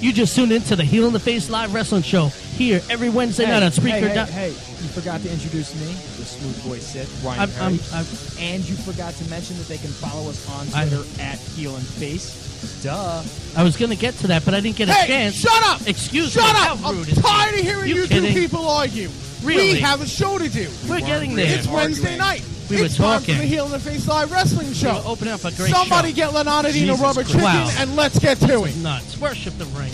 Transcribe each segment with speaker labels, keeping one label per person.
Speaker 1: You just tuned into the Heel in the Face live wrestling show here every Wednesday night on Spreaker.
Speaker 2: Hey, you forgot to introduce me, the smooth boy Sith, Ryan Perry. And you forgot to mention that they can follow us on Twitter at Heel and Face. Duh.
Speaker 1: I was going to get to that, but I didn't get a chance.
Speaker 3: Shut up!
Speaker 1: Excuse me.
Speaker 3: Shut
Speaker 1: How
Speaker 3: up!
Speaker 1: rude
Speaker 3: I'm tired of hearing you two
Speaker 1: kidding?
Speaker 3: people argue.
Speaker 1: Really?
Speaker 3: We have a show to do.
Speaker 1: We're getting there.
Speaker 3: It's Wednesday night.
Speaker 1: We were
Speaker 3: it's time
Speaker 1: talking.
Speaker 3: for the Heel in the Face live wrestling show.
Speaker 1: We're opening up a great
Speaker 3: Somebody
Speaker 1: show.
Speaker 3: get Lenardine
Speaker 1: Jesus
Speaker 3: a rubber
Speaker 1: Christ.
Speaker 3: chicken,
Speaker 1: Wow.
Speaker 3: and let's get to
Speaker 1: This
Speaker 3: it.
Speaker 1: is nuts. Worship the ring.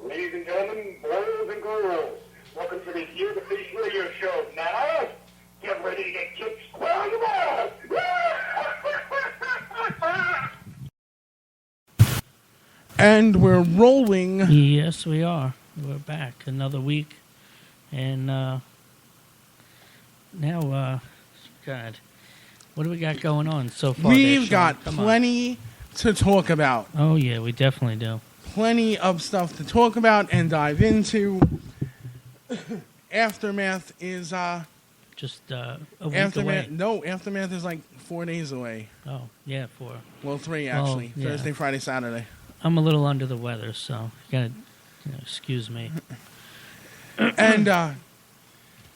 Speaker 4: Ladies and gentlemen, boys and girls, welcome to the Heel the Face radio show. Now, get ready to get kicked square in the balls.
Speaker 3: And we're rolling.
Speaker 1: Yes, we are. We're back another week. And now, God, what do we got going on so far?
Speaker 3: We've got plenty to talk about.
Speaker 1: Oh, yeah, we definitely do.
Speaker 3: Plenty of stuff to talk about and dive into. Aftermath is
Speaker 1: just a week away.
Speaker 3: No, Aftermath is like 4 days away.
Speaker 1: Oh, yeah, 4.
Speaker 3: Well, 3 actually.
Speaker 1: Yeah.
Speaker 3: Thursday, Friday, Saturday.
Speaker 1: I'm a little under the weather, so you gotta excuse me.
Speaker 3: And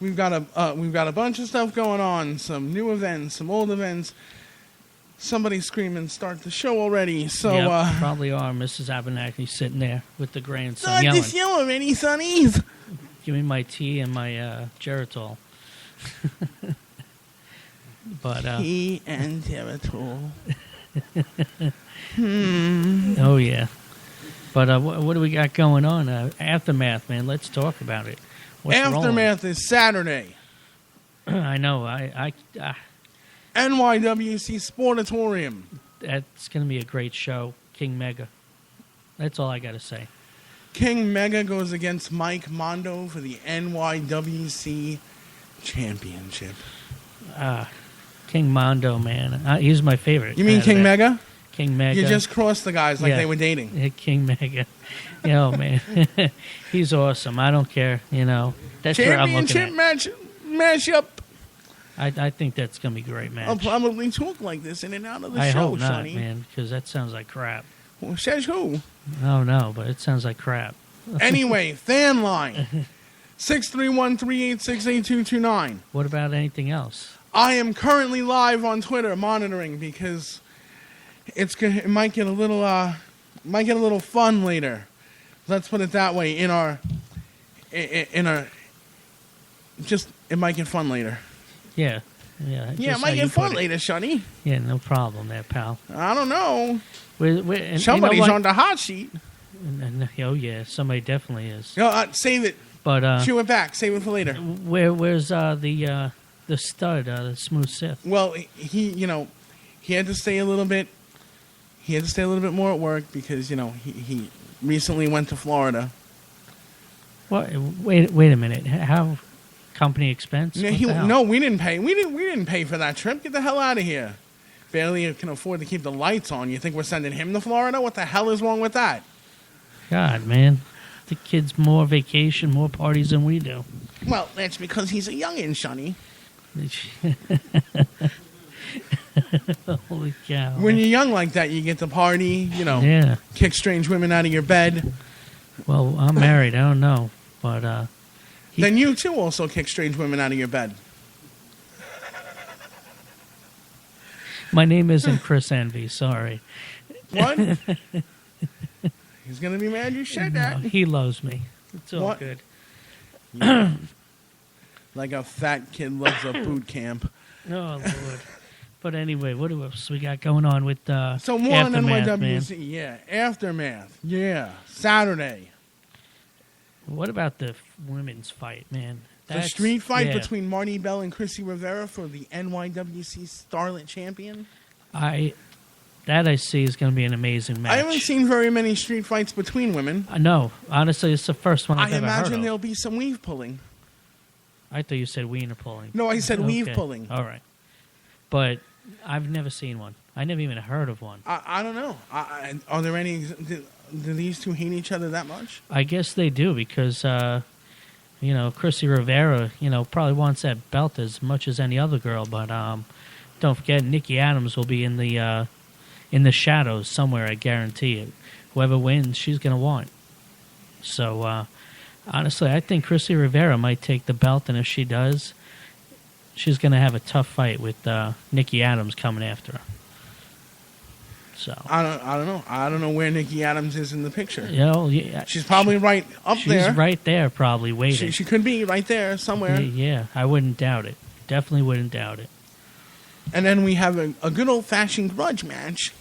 Speaker 3: we've got a bunch of stuff going on. Some new events, some old events. Somebody screaming, "Start the show already!" So
Speaker 1: yep, probably are. Mrs. Abernathy sitting there with the grandson
Speaker 3: start
Speaker 1: yelling.
Speaker 3: the show already, sonnies.
Speaker 1: Give me my tea and my Geritol. But
Speaker 3: tea and Geritol.
Speaker 1: Oh yeah. But what do we got going on? Aftermath, man. Let's talk about it. What's
Speaker 3: Aftermath is Saturday.
Speaker 1: I know. I
Speaker 3: NYWC Sportatorium.
Speaker 1: That's going to be a great show. King Mega. That's all I got to say.
Speaker 3: King Mega goes against Mike Mondo for the NYWC Championship.
Speaker 1: King Mondo, man. He's my favorite.
Speaker 3: You mean King Mega?
Speaker 1: King Mega.
Speaker 3: You just crossed the guys like they were dating.
Speaker 1: Yeah, King Mega. Yo, man. He's awesome. I don't care. That's where I'm looking at.
Speaker 3: Championship matchup.
Speaker 1: I think that's going to be a great match.
Speaker 3: I'll probably talk like this in and out of the
Speaker 1: I
Speaker 3: show,
Speaker 1: hope not,
Speaker 3: Sonny.
Speaker 1: man, because that sounds like crap.
Speaker 3: Well, says who?
Speaker 1: Oh, no, but it sounds like crap.
Speaker 3: Anyway, fan line. 631-386-8229.
Speaker 1: What about anything else?
Speaker 3: I am currently live on Twitter monitoring because it might get a little fun later. Let's put it that way. It might get fun later.
Speaker 1: Yeah,
Speaker 3: it might get fun later, Shunny.
Speaker 1: Yeah, no problem there, pal.
Speaker 3: I don't know.
Speaker 1: Somebody's
Speaker 3: on the hot sheet.
Speaker 1: Oh yeah, somebody definitely is.
Speaker 3: Save it.
Speaker 1: But
Speaker 3: chew it back. Save it for later.
Speaker 1: Where's the stud, the smooth Sith?
Speaker 3: Well, he had to stay a little bit. He had to stay a little bit more at work because he recently went to Florida.
Speaker 1: What? Wait a minute. How? Company expense?
Speaker 3: No, we didn't pay. We didn't pay for that trip. Get the hell out of here. Barely can afford to keep the lights on. You think we're sending him to Florida? What the hell is wrong with that?
Speaker 1: God, man. The kid's more vacation, more parties than we do.
Speaker 3: Well, that's because he's a youngin', Sonny.
Speaker 1: Holy cow.
Speaker 3: When you're young like that, you get to party,
Speaker 1: Yeah.
Speaker 3: Kick strange women out of your bed.
Speaker 1: Well, I'm married. I don't know. But,
Speaker 3: then you, too, also kick strange women out of your bed.
Speaker 1: My name isn't Chris Envy. Sorry.
Speaker 3: What? He's going to be mad you said that.
Speaker 1: No, he loves me. It's all good.
Speaker 3: Yeah. Like a fat kid loves a boot camp.
Speaker 1: Oh, Lord. But anyway, what else we got going on with
Speaker 3: So more on
Speaker 1: Aftermath,
Speaker 3: NYWC.
Speaker 1: man?
Speaker 3: Yeah, Aftermath. Yeah, Saturday.
Speaker 1: What about the women's fight, man?
Speaker 3: The street fight between Marty Bell and Chrissy Rivera for the NYWC Starlet Champion?
Speaker 1: I see is going to be an amazing match.
Speaker 3: I haven't seen very many street fights between women.
Speaker 1: No, honestly, it's the first one I've ever heard of.
Speaker 3: I imagine there'll be some weave pulling.
Speaker 1: I thought you said wiener pulling.
Speaker 3: No, I said weave pulling.
Speaker 1: All right. But I've never seen one. I never even heard of one.
Speaker 3: I don't know. Are there any... Do these two hate each other that much?
Speaker 1: I guess they do because, Chrissy Rivera, probably wants that belt as much as any other girl. But don't forget, Nikki Adams will be in the in the shadows somewhere, I guarantee it. Whoever wins, she's going to want. So, honestly, I think Chrissy Rivera might take the belt, and if she does, she's going to have a tough fight with Nikki Adams coming after her. So
Speaker 3: I don't know. I don't know where Nikki Adams is in the picture.
Speaker 1: You know, yeah,
Speaker 3: she's probably right up there.
Speaker 1: She's right there, probably waiting.
Speaker 3: She could be right there somewhere.
Speaker 1: Yeah, I wouldn't doubt it. Definitely wouldn't doubt it.
Speaker 3: And then we have a good old-fashioned grudge match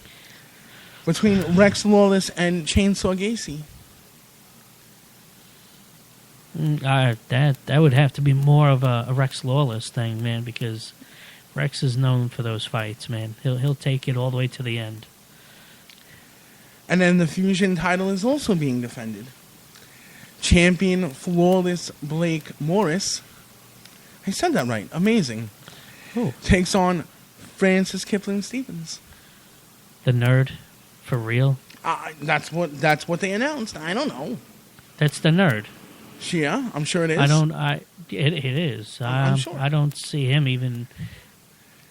Speaker 3: between Rex Lawless and Chainsaw Gacy.
Speaker 1: That would have to be more of a Rex Lawless thing, man, because Rex is known for those fights, man. He'll take it all the way to the end.
Speaker 3: And then the Fusion title is also being defended. Champion Flawless Blake Morris, I said that right, amazing, takes on Francis Kipling Stevens.
Speaker 1: The nerd, for real?
Speaker 3: That's what they announced. I don't know.
Speaker 1: That's the nerd.
Speaker 3: Yeah, I'm sure it is.
Speaker 1: It is.
Speaker 3: I'm sure.
Speaker 1: I don't see him even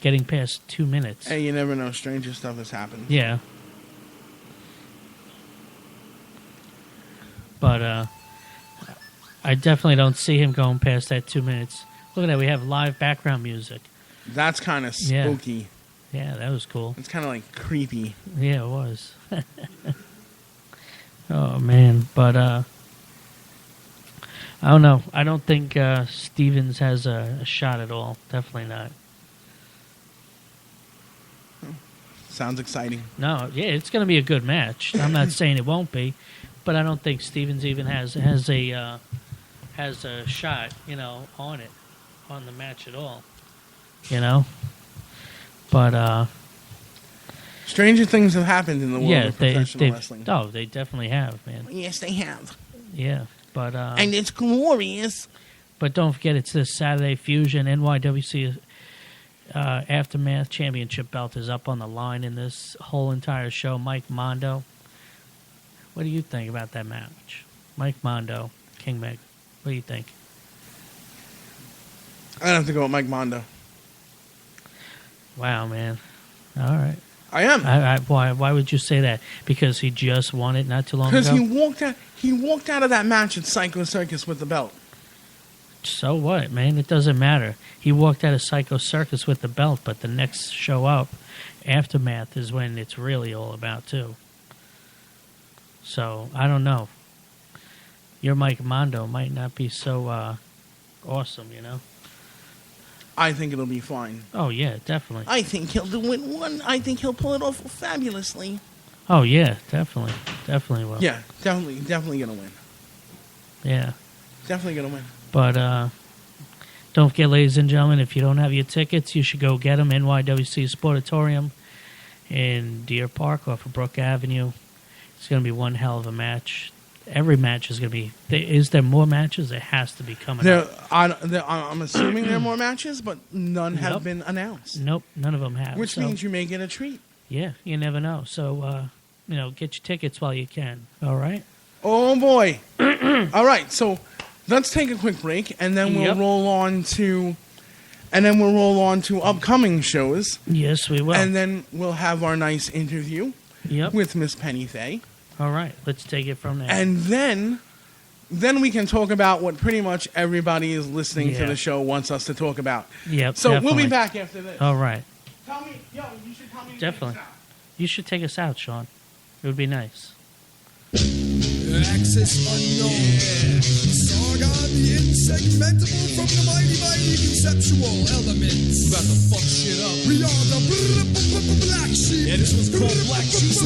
Speaker 1: getting past 2 minutes.
Speaker 3: Hey, you never know. Stranger stuff has happened.
Speaker 1: Yeah. But I definitely don't see him going past that 2 minutes. Look at that. We have live background music.
Speaker 3: That's kind of spooky.
Speaker 1: Yeah, that was cool.
Speaker 3: It's kind of like creepy.
Speaker 1: Yeah, it was. Oh, man. But I don't know. I don't think Stevens has a shot at all. Definitely not.
Speaker 3: Sounds exciting.
Speaker 1: No, yeah, it's going to be a good match. I'm not saying it won't be, but I don't think Stevens even has a shot, on the match at all. But
Speaker 3: stranger things have happened in the world of professional wrestling.
Speaker 1: Oh, they definitely have, man.
Speaker 3: Yes, they have.
Speaker 1: Yeah, but
Speaker 3: and it's glorious.
Speaker 1: But don't forget, it's this Saturday. Fusion NYWC Aftermath Championship belt is up on the line in this whole entire show. Mike Mondo. What do you think about that match? Mike Mondo, King Meg. What do you think?
Speaker 3: I'd have to go with Mike Mondo.
Speaker 1: Wow, man. All right.
Speaker 3: I am.
Speaker 1: Why would you say that? Because he just won it not too long ago?
Speaker 3: Because he walked out of that match at Psycho Circus with the belt.
Speaker 1: So what, man? It doesn't matter. He walked out of Psycho Circus with the belt, but the next show up, Aftermath, is when it's really all about, too. So, I don't know. Your Mike Mondo might not be so awesome,
Speaker 3: I think it'll be fine.
Speaker 1: Oh, yeah, definitely.
Speaker 3: I think he'll do it I think he'll pull it off fabulously.
Speaker 1: Oh, yeah, definitely. Definitely will.
Speaker 3: Yeah, definitely going to win.
Speaker 1: Yeah.
Speaker 3: Definitely going to win.
Speaker 1: But don't forget, ladies and gentlemen, if you don't have your tickets, you should go get them. NYWC Sportatorium in Deer Park off of Brook Avenue. It's going to be one hell of a match. Every match is going to be... Is there more matches? There has to be coming up.
Speaker 3: I'm assuming there are more matches, but none have been announced.
Speaker 1: Nope, none of them have.
Speaker 3: Which means you may get a treat.
Speaker 1: Yeah, you never know. So, get your tickets while you can. All right?
Speaker 3: Oh, boy. All right, so... Let's take a quick break, and then we'll roll on to upcoming shows.
Speaker 1: Yes, we will.
Speaker 3: And then we'll have our nice interview with Miss Penny Faye.
Speaker 1: All right, let's take it from there.
Speaker 3: And then we can talk about what pretty much everybody is listening to the show wants us to talk about.
Speaker 1: Yep.
Speaker 3: So
Speaker 1: definitely.
Speaker 3: we'll be back after this.
Speaker 1: All right.
Speaker 3: Tell me, you should tell me.
Speaker 1: Definitely. You should take us out, Sean. It would be nice.
Speaker 5: Access unknown. Saga the insegmentable from the mighty conceptual elements. About to fuck shit up. We are the Black Sheep. Yeah, this was called Black Sheep.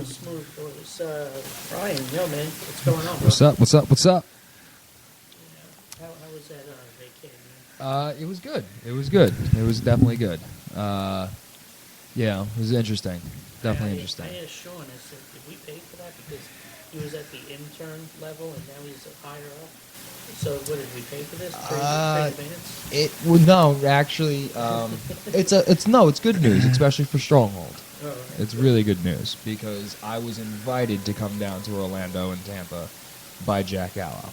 Speaker 1: Smooth Boys. Brian, yo, man, what's going on, bro?
Speaker 6: What's up? What's up? What's up?
Speaker 1: How was that vacation?
Speaker 6: It was good. It was good. It was definitely good. Yeah, it was interesting. Definitely interesting.
Speaker 1: I asked Sean, I said, did we pay for that? Because he was at the intern level and now he's higher up. So what did we pay for this?
Speaker 6: No, actually, it's good news, especially for Stronghold.
Speaker 1: Oh, right.
Speaker 6: It's really good news because I was invited to come down to Orlando and Tampa by Jack Allo.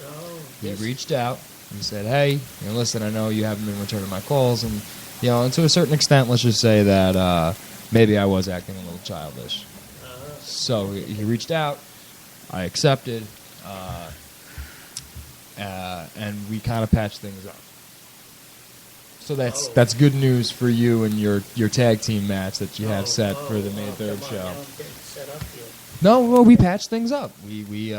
Speaker 1: Oh,
Speaker 6: He reached out and said, "Hey, listen, I know you haven't been returning my calls, and and to a certain extent, let's just say that maybe I was acting a little childish." So he reached out, I accepted, and we kind of patched things up. So that's good news for you and your tag team match that you have set for the May 3rd show. No, well, we patched things up. We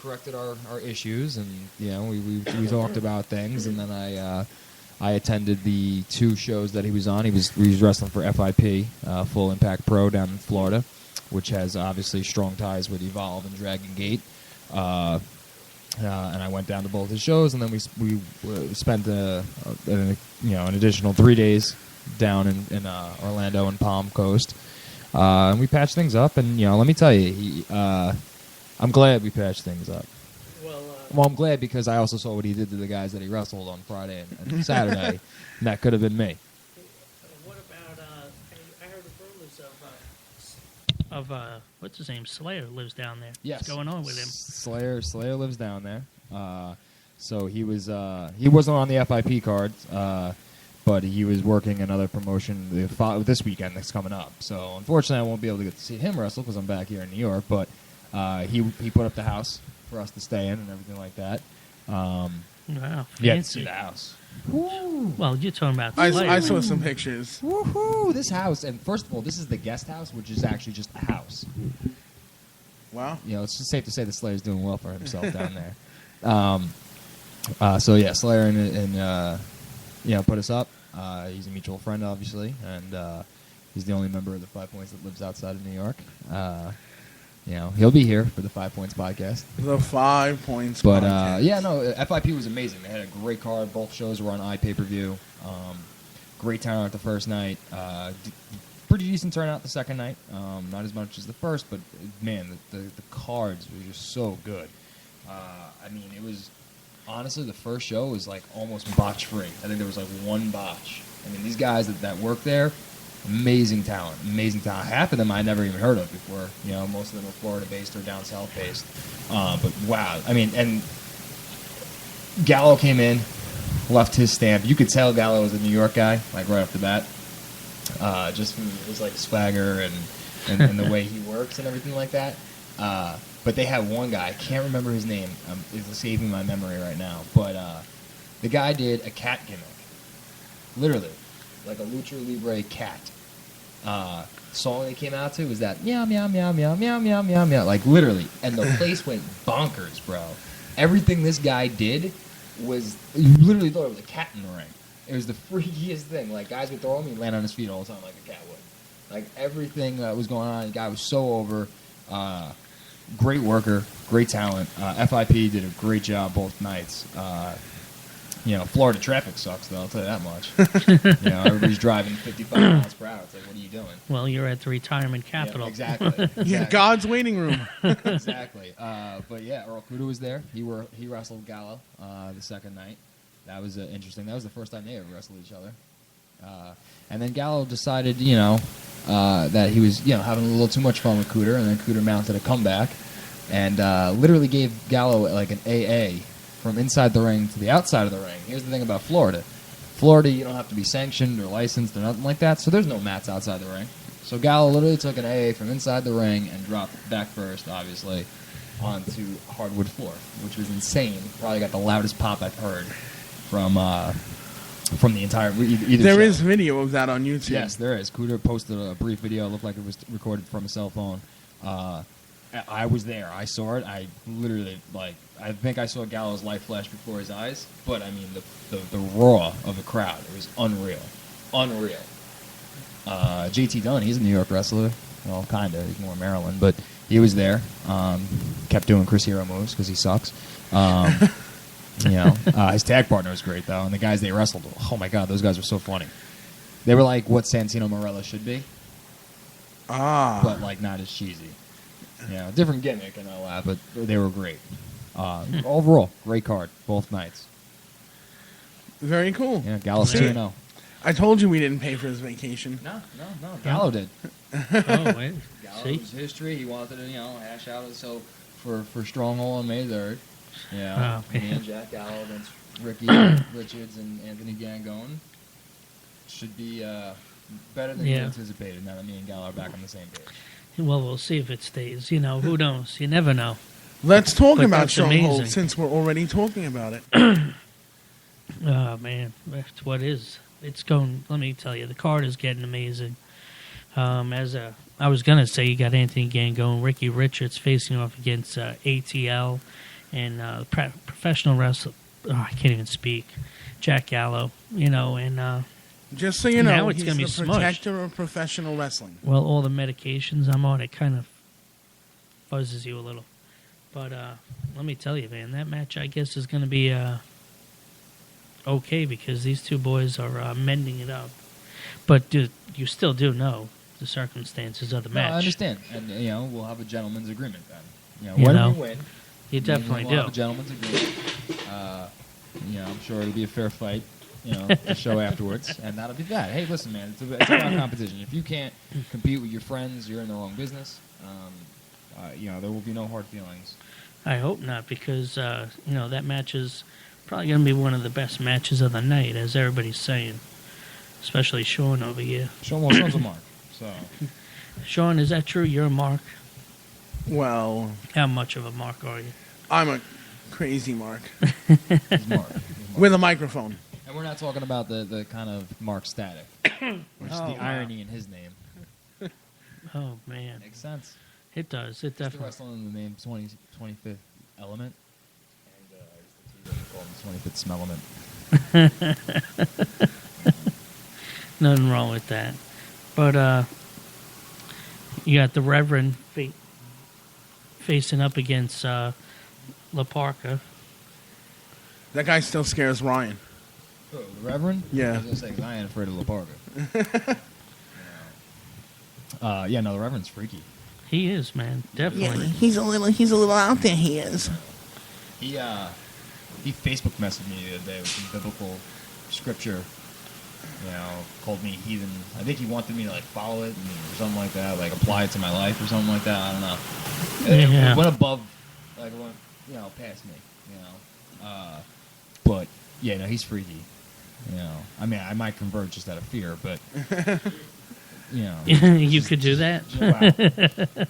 Speaker 6: corrected our issues, and we talked about things, and then I attended the 2 shows that he was on. He was wrestling for FIP, Full Impact Pro down in Florida, which has obviously strong ties with Evolve and Dragon Gate. And I went down to both his shows, and then we spent an additional 3 days down in Orlando and Palm Coast, and we patched things up. And let me tell you, I'm glad we patched things up. Well, I'm glad because I also saw what he did to the guys that he wrestled on Friday and Saturday, and that could have been me.
Speaker 1: What about, I heard rumors of what's his name, Slayer lives down there.
Speaker 6: Yes.
Speaker 1: What's going on with him?
Speaker 6: Slayer lives down there. So he wasn't on the FIP card, but he was working another promotion this weekend that's coming up. So unfortunately, I won't be able to get to see him wrestle because I'm back here in New York, but he put up the house for us to stay in and everything like that.
Speaker 1: Wow,
Speaker 6: Yeah, to
Speaker 1: fancy.
Speaker 6: see the house.
Speaker 1: Well, you're talking about
Speaker 3: I
Speaker 1: Slayer.
Speaker 3: saw some pictures.
Speaker 6: Woohoo! This house, and first of all, this is the guest house, which is actually just a house.
Speaker 3: Wow.
Speaker 6: It's just safe to say that Slayer's doing well for himself down there. So yeah, Slayer and put us up. He's a mutual friend, obviously, and he's the only member of the 5 Points that lives outside of New York. He'll be here for the 5 Points podcast.
Speaker 3: The 5 Points
Speaker 6: But
Speaker 3: podcast.
Speaker 6: FIP was amazing. They had a great card. Both shows were on iPay-per-view. Great turnout the first night. Pretty decent turnout the second night. Not as much as the first, but man, the cards were just so good. It was honestly the first show was like almost botch free. I think there was like one botch. These guys that work there. Amazing talent. Half of them I never even heard of before. Most of them are Florida-based or down south-based. But wow. And Gallo came in, left his stamp. You could tell Gallo was a New York guy, like right off the bat. Just from his like swagger and the way he works and everything like that. But they had one guy, I can't remember his name. It's escaping my memory right now. But the guy did a cat gimmick. Literally. Like a Lucha Libre cat. Song they came out to was that meow meow meow meow meow meow meow meow, like literally, and the place went bonkers, bro. Everything this guy did was you literally thought it was a cat in the ring. It was the freakiest thing. Like guys would throw him, he'd land on his feet all the time like a cat would. Like everything that was going on, the guy was so over. Great worker, great talent. FIP did a great job both nights. Florida traffic sucks, though, I'll tell you that much. Everybody's driving 55 miles per hour. It's like, what are you doing?
Speaker 1: Well, you're at the retirement capital.
Speaker 6: Yeah, exactly.
Speaker 3: God's waiting room.
Speaker 6: Exactly. But yeah, Earl Kuda was there. He wrestled Gallo the second night. That was interesting. That was the first time they ever wrestled each other. And then Gallo decided, that he was, having a little too much fun with Cooter, and then Cooter mounted a comeback and literally gave Gallo like an AA from inside the ring to the outside of the ring. Here's the thing about Florida. Florida, you don't have to be sanctioned or licensed or nothing like that, so there's no mats outside the ring. So Gallo literally took an AA from inside the ring and dropped back first, obviously, onto hardwood floor, which was insane. Probably got the loudest pop I've heard from the entire either
Speaker 3: There
Speaker 6: show.
Speaker 3: is video of that on YouTube.
Speaker 6: Yes, there is. Cooter posted a brief video. It looked like it was recorded from a cell phone. I was there. I saw it. I literally, I think I saw Gallo's light flash before his eyes. But, the roar of the crowd, it was unreal. Unreal. JT Dunn, he's a New York wrestler. Well, kind of. He's more Maryland. But he was there. Kept doing Chris Hero moves because he sucks. His tag partner was great, though. And the guys they wrestled, oh, my God, those guys were so funny. They were like what Santino Marella should be. But, not as cheesy. Different gimmick and all that, but they were great. Overall, great card, both nights.
Speaker 3: Very cool.
Speaker 6: Yeah, Gallo's 2-0.
Speaker 3: I told you we didn't pay for his vacation.
Speaker 6: No. Gallo did.
Speaker 1: Oh, wait.
Speaker 6: Gallo's history, he wanted to, hash out himself for Stronghold on May 3rd. Yeah, me and Jack Gallo against Ricky Richards and Anthony Gangone. Should be better than you anticipated now that me and Gallo are back on the same page.
Speaker 1: Well, we'll see if it stays. Who knows? You never know.
Speaker 3: Let's talk
Speaker 1: But
Speaker 3: about
Speaker 1: that's
Speaker 3: Stronghold
Speaker 1: amazing.
Speaker 3: since we're already talking about it.
Speaker 1: Oh man, that's what is. It's going. Let me tell you, the card is getting amazing. I was gonna say, you got Anthony Gangone, Ricky Richards facing off against ATL, and professional wrestler. Oh, I can't even speak. Jack Gallo. And
Speaker 3: just so you know,
Speaker 1: now it's
Speaker 3: he's
Speaker 1: gonna be
Speaker 3: the
Speaker 1: smushed.
Speaker 3: protector of professional wrestling.
Speaker 1: Well, all the medications I'm on, it kind of fuzzes you a little. But let me tell you, man, that match I guess is going to be okay because these two boys are mending it up. But you still do know the circumstances of the match.
Speaker 6: No, I understand, and we'll have a gentleman's agreement then. When we win,
Speaker 1: you definitely
Speaker 6: we'll have
Speaker 1: do.
Speaker 6: a gentleman's agreement. I'm sure it'll be a fair fight. The show afterwards, and that'll be that. Hey, listen, man, it's about competition. If you can't compete with your friends, you're in the wrong business. There will be no hard feelings.
Speaker 1: I hope not, because that match is probably going to be one of the best matches of the night, as everybody's saying. Especially Sean over here.
Speaker 6: Sean's a mark. So,
Speaker 1: Sean, is that true? You're a mark.
Speaker 3: Well,
Speaker 1: How much of a mark are you?
Speaker 3: I'm a crazy mark
Speaker 6: he's Mark.
Speaker 3: with a microphone.
Speaker 6: And we're not talking about the kind of Mark Static, which is the irony in his name.
Speaker 1: Oh man,
Speaker 6: Makes sense.
Speaker 1: it does. It
Speaker 6: The
Speaker 1: definitely.
Speaker 6: wrestling in the name 25th Element, and the call him the 25th Smell Element.
Speaker 1: Nothing wrong with that. But you got the Reverend facing up against La Parka.
Speaker 3: That guy still scares Ryan.
Speaker 6: Oh, the Reverend?
Speaker 3: Yeah.
Speaker 6: I was going to say, 'cause I ain't afraid of La Parka. The Reverend's freaky.
Speaker 1: He is, man. Definitely.
Speaker 3: he's a little out there. He is.
Speaker 6: He Facebook messaged me the other day with some biblical scripture. Called me heathen. I think he wanted me to follow it or something like that, apply it to my life or something like that. I don't know.
Speaker 1: Yeah.
Speaker 6: It went above, past me. But he's freaky. I mean, I might convert just out of fear, but
Speaker 1: You could do that.
Speaker 6: Wow.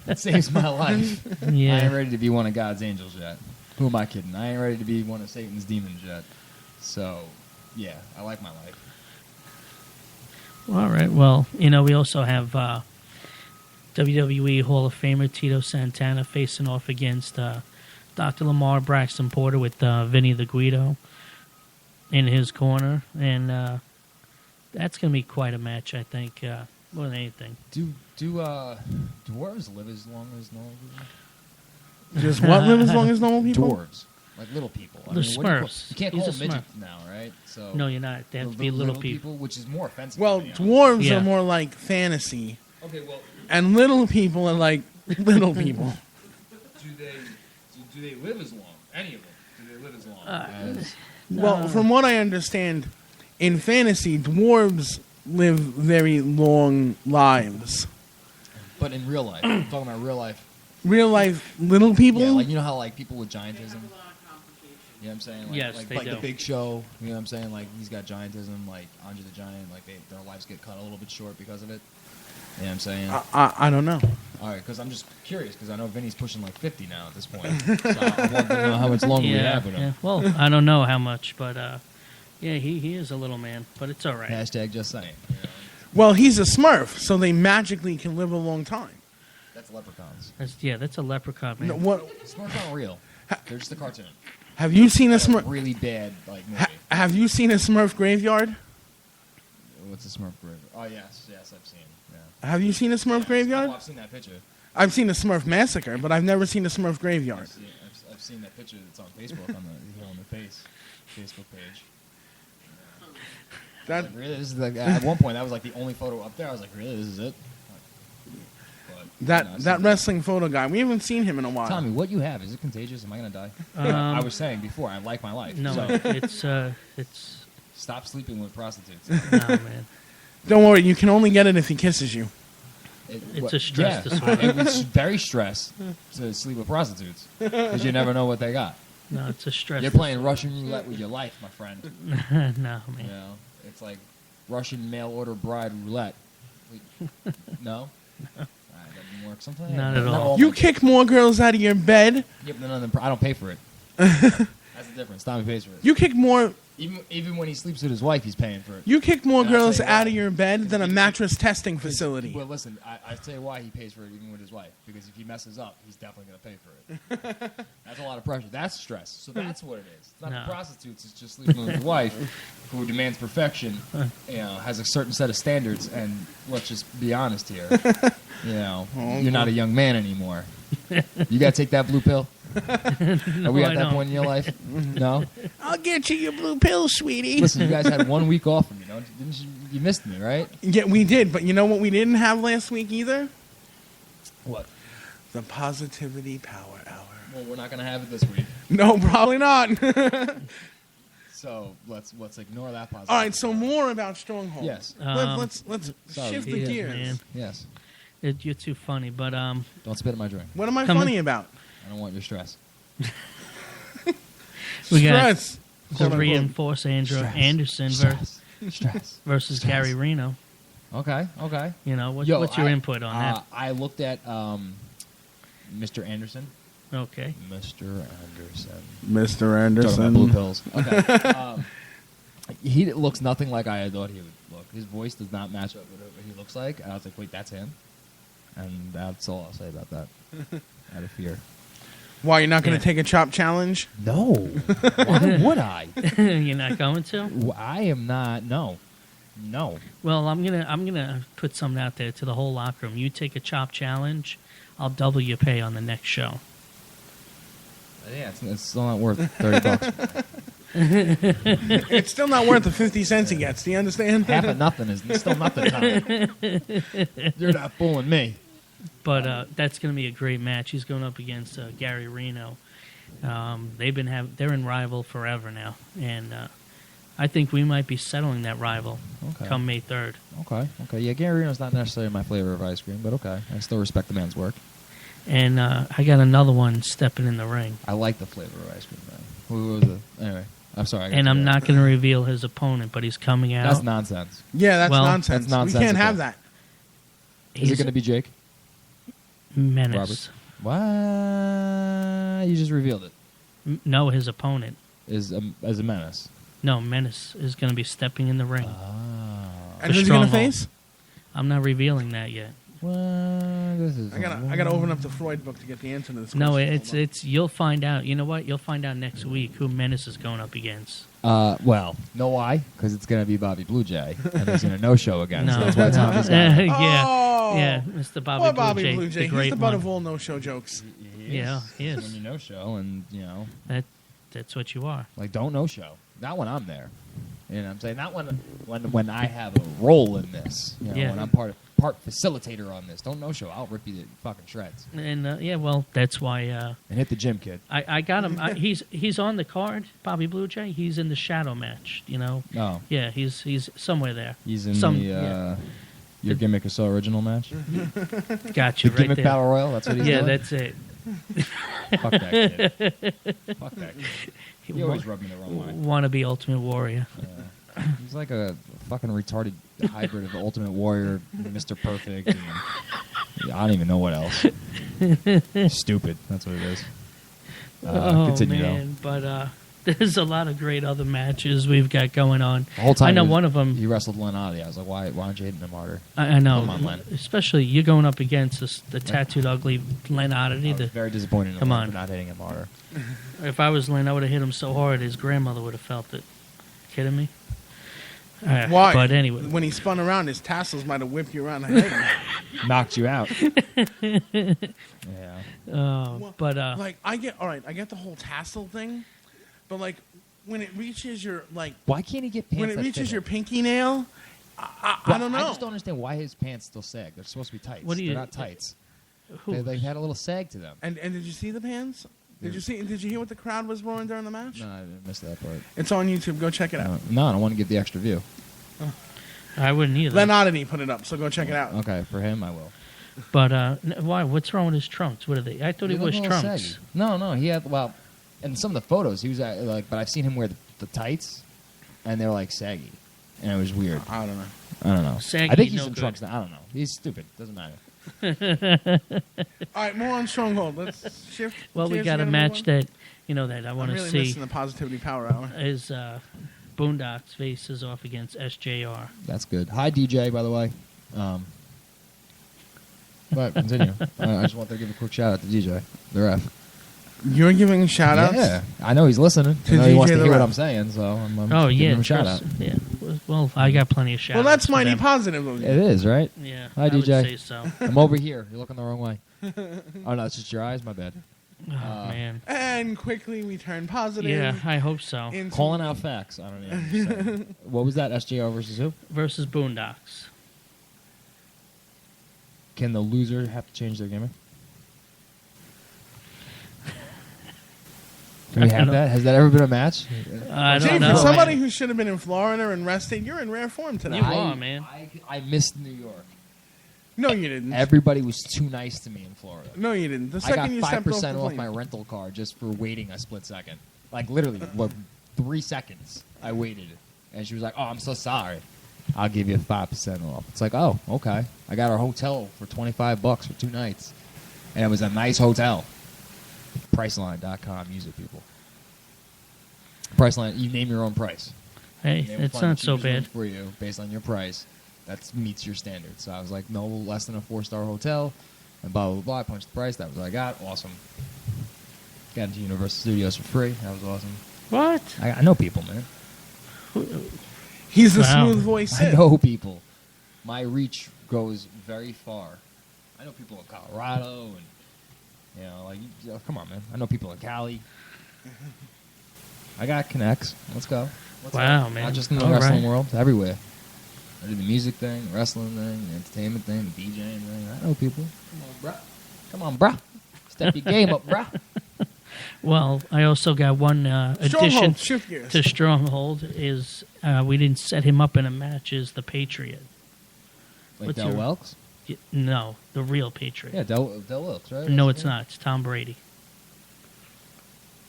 Speaker 6: It saves my life.
Speaker 1: Yeah.
Speaker 6: I ain't ready to be one of God's angels yet. Who am I kidding? I ain't ready to be one of Satan's demons yet. So, yeah, I like my life.
Speaker 1: All right. Well, we also have WWE Hall of Famer Tito Santana facing off against Dr. Lamar Braxton Porter with Vinny the Guido in his corner. And that's going to be quite a match, I think, more than anything.
Speaker 6: Do dwarves live as long as normal people?
Speaker 3: Just what live as long as normal people?
Speaker 6: Dwarves. Like little people.
Speaker 1: The Smurfs.
Speaker 6: You can't
Speaker 1: He's
Speaker 6: call
Speaker 1: a
Speaker 6: them midgets
Speaker 1: Smurf.
Speaker 6: now, right? So
Speaker 1: No, you're not. They have to be little people.
Speaker 6: which is more offensive.
Speaker 3: Well,
Speaker 6: to me,
Speaker 3: dwarves
Speaker 1: Yeah.
Speaker 3: are more like fantasy,
Speaker 6: Okay, well,
Speaker 3: and little people are like little people.
Speaker 6: do they live as long? Any of them? Do they live as long?
Speaker 3: Well, from what I understand, in fantasy, dwarves live very long lives.
Speaker 6: But in real life, I'm talking about real life.
Speaker 3: Real life little people?
Speaker 6: Yeah, you know how people with giantism. You know what I'm saying?
Speaker 1: Yes, they do.
Speaker 6: the Big Show. You know what I'm saying? He's got giantism. Andre the Giant. Their lives get cut a little bit short because of it. You know what I'm saying?
Speaker 3: I don't know.
Speaker 6: All right, because I'm just curious because I know Vinny's pushing 50 now at this point. So I want to know how much longer we have with him.
Speaker 1: Yeah. Well, I don't know how much, but he is a little man, but it's all right.
Speaker 6: Hashtag just saying.
Speaker 3: Well, he's a Smurf, so they magically can live a long time.
Speaker 6: That's leprechauns.
Speaker 1: That's a leprechaun, man.
Speaker 3: No, what?
Speaker 6: Smurfs aren't real. They're just a cartoon.
Speaker 3: Have you seen a
Speaker 6: That's a
Speaker 3: Smurf?
Speaker 6: really bad movie.
Speaker 3: Have you seen a Smurf graveyard?
Speaker 6: What's a Smurf graveyard? Oh yes, I've seen. Yeah.
Speaker 3: Have you seen a Smurf graveyard?
Speaker 6: Oh, I've seen that picture.
Speaker 3: I've seen a Smurf massacre, but I've never seen a Smurf graveyard.
Speaker 6: I've seen that picture that's on Facebook on the Facebook page.
Speaker 3: That
Speaker 6: Really, this is at one point that was the only photo up there. I was like, really, this is it? But,
Speaker 3: that wrestling photo guy. We haven't seen him in a while.
Speaker 6: Tommy, what you have, is it contagious? Am I gonna die? I was saying before, I like my life.
Speaker 1: No,
Speaker 6: so
Speaker 1: it's
Speaker 6: stop sleeping with prostitutes.
Speaker 1: no, man.
Speaker 3: Don't worry, you can only get it if he kisses you.
Speaker 1: It's a stress disorder.
Speaker 6: It's very stress to sleep with prostitutes because you never know what they got.
Speaker 1: No, it's a stress.
Speaker 6: You're playing Russian roulette with your life, my friend.
Speaker 1: No, man.
Speaker 6: You know, it's like Russian mail order bride roulette. No? That doesn't work sometimes.
Speaker 1: Not at all.
Speaker 3: You kick more girls out of your bed.
Speaker 6: Yeah, but none of them. I don't pay for it. That's the difference. Tommy pays for it.
Speaker 3: You kick more.
Speaker 6: Even when he sleeps with his wife, he's paying for it.
Speaker 3: You kick more
Speaker 6: And I'll
Speaker 3: girls
Speaker 6: tell you
Speaker 3: out
Speaker 6: why.
Speaker 3: of your bed than a mattress testing facility.
Speaker 6: Well, listen, I tell you why he pays for it even with his wife. Because if he messes up, he's definitely going to pay for it. That's a lot of pressure. That's stress. So that's what it is. It's not the prostitutes. It's just sleeping with your wife who demands perfection, has a certain set of standards. And let's just be honest here. You're not a young man anymore. You got to take that blue pill? Are we at that point in your life? No?
Speaker 3: I'll get you your blue pill, sweetie.
Speaker 6: Listen, you guys had 1 week off from me. Didn't you missed me, right?
Speaker 3: Yeah, we did. But you know what we didn't have last week either?
Speaker 6: What?
Speaker 3: The Positivity Power Hour.
Speaker 6: Well, we're not going to have it this week.
Speaker 3: No, probably not.
Speaker 6: So let's ignore that positive.
Speaker 3: All right, so more about Stronghold.
Speaker 6: Yes.
Speaker 3: Let's
Speaker 6: Sorry.
Speaker 3: shift the gears.
Speaker 1: Man.
Speaker 6: Yes.
Speaker 1: You're too funny, but
Speaker 6: Don't spit in my drink.
Speaker 3: What am I
Speaker 1: Come
Speaker 3: funny about?
Speaker 6: I don't want your stress.
Speaker 1: we got
Speaker 3: Stress.
Speaker 1: the
Speaker 3: Quote, unquote.
Speaker 1: reinforce Andrew
Speaker 6: Stress.
Speaker 1: Anderson
Speaker 6: Stress.
Speaker 1: versus
Speaker 6: Stress.
Speaker 1: Gary Reno.
Speaker 6: Okay.
Speaker 1: What's
Speaker 6: Yo,
Speaker 1: your input on that?
Speaker 6: I looked at Mr. Anderson.
Speaker 1: Okay.
Speaker 6: Mr. Anderson.
Speaker 3: Mr.
Speaker 6: Talking about blue pills. Okay.
Speaker 3: Anderson.
Speaker 6: He looks nothing like I thought he would look. His voice does not match up with what he looks like. And I was like, wait, that's him? And that's all I'll say about that. Out of fear.
Speaker 3: Why, you're not going to
Speaker 1: Yeah.
Speaker 3: take a chop challenge?
Speaker 6: No. Why would I?
Speaker 1: You're not going to?
Speaker 6: I am not. No.
Speaker 1: Well, I'm gonna put something out there to the whole locker room. You take a chop challenge, I'll double your pay on the next show.
Speaker 6: Yeah, it's still not worth $30.
Speaker 3: It's still not worth the 50 cents he gets. Do you understand?
Speaker 6: Half of nothing is still nothing. Tom. You're not fooling me.
Speaker 1: But that's going to be a great match. He's going up against Gary Reno. They're in rival forever now, and I think we might be settling that rival come May 3rd.
Speaker 6: Okay. Yeah, Gary Reno's not necessarily my flavor of ice cream, but okay. I still respect the man's work.
Speaker 1: And I got another one stepping in the ring.
Speaker 6: I like the flavor of ice cream, man. Who was it? Anyway, I'm sorry.
Speaker 1: And I'm not going to reveal his opponent, but he's coming out.
Speaker 6: That's nonsense.
Speaker 3: Yeah, that's
Speaker 1: Well,
Speaker 3: nonsense.
Speaker 6: that's nonsensical.
Speaker 3: We can't have that.
Speaker 6: Is it going to be Jake
Speaker 1: Menace.
Speaker 6: Roberts? What? You just revealed it.
Speaker 1: No, his opponent.
Speaker 6: As a menace.
Speaker 1: No, Menace is going to be stepping in the ring.
Speaker 3: And who's he going to
Speaker 1: Stronghold.
Speaker 3: face?
Speaker 1: I'm not revealing that yet.
Speaker 6: Well, this is
Speaker 3: I gotta open up the Freud book to get the answer to this
Speaker 1: No,
Speaker 3: question.
Speaker 1: it's you'll find out. You know what? You'll find out next week who Menace is going up against.
Speaker 6: Well, know why? Because it's going to be Bobby Blue Jay, and he's going to no-show again.
Speaker 1: No,
Speaker 6: So that's why Tommy's got it.
Speaker 3: Oh!
Speaker 1: yeah, Mr. Bobby
Speaker 3: Poor
Speaker 1: Blue
Speaker 3: Bobby
Speaker 1: Jay,
Speaker 3: Blue Jay.
Speaker 1: the great
Speaker 3: He's the butt
Speaker 1: one.
Speaker 3: of all no-show jokes.
Speaker 1: Yeah, he is.
Speaker 6: When you no-show, and
Speaker 1: That's what you are.
Speaker 6: like don't no-show. Not when I'm there. You know what I'm saying? Not when I have a role in this. You know,
Speaker 1: Yeah.
Speaker 6: when I'm part facilitator on this. Don't no-show. I'll rip you to fucking shreds.
Speaker 1: And well, that's why
Speaker 6: And hit the gym, kid.
Speaker 1: I got him. He's on the card, Bobby Blue Jay. He's in the shadow match. You know.
Speaker 6: Oh.
Speaker 1: Yeah, he's somewhere there.
Speaker 6: He's in
Speaker 1: yeah.
Speaker 6: Your Gimmick is So Original match?
Speaker 1: Got you
Speaker 6: The
Speaker 1: right
Speaker 6: Gimmick
Speaker 1: there.
Speaker 6: Battle Royal? That's what he's
Speaker 1: Yeah,
Speaker 6: doing?
Speaker 1: that's it.
Speaker 6: Fuck that kid. Fuck that kid. He always rubbed me the wrong way.
Speaker 1: Want to be Ultimate Warrior?
Speaker 6: He's like a fucking retarded hybrid of Ultimate Warrior, Mr. Perfect, and I don't even know what else. Stupid. That's what it is. Continue,
Speaker 1: man, but there's a lot of great other matches we've got going on.
Speaker 6: The whole time
Speaker 1: I know one of them.
Speaker 6: He wrestled Len Oddie. I was like, why aren't you hitting him harder?
Speaker 1: I know,
Speaker 6: Come on, Len.
Speaker 1: especially you're going up against the tattooed ugly Len Oddity.
Speaker 6: I was very disappointed in
Speaker 1: Come
Speaker 6: Len
Speaker 1: on.
Speaker 6: for not hitting him harder.
Speaker 1: If I was Len, I would have hit him so hard his grandmother would have felt it. Kidding me?
Speaker 3: Why?
Speaker 1: But anyway,
Speaker 3: When he spun around, his tassels might have whipped you around the head.
Speaker 6: Knocked you out. Yeah.
Speaker 1: but
Speaker 3: Like, I get the whole tassel thing, but like, when it reaches your, like,
Speaker 6: Why can't he get pants
Speaker 3: when it
Speaker 6: that
Speaker 3: reaches
Speaker 6: fit
Speaker 3: your
Speaker 6: him?
Speaker 3: pinky nail, I don't know.
Speaker 6: I just don't understand why his pants still sag. They're supposed to be tights.
Speaker 1: What do you-
Speaker 6: They're not tights.
Speaker 1: who?
Speaker 6: They had a little sag to them.
Speaker 3: And did you see the pants? Did you hear what the crowd was roaring during the match?
Speaker 6: No, I didn't miss that part.
Speaker 3: It's on YouTube. Go check it out.
Speaker 6: No, I don't want to get the extra view.
Speaker 1: I wouldn't either.
Speaker 3: Len Oddity put it up, so go check it out.
Speaker 6: Okay, for him, I will.
Speaker 1: But why? What's wrong with his trunks? What are they? I thought he
Speaker 6: He
Speaker 1: was
Speaker 6: looked a little
Speaker 1: trunks.
Speaker 6: saggy. No, he had, well, in some of the photos, he was like, but I've seen him wear the tights, and they're like saggy. And it was weird.
Speaker 3: I don't know.
Speaker 6: I don't know.
Speaker 1: Saggy,
Speaker 6: I think he's
Speaker 1: no
Speaker 6: in
Speaker 1: good.
Speaker 6: trunks now. I don't know. He's stupid. Doesn't matter.
Speaker 3: All right, more on Stronghold. Let's shift.
Speaker 1: Well, we
Speaker 3: gears
Speaker 1: got a
Speaker 3: again,
Speaker 1: match
Speaker 3: everyone.
Speaker 1: that I want
Speaker 3: I'm
Speaker 1: to
Speaker 3: really
Speaker 1: see
Speaker 3: missing the Positivity Power Hour.
Speaker 1: is Boondocks faces off against SJR.
Speaker 6: That's good. Hi, DJ, by the way. But continue. I just want to give a quick shout out to DJ, the ref.
Speaker 3: You're giving shout outs?
Speaker 6: Yeah, I know he's listening.
Speaker 3: To
Speaker 6: I know he wants
Speaker 3: DJ
Speaker 6: to
Speaker 3: the
Speaker 6: hear what
Speaker 3: ref.
Speaker 6: I'm saying, so I'm
Speaker 1: Oh
Speaker 6: giving
Speaker 1: yeah,
Speaker 6: him a shout out.
Speaker 1: yeah. Well, I got plenty of shout
Speaker 3: Well, that's
Speaker 1: outs
Speaker 3: mighty
Speaker 1: them.
Speaker 3: positive of you.
Speaker 6: It is, right?
Speaker 1: Yeah,
Speaker 6: Hi,
Speaker 1: I would
Speaker 6: DJ.
Speaker 1: say so.
Speaker 6: I'm over here. You're looking the wrong way. Oh, no, it's just your eyes? My bad.
Speaker 1: Oh, man.
Speaker 3: And quickly we turn positive.
Speaker 1: Yeah, I hope so.
Speaker 3: into-
Speaker 6: Calling out facts. I don't even understand. What was that? SJR versus who?
Speaker 1: Versus Boondocks.
Speaker 6: Can the loser have to change their gimmick? Can we
Speaker 1: I
Speaker 6: have
Speaker 1: don't
Speaker 6: that? Has that ever been a match?
Speaker 1: I
Speaker 3: Jay,
Speaker 1: don't
Speaker 3: for
Speaker 1: know.
Speaker 3: somebody who should have been in Florida and rested, you're in rare form today.
Speaker 1: You are, man.
Speaker 6: I missed New York.
Speaker 3: No, you didn't.
Speaker 6: Everybody was too nice to me in Florida.
Speaker 3: No, you didn't. The
Speaker 6: I got
Speaker 3: second you stepped off the
Speaker 6: 5% off
Speaker 3: plane.
Speaker 6: my rental car just for waiting a split second. Like literally, 3 seconds I waited, and she was like, "Oh, I'm so sorry. I'll give you 5% off." It's like, "Oh, okay." I got our hotel for $25 for 2 nights, and it was a nice hotel. Priceline.com, use it, people. Priceline, you name your own price.
Speaker 1: Hey,
Speaker 6: And they will
Speaker 1: it's
Speaker 6: find the
Speaker 1: not so
Speaker 6: cheapest one
Speaker 1: bad.
Speaker 6: for you based on your price. That meets your standards. So I was like, no less than a 4-star hotel, and blah blah blah. I punched the price. That was what I got. Awesome. Got into Universal Studios for free. That was awesome.
Speaker 1: What?
Speaker 6: I know people, man.
Speaker 3: He's the
Speaker 1: Wow.
Speaker 3: smooth voice.
Speaker 6: I know people. My reach goes very far. I know people in Colorado, and come on, man. I know people in Cali. I got connects. Let's go. What's
Speaker 1: Wow,
Speaker 6: up?
Speaker 1: man.
Speaker 6: Not just in the
Speaker 1: All
Speaker 6: wrestling
Speaker 1: right.
Speaker 6: world, everywhere. I did the music thing, the wrestling thing, the entertainment thing, the DJing thing. I know people. Come on, bruh. Step your game up, bruh.
Speaker 1: Well, I also got one addition
Speaker 3: Stronghold, shift gears.
Speaker 1: to Stronghold is we didn't set him up in a match is the Patriot.
Speaker 6: Like
Speaker 1: What's
Speaker 6: Del
Speaker 1: your-
Speaker 6: Welks?
Speaker 1: No, the real Patriot.
Speaker 6: Yeah, Del Welks, right?
Speaker 1: No, it's not. It's Tom Brady.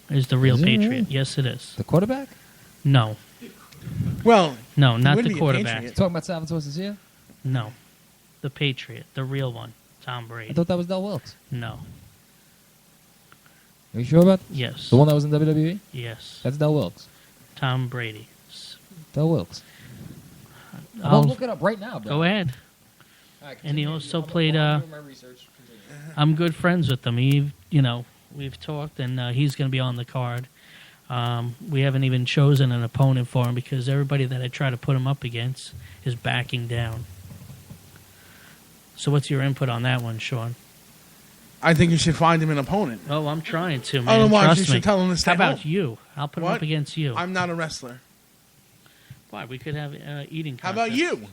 Speaker 1: Is the real
Speaker 6: Is it
Speaker 1: Patriot.
Speaker 6: really?
Speaker 1: Yes, it is.
Speaker 6: The quarterback?
Speaker 1: No.
Speaker 3: Well,
Speaker 1: No, not
Speaker 3: would
Speaker 1: the
Speaker 3: be a
Speaker 1: quarterback.
Speaker 3: Patriot.
Speaker 6: Talking about Salvatore Cecilia?
Speaker 1: No. The Patriot. The real one. Tom
Speaker 6: I
Speaker 1: Brady.
Speaker 6: thought that was Del Welks.
Speaker 1: No.
Speaker 6: Are you sure about that?
Speaker 1: Yes.
Speaker 6: The one that was in WWE?
Speaker 1: Yes.
Speaker 6: That's Del Wilkes.
Speaker 1: Tom Brady.
Speaker 6: Del Wilkes.
Speaker 1: I'll
Speaker 6: I'll look it up right now, bro.
Speaker 1: go ahead.
Speaker 6: All right,
Speaker 1: And he
Speaker 6: continue.
Speaker 1: also
Speaker 6: I'm
Speaker 1: played,
Speaker 6: doing my research. Continue.
Speaker 1: I'm good friends with him. We've talked, and he's going to be on the card. We haven't even chosen an opponent for him because everybody that I try to put him up against is backing down. So what's your input on that one, Sean?
Speaker 3: I think you should find him an opponent.
Speaker 1: Oh, I'm trying to, man.
Speaker 3: Otherwise,
Speaker 1: Trust
Speaker 3: you should
Speaker 1: me.
Speaker 3: tell him to stay
Speaker 1: How about
Speaker 3: home.
Speaker 1: you? I'll put him
Speaker 3: What?
Speaker 1: up against you.
Speaker 3: I'm not a wrestler.
Speaker 1: Why? We could have eating
Speaker 3: How about
Speaker 1: contest.
Speaker 3: you?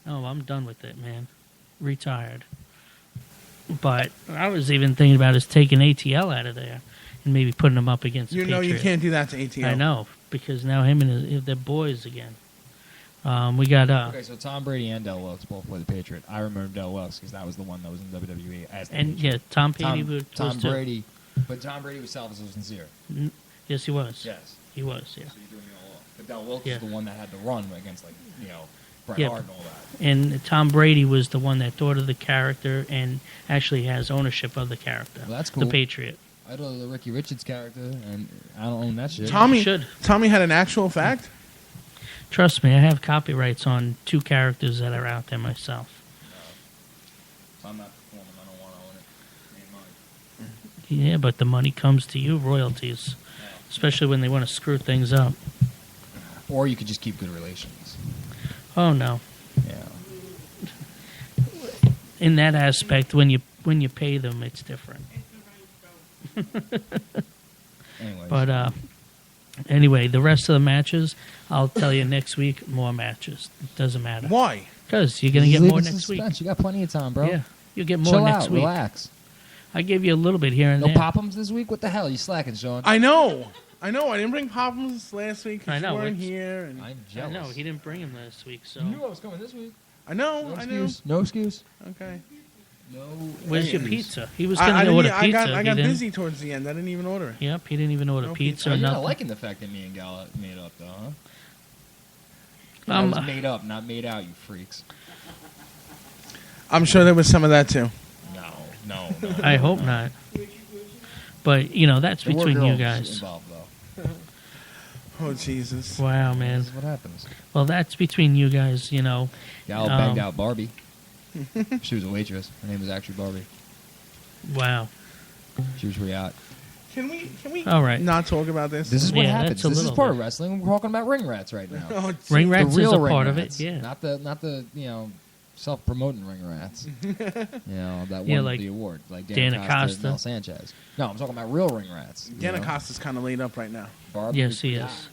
Speaker 1: Oh, I'm done with it, man. Retired. But I was even thinking about us taking ATL out of there and maybe putting him up against
Speaker 3: You
Speaker 1: the
Speaker 3: know you
Speaker 1: Patriot.
Speaker 3: can't do that to ATL.
Speaker 1: I know, because now him and they're boys again. We got
Speaker 6: Okay, so Tom Brady and Del Wilkes both play the Patriot. I remember Del Wilkes because that was the one that was in WWE as the
Speaker 1: and
Speaker 6: Patriot.
Speaker 1: yeah, Tom Brady was
Speaker 6: Tom
Speaker 1: too.
Speaker 6: Brady, but Tom Brady was Salvatore Sincere.
Speaker 1: Yes, he was.
Speaker 6: Yes.
Speaker 1: He was. Yeah.
Speaker 6: So you're doing me all off. But Del Wilkes
Speaker 1: Yeah.
Speaker 6: was the one that had to run against Bret
Speaker 1: Yeah.
Speaker 6: Hart and all that.
Speaker 1: And Tom Brady was the one that thought of the character and actually has ownership of the character.
Speaker 6: Well, that's cool.
Speaker 1: The Patriot.
Speaker 6: I know the Ricky Richards character, and I don't own that shit.
Speaker 3: Tommy
Speaker 1: Should.
Speaker 3: Tommy had an actual fact.
Speaker 1: Trust me, I have copyrights on 2 characters that are out there myself.
Speaker 6: If I'm not performing, I don't want to own it. It ain't mine.
Speaker 1: Yeah, but the money comes to you, royalties, especially when they want to screw things up.
Speaker 6: Or you could just keep good relations.
Speaker 1: Oh no.
Speaker 6: Yeah.
Speaker 1: In that aspect, when you pay them, it's different.
Speaker 6: Anyways.
Speaker 1: But anyway, the rest of the matches, I'll tell you next week. More matches. It doesn't matter
Speaker 3: Why?
Speaker 1: because you're gonna
Speaker 6: Just
Speaker 1: get
Speaker 6: leave
Speaker 1: more
Speaker 6: it
Speaker 1: next week.
Speaker 6: suspense. You got plenty of time, bro.
Speaker 1: Yeah, you'll get more
Speaker 6: Chill
Speaker 1: next
Speaker 6: out,
Speaker 1: week.
Speaker 6: relax.
Speaker 1: I gave you a little bit here and
Speaker 6: No
Speaker 1: there.
Speaker 6: pop-ums this week? What the hell? You slacking, Sean?
Speaker 3: I know. I didn't bring Poppins last week
Speaker 1: I
Speaker 3: because
Speaker 1: know,
Speaker 3: you weren't
Speaker 1: it's-
Speaker 3: here. And
Speaker 6: I'm
Speaker 1: I
Speaker 6: jealous.
Speaker 1: know he didn't bring him last week. So
Speaker 6: You knew I was coming this week.
Speaker 3: I know.
Speaker 6: No
Speaker 3: I knew.
Speaker 6: excuse. No excuse.
Speaker 3: Okay.
Speaker 6: No.
Speaker 1: where's your
Speaker 6: excuse.
Speaker 1: pizza? He was
Speaker 3: I
Speaker 1: gonna
Speaker 3: didn't
Speaker 1: order
Speaker 3: e- I
Speaker 1: pizza.
Speaker 3: got
Speaker 1: He didn't.
Speaker 3: busy towards the end. I didn't even order it.
Speaker 1: Yep, he didn't even order
Speaker 3: No
Speaker 1: pizza
Speaker 3: pizza.
Speaker 1: or
Speaker 6: You're not
Speaker 1: nothing.
Speaker 6: liking the fact that me and Gala made up, though, huh? That
Speaker 1: Um,
Speaker 6: was made up, not made out, you freaks.
Speaker 3: I'm sure there was some of that too.
Speaker 6: No.
Speaker 1: I hope not. But that's
Speaker 6: There were
Speaker 1: between you
Speaker 6: girls
Speaker 1: guys.
Speaker 6: involved, though.
Speaker 3: Oh Jesus!
Speaker 1: Wow, man.
Speaker 6: This is what happens.
Speaker 1: Well, that's between you guys.
Speaker 6: Y'all banged out Barbie. She was a waitress. Her name was actually Barbie.
Speaker 1: Wow.
Speaker 6: She was pretty hot.
Speaker 3: Can we
Speaker 1: All right.
Speaker 3: not talk about this?
Speaker 6: This is what
Speaker 1: Yeah,
Speaker 6: happens.
Speaker 1: that's a
Speaker 6: This is
Speaker 1: little
Speaker 6: part
Speaker 1: bit.
Speaker 6: of wrestling. We're talking about ring rats right now.
Speaker 3: Oh,
Speaker 1: Ring
Speaker 3: geez.
Speaker 1: rats
Speaker 6: The
Speaker 1: is
Speaker 6: real
Speaker 1: a
Speaker 6: ring
Speaker 1: part of
Speaker 6: rats.
Speaker 1: it. Yeah.
Speaker 6: Not the self-promoting ring rats. That
Speaker 1: Yeah,
Speaker 6: won
Speaker 1: like
Speaker 6: the award, like
Speaker 1: Dan
Speaker 6: Dan Acosta
Speaker 1: Acosta.
Speaker 6: and Mel Sanchez. No, I'm talking about real ring rats.
Speaker 3: Dan Acosta's kind of laid up right now.
Speaker 6: Barbie
Speaker 1: Yes,
Speaker 6: was
Speaker 1: he
Speaker 6: hot.
Speaker 1: is.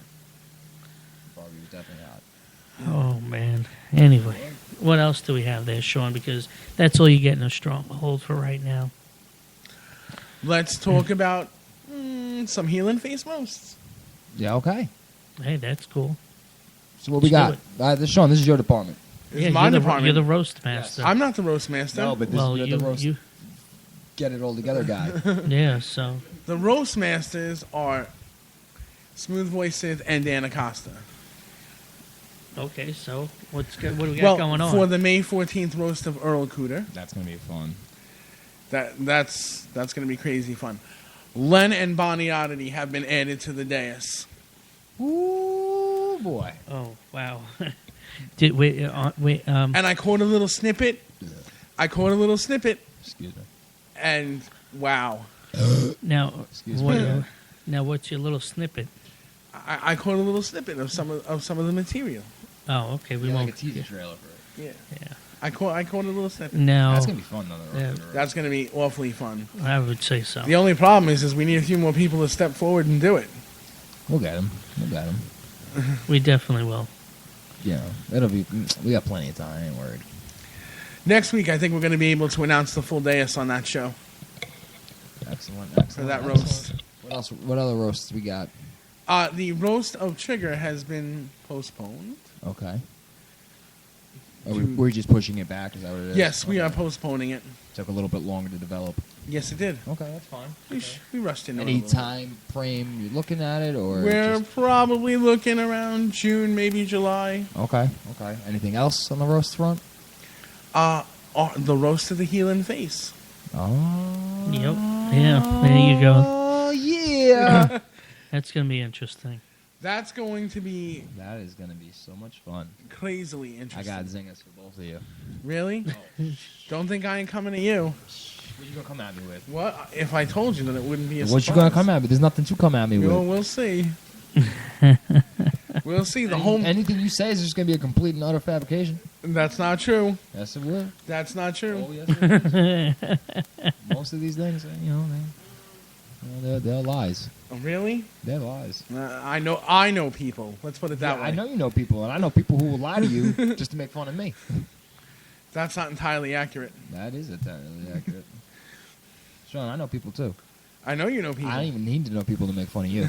Speaker 6: Barbie was definitely hot.
Speaker 1: Oh man. Anyway, what else do we have there, Sean? Because that's all you get in a stronghold for right now.
Speaker 3: Let's talk about some healing face roasts.
Speaker 6: Yeah, okay.
Speaker 1: Hey, that's cool.
Speaker 6: So what we
Speaker 1: Let's
Speaker 6: got? Sean, this is your department.
Speaker 3: It's
Speaker 1: Yeah,
Speaker 3: my
Speaker 1: you're
Speaker 3: department.
Speaker 1: the roast master.
Speaker 3: I'm not the roast master.
Speaker 6: No, but this
Speaker 1: well,
Speaker 6: you're
Speaker 1: you,
Speaker 6: the roast
Speaker 1: you,
Speaker 6: get it all together guy.
Speaker 1: yeah. So
Speaker 3: The roast masters are Smooth Voice Sid and Dan Acosta.
Speaker 1: okay. So what do we got going on?
Speaker 3: For the May 14th roast of Earl Cooter,
Speaker 6: That's gonna be fun.
Speaker 3: that's going to be crazy fun. Len and Bonnie Oddity have been added to the dais.
Speaker 6: Ooh boy.
Speaker 1: Oh wow. Wait.
Speaker 3: And I caught a little snippet.
Speaker 6: Excuse me.
Speaker 3: And wow.
Speaker 1: Now,
Speaker 6: Excuse me.
Speaker 1: now, what's your little snippet?
Speaker 3: I caught a little snippet of some of the material.
Speaker 1: Oh, okay. We
Speaker 6: Yeah,
Speaker 1: won't.
Speaker 6: like a teaser trailer for it.
Speaker 3: Yeah.
Speaker 1: Yeah.
Speaker 3: I caught a little snippet.
Speaker 1: No,
Speaker 6: That's gonna be fun though.
Speaker 1: Yeah.
Speaker 3: That's going to be awfully fun.
Speaker 1: I would say so.
Speaker 3: The only problem is we need a few more people to step forward and do it.
Speaker 6: We'll get him.
Speaker 1: We definitely will.
Speaker 6: Yeah, it'll be. We got plenty of time. I ain't worried.
Speaker 3: Next week, I think we're going to be able to announce the full dais on that show
Speaker 6: Excellent.
Speaker 3: for that roast.
Speaker 6: What else? What other roasts we got?
Speaker 3: The roast of Trigger has been postponed.
Speaker 6: Okay. We're just pushing it back. Is that what it is?
Speaker 3: Yes, we are
Speaker 6: Okay.
Speaker 3: postponing it.
Speaker 6: Took a little bit longer to develop.
Speaker 3: Yes, it did.
Speaker 6: Okay, that's fine.
Speaker 3: We rushed into it. a
Speaker 6: Any
Speaker 3: little bit.
Speaker 6: time frame you're looking at it, or
Speaker 3: We're
Speaker 6: just-
Speaker 3: probably looking around June, maybe July.
Speaker 6: okay? Anything else on the roast front?
Speaker 3: The roast of the healing face.
Speaker 6: Oh.
Speaker 1: Yep. Yeah. There you go.
Speaker 6: Oh yeah.
Speaker 1: That's gonna be interesting.
Speaker 3: That's going to be
Speaker 6: That is gonna be so much fun.
Speaker 3: crazily
Speaker 6: I
Speaker 3: interesting.
Speaker 6: got zingers for both of you.
Speaker 3: Really? Don't think I ain't coming to you.
Speaker 6: What you gonna come at me with?
Speaker 3: What? If I told you, then it wouldn't be a
Speaker 6: What
Speaker 3: surprise.
Speaker 6: you gonna come at me? There's nothing to come at me
Speaker 3: Well,
Speaker 6: with.
Speaker 3: we'll see. We'll see. The whole.
Speaker 6: Anything you say is just gonna be a complete and utter fabrication.
Speaker 3: That's not true.
Speaker 6: Yes, it will.
Speaker 3: That's not true.
Speaker 6: Oh yes, it is. Most of these things, they're lies.
Speaker 3: Really?
Speaker 6: They're lies.
Speaker 3: I know people. Let's put it that
Speaker 6: Yeah,
Speaker 3: way.
Speaker 6: I know you know people, and I know people who will lie to you just to make fun of me.
Speaker 3: That's not entirely accurate.
Speaker 6: That is entirely accurate. Sean, I know people too.
Speaker 3: I know you know people.
Speaker 6: I don't even need to know people to make fun of you.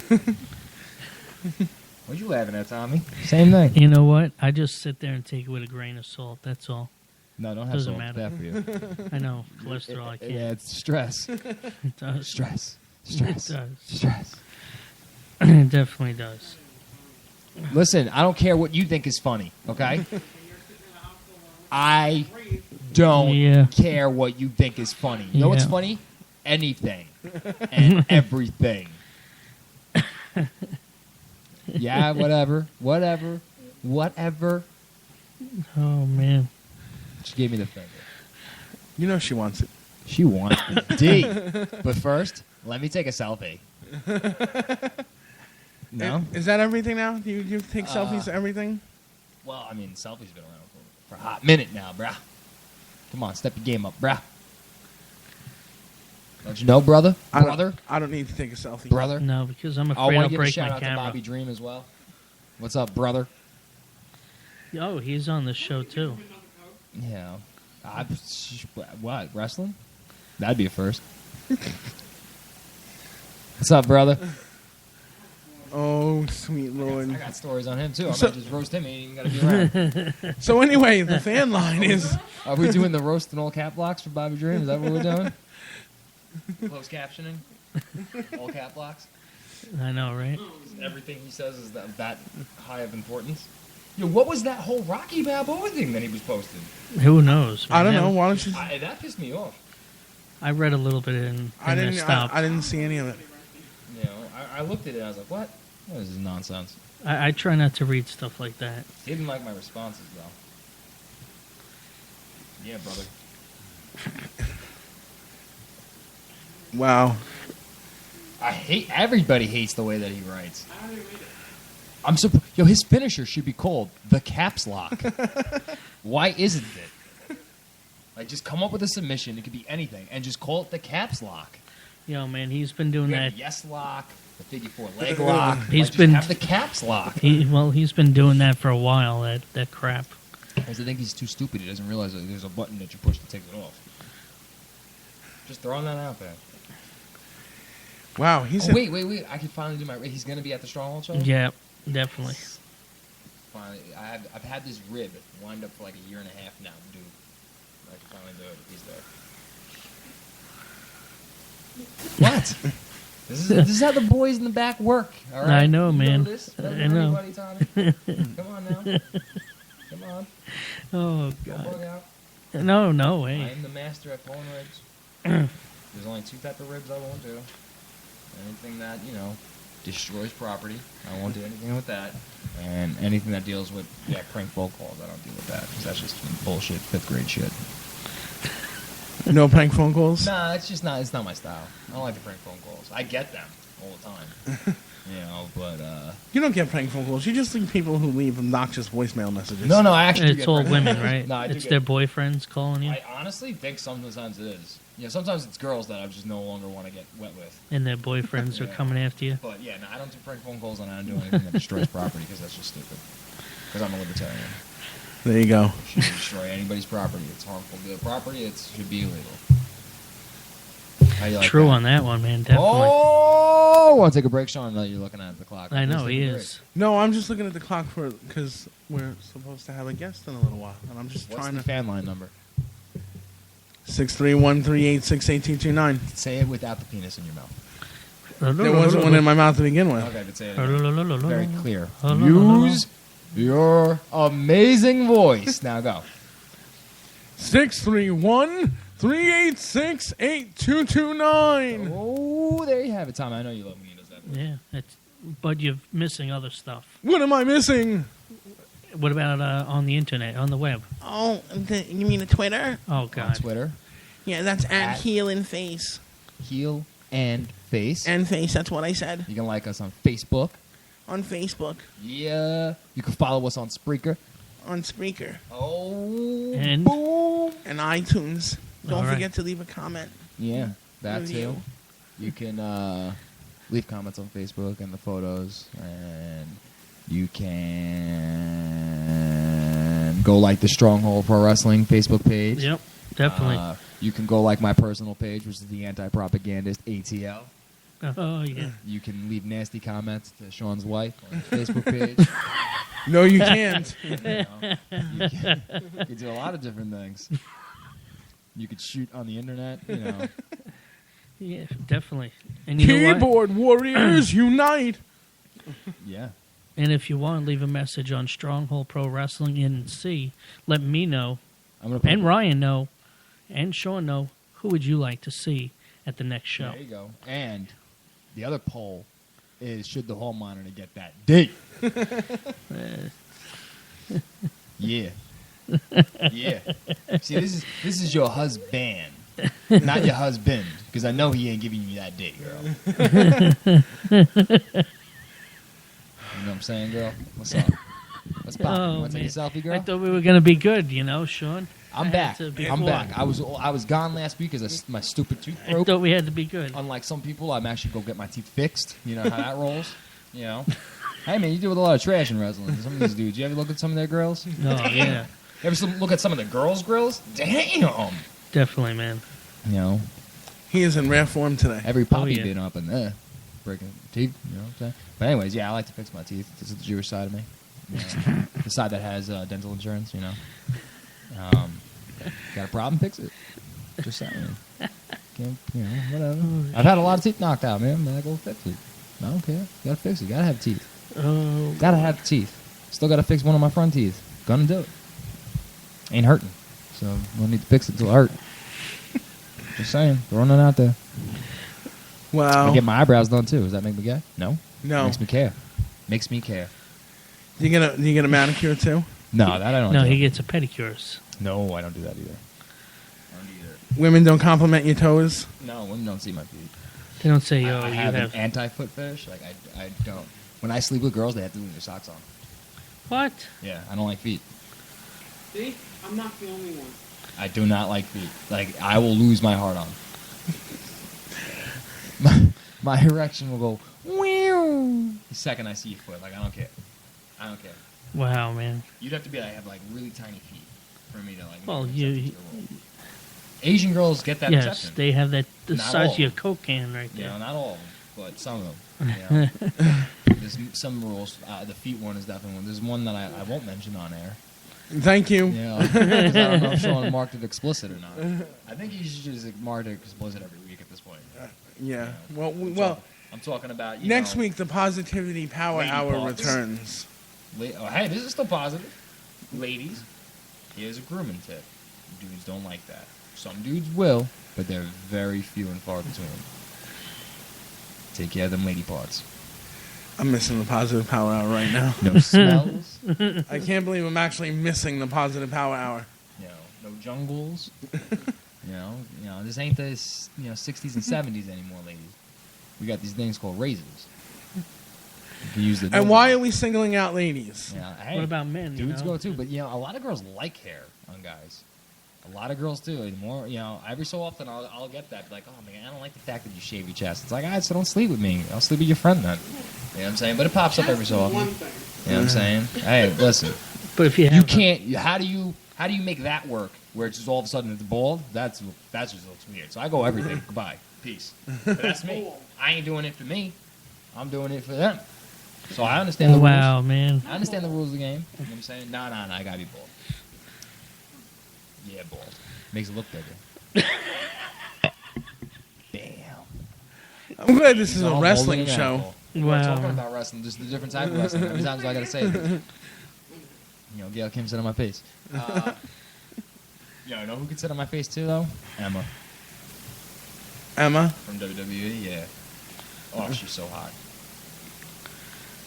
Speaker 6: What you laughing at, Tommy? Same thing.
Speaker 1: You know what? I just sit there and take it with a grain of salt. That's all.
Speaker 6: No, don't have
Speaker 1: Doesn't
Speaker 6: salt.
Speaker 1: matter.
Speaker 6: It's bad for you.
Speaker 1: I know cholesterol. I can't.
Speaker 6: Yeah, it's stress.
Speaker 1: It does.
Speaker 6: Stress.
Speaker 1: It does.
Speaker 6: Stress.
Speaker 1: It definitely does.
Speaker 6: Listen, I don't care what you think is funny, okay? I don't
Speaker 1: Yeah.
Speaker 6: care what you think is funny. You know what's
Speaker 1: Yeah.
Speaker 6: funny? Anything and everything. Yeah, whatever.
Speaker 1: Oh man.
Speaker 6: She gave me the finger.
Speaker 3: You know she wants it.
Speaker 6: She wants the D. But first, let me take a selfie. No?
Speaker 3: Is that everything now? Do you take selfies to everything?
Speaker 6: Well, I mean, selfie's been around for a hot minute now, brah. Come on, step your game up, brah. Don't you know, brother?
Speaker 3: I don't-
Speaker 6: Brother?
Speaker 3: I don't need to take a selfie.
Speaker 6: Brother?
Speaker 1: No, because I'm
Speaker 6: I
Speaker 1: afraid
Speaker 6: want
Speaker 1: I'll
Speaker 6: to give a
Speaker 1: break
Speaker 6: shout
Speaker 1: my
Speaker 6: out to
Speaker 1: camera.
Speaker 6: Bobby Dream as well. What's up, brother?
Speaker 1: Oh, he's on the show too.
Speaker 6: Yeah. What, wrestling? That'd be a first. What's up, brother?
Speaker 3: Oh, sweet Lord.
Speaker 6: I got stories on him, too. I
Speaker 3: So-
Speaker 6: might just roast him. He ain't even got to be around.
Speaker 3: So anyway, the fan line is
Speaker 6: Are we doing the roast in all cap locks for Bobby Dream? Is that what we're doing? Closed captioning? All cap locks?
Speaker 1: I know, right?
Speaker 6: Everything he says is that high of importance? Yo, what was that whole Rocky Balboa thing that he was posting?
Speaker 1: Who knows?
Speaker 3: I don't
Speaker 1: man?
Speaker 3: know. Why don't you?
Speaker 6: That pissed me off.
Speaker 1: I read a little bit and I stopped.
Speaker 3: I didn't see any of it.
Speaker 6: You know, I looked at it and I was like, what? This is nonsense.
Speaker 1: I try not to read stuff like that.
Speaker 6: He didn't like my responses, though. Yeah, brother.
Speaker 3: Wow.
Speaker 6: Everybody hates the way that he writes. Yo, his finisher should be called the caps lock. Why isn't it? Like, just come up with a submission. It could be anything, and just call it the caps lock.
Speaker 1: Yo, man, he's been doing that.
Speaker 6: Yes lock, the figure 4 leg lock.
Speaker 1: He's been
Speaker 6: have the caps lock.
Speaker 1: He's been doing that for a while. That crap.
Speaker 6: Because I think he's too stupid. He doesn't realize that there's a button that you push to take it off. Just throwing that out there.
Speaker 3: Wow,
Speaker 6: wait! I can finally do my. He's gonna be at the Stronghold show.
Speaker 1: Yeah, definitely.
Speaker 6: Finally, I've had this rib lined up for like a year and a half now, dude. I can finally do it. He's there. What? This is how the boys in the back work. All right.
Speaker 1: I know, man.
Speaker 6: Know this?
Speaker 1: I know.
Speaker 6: Anybody, Tommy? Come on now. Come on.
Speaker 1: Oh
Speaker 6: Don't bug
Speaker 1: God.
Speaker 6: out.
Speaker 1: No way.
Speaker 6: I am the master at pulling ribs. There's only 2 types of ribs I won't do. Anything that, destroys property, I won't do anything with that. And anything that deals with, prank phone calls, I don't deal with that. Because that's just bullshit, 5th grade shit.
Speaker 3: No prank phone calls?
Speaker 6: Nah, it's not my style. I don't like the prank phone calls. I get them all the time. But...
Speaker 3: You don't get prank phone calls. You just think people who leave obnoxious voicemail messages.
Speaker 6: No, I actually
Speaker 1: It's all women, right?
Speaker 6: No,
Speaker 1: it's their boyfriends calling you.
Speaker 6: I honestly think sometimes it is. Sometimes it's girls that I just no longer want to get wet with.
Speaker 1: And their boyfriends are coming after you.
Speaker 6: But no, I don't do prank phone calls and I don't do anything that destroys property because that's just stupid. Because I'm a libertarian.
Speaker 3: There you go.
Speaker 6: Should destroy anybody's property. It's harmful to the property. It should be illegal. How you like
Speaker 1: True
Speaker 6: that?
Speaker 1: on that one, man. Definitely.
Speaker 6: Oh, want to take a break, Sean? No, you're looking at the clock.
Speaker 1: I know
Speaker 6: Please
Speaker 1: he
Speaker 6: take a break.
Speaker 1: is.
Speaker 3: No, I'm just looking at the clock because we're supposed to have a guest in a little while, and I'm just
Speaker 6: What's
Speaker 3: trying
Speaker 6: the
Speaker 3: to.
Speaker 6: fan line number?
Speaker 3: 63138688229.
Speaker 6: Say it without the penis in your mouth.
Speaker 3: There wasn't one in my mouth to begin with.
Speaker 6: Okay, but say it again. Very clear. Use your amazing voice. Now go.
Speaker 3: 63138688229.
Speaker 6: Oh, there you have it, Tom. I know you love when he does that.
Speaker 1: Yeah, but you're missing other stuff.
Speaker 3: What am I missing?
Speaker 1: What about on the internet, on the web?
Speaker 3: Oh, you mean the Twitter?
Speaker 1: Oh
Speaker 6: On
Speaker 1: God.
Speaker 6: Twitter.
Speaker 3: Yeah, that's at
Speaker 6: At-
Speaker 3: heel and face.
Speaker 6: Heel and face.
Speaker 3: And face, that's what I said.
Speaker 6: You can like us on Facebook.
Speaker 3: On Facebook.
Speaker 6: Yeah. You can follow us on Spreaker.
Speaker 3: On Spreaker.
Speaker 6: Oh.
Speaker 1: And-
Speaker 6: boom.
Speaker 3: And iTunes. Don't
Speaker 1: All right.
Speaker 3: forget to leave a comment.
Speaker 6: Yeah, that
Speaker 3: Review.
Speaker 6: too. You can leave comments on Facebook and the photos, and you can go like the Stronghold Pro Wrestling Facebook page.
Speaker 1: Yep, definitely.
Speaker 6: You can go like my personal page, which is the Anti-Propagandist ATL.
Speaker 1: Oh yeah.
Speaker 6: You can leave nasty comments to Sean's wife on his Facebook page.
Speaker 3: No, you can't.
Speaker 6: You can do a lot of different things. You could shoot on the internet,
Speaker 1: Yeah, definitely. And you know what?
Speaker 3: Keyboard warriors unite.
Speaker 6: Yeah.
Speaker 1: And if you want, leave a message on Stronghold Pro Wrestling NC. Let me know,
Speaker 6: I'm gonna put
Speaker 1: and Ryan know, and Sean know, who would you like to see at the next show?
Speaker 6: There you go. And the other poll is, should the hall monitor get that date? Yeah. Yeah. See, this is your husband, not your husband, because I know he ain't giving you that date, girl. You know what I'm saying, girl? What's up? What's poppin'?
Speaker 1: Oh,
Speaker 6: You want to take a
Speaker 1: man.
Speaker 6: selfie, girl?
Speaker 1: I thought we were going to be good, Sean.
Speaker 6: I'm
Speaker 1: I
Speaker 6: back.
Speaker 1: had to be
Speaker 6: I'm
Speaker 1: cool.
Speaker 6: back. I was gone last week because my stupid tooth
Speaker 1: I
Speaker 6: broke.
Speaker 1: thought we had to be good.
Speaker 6: Unlike some people, I'm actually go get my teeth fixed. You know how that rolls. Hey man, you deal with a lot of trash in wrestling. Some of these dudes. You ever look at some of their grills?
Speaker 1: Oh, yeah.
Speaker 6: You ever look at some of the girls' grills? Damn.
Speaker 1: Definitely, man.
Speaker 3: He is in rare form today.
Speaker 6: Every poppy
Speaker 1: yeah.
Speaker 6: been up in there, breaking teeth. You know what I'm saying? But anyways, yeah, I like to fix my teeth. This is the Jewish side of me. The side that has dental insurance. Got a problem? Fix it. Just saying. Whatever. I've had a lot of teeth knocked out, man. But I go fix it. I don't care. You gotta fix it. You gotta have teeth.
Speaker 1: Oh,
Speaker 6: Gotta have teeth. Still got to fix one of my front teeth. Gonna do it. Ain't hurting. So, we'll need to fix it till it hurt. Just saying. Throwing it out there.
Speaker 3: Wow.
Speaker 6: I get my eyebrows done, too. Does that make me gay? No.
Speaker 3: No.
Speaker 6: Makes me care. Makes me care.
Speaker 3: You get a manicure too?
Speaker 6: No, that I don't
Speaker 1: No,
Speaker 6: do.
Speaker 1: he gets a pedicures.
Speaker 6: No, I don't do that either.
Speaker 3: Women don't compliment your toes?
Speaker 6: No, women don't see my feet.
Speaker 1: They don't say,
Speaker 6: I
Speaker 1: you
Speaker 6: have
Speaker 1: have...
Speaker 6: an anti-foot fetish. Like, I don't. When I sleep with girls, they have to leave their socks on.
Speaker 1: What?
Speaker 6: Yeah, I don't like feet.
Speaker 7: See? I'm not the only one.
Speaker 6: I do not like feet. Like, I will lose my heart on. my erection will go, wow, the second I see your foot. Like, I don't care. I don't care.
Speaker 1: Wow, man.
Speaker 6: You'd have to be, like, have, like, really tiny feet for me to, like...
Speaker 1: Well,
Speaker 6: make an
Speaker 1: you...
Speaker 6: exception to the rule. Asian girls get that
Speaker 1: Yes,
Speaker 6: exception.
Speaker 1: they have that the
Speaker 6: Not
Speaker 1: size
Speaker 6: all.
Speaker 1: of your Coke can right
Speaker 6: You
Speaker 1: there.
Speaker 6: know, not all of them, but some of them. You know. There's some rules. The feet one is definitely one. There's one that I won't mention on air.
Speaker 3: Thank you.
Speaker 6: You know, 'cause I don't know if Sean marked it explicit or not. I think he should just mark it explicit every week at this point.
Speaker 3: Yeah.
Speaker 6: You know,
Speaker 3: Well,
Speaker 6: I'm talking about you
Speaker 3: next
Speaker 6: know,
Speaker 3: week the Positivity Power
Speaker 6: Lady
Speaker 3: Hour
Speaker 6: parts.
Speaker 3: returns.
Speaker 6: Hey, this is still positive. Ladies, here's a grooming tip. Dudes don't like that. Some dudes will, but they're very few and far between. Take care of them lady parts.
Speaker 3: I'm missing the Positive Power Hour right now.
Speaker 6: No smells.
Speaker 3: I can't believe I'm actually missing the Positive Power Hour.
Speaker 6: You know, no jungles. you know, this ain't the 60s and 70s anymore, ladies. We got these things called razors. You can use the.
Speaker 3: And why are we singling out ladies?
Speaker 6: Yeah, hey,
Speaker 1: What about men?
Speaker 6: dudes
Speaker 1: you know?
Speaker 6: go too, but a lot of girls like hair on guys. A lot of girls do. And more, every so often I'll get that. Like, oh man, I don't like the fact that you shave your chest. It's like, all right, so don't sleep with me. I'll sleep with your friend then. You know what I'm saying? But it pops up every so often.
Speaker 7: One thing.
Speaker 6: You know what I'm saying? Hey, listen.
Speaker 1: But if you have
Speaker 6: You can't. How do you make that work? Where it's just all of a sudden it's bald? That just looks weird. So I go everything. Goodbye. Peace. But that's me. I ain't doing it for me. I'm doing it for them. So I understand the rules.
Speaker 1: Wow, man.
Speaker 6: I understand the rules of the game. You know what I'm saying? No, I gotta be bald. Yeah, bald. Makes it look bigger. Damn.
Speaker 3: I'm glad this is
Speaker 6: No,
Speaker 3: a
Speaker 6: I'm
Speaker 3: wrestling
Speaker 6: holding an
Speaker 3: show.
Speaker 6: apple. We're
Speaker 1: Wow.
Speaker 6: talking about wrestling, just a different type of wrestling. Every time I gotta say it. Gail Kim sit on my face. You know who could sit on my face too, though? Emma
Speaker 3: Emma?
Speaker 6: from WWE. Yeah. Oh, she's so hot.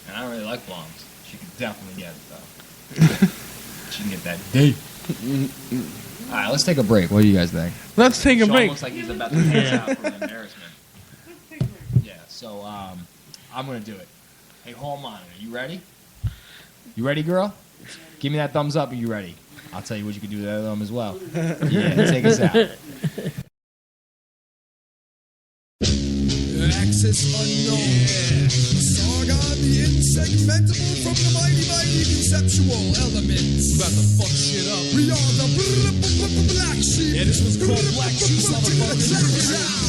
Speaker 6: And I don't really like blondes. She can definitely get it though. She can get that D. All right, let's take a break. What do you guys think?
Speaker 3: Let's take a
Speaker 6: Sean
Speaker 3: break.
Speaker 6: looks like he's about to pass out from embarrassment. Yeah, so I'm gonna do it. Hey, hall monitor, you ready? You ready, girl? Give me that thumbs up. Are you ready? I'll tell you what you can do to that thumb as well. Yeah, take us out.
Speaker 5: Access unknown. Saga the insegmentable from the mighty conceptual elements. About to fuck shit up. We are the black sheep. Yeah, this one's called Black Sheep, motherfucker.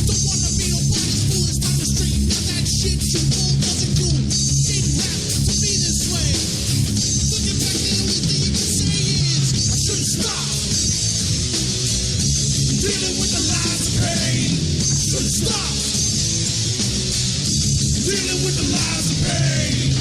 Speaker 5: Don't wanna be nobody's fool. It's time to straighten out that shit you pulled. Wasn't cool. Didn't have to be this way. Looking back, the only thing you can say is I should've stopped. Dealing with the lies of pain. I should've stopped. Dealing with the lies of pain.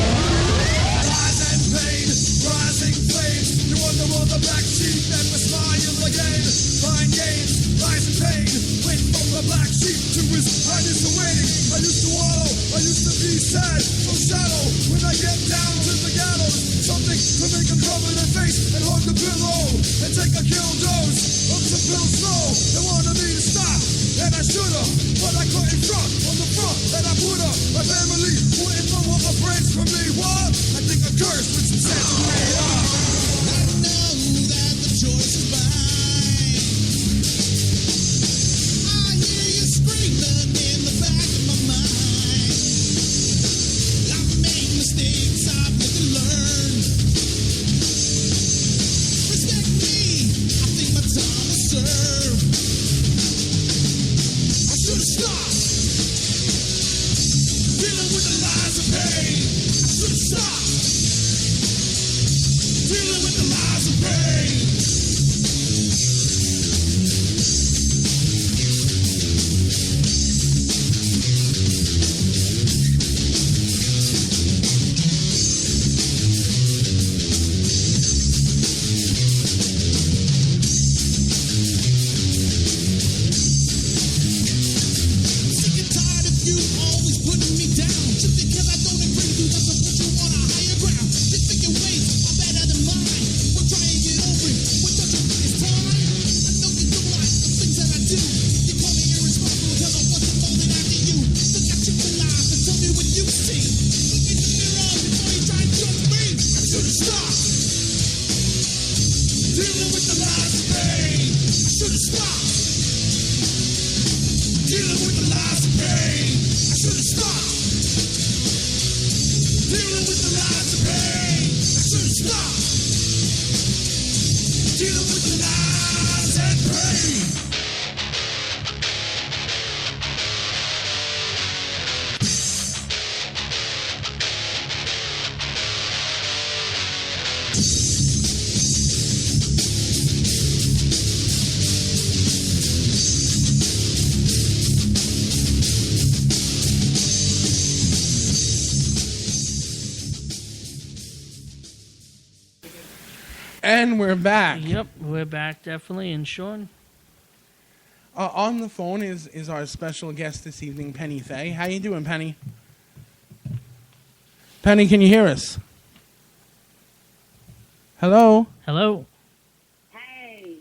Speaker 5: Lies and pain, rising flames. You wonder all the black sheep that was smile again. Find games, rise and pain. Went from the black sheep to his highness awaiting. I used to wallow, I used to be sad, so shallow. When I get down to the gallows, something to make them cover their face and hug the pillow and take a kill dose of some pills slow. They wanted me to stop, and I should've, but I couldn't front on the front that I put up. My family wouldn't know what a praise for me was. I think a curse with some sense of me. I know that the choice is mine. I hear you screaming in the back of my mind. I've made mistakes, I've lived to learn. Respect me, I think my time was served. I should've stopped. Dealing with the lies of pain. I should've stopped. Dealing with the lies of pain. I'm sick and tired of you always putting me down. Just because I don't agree with you doesn't put you on a higher ground. Just think your ways are better than mine. We'll try and get over it. We're touching it's time. I know you don't like the things that I do. You call me irresponsible because I wasn't falling after you. Look at you alive and tell me what you see. Look in the mirror before you try and judge me. I should've stopped. Dealing with the lies of pain. I should've stopped. Dealing with the lies of pain. I should've stopped. Dealing with the lies of pain. I should've stopped. Dealing with the lies and pain.
Speaker 3: And we're back.
Speaker 1: Yep, we're back definitely. And Sean,
Speaker 3: On the phone is our special guest this evening, Penny Fay. How you doing, Penny? Penny, can you hear us? Hello?
Speaker 1: hello.
Speaker 8: Hey,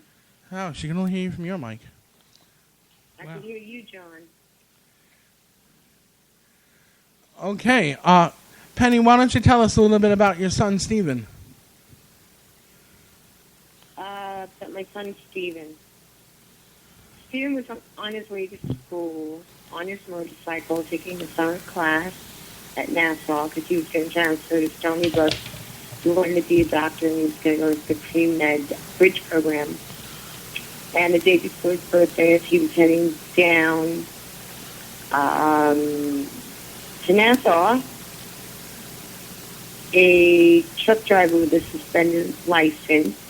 Speaker 3: Oh, she can only hear you from your mic.
Speaker 8: I
Speaker 1: Wow.
Speaker 8: can hear you, John.
Speaker 3: Okay. Penny, why don't you tell us a little bit about your son, Stephen?
Speaker 8: But my son, Steven. Steven was on his way to school on his motorcycle, taking a summer class at Nassau because he was getting transferred to Stony Brook. He wanted to be a doctor and he was going to go to the pre-med bridge program. And the day before his birthday, as he was heading down to Nassau, a truck driver with a suspended license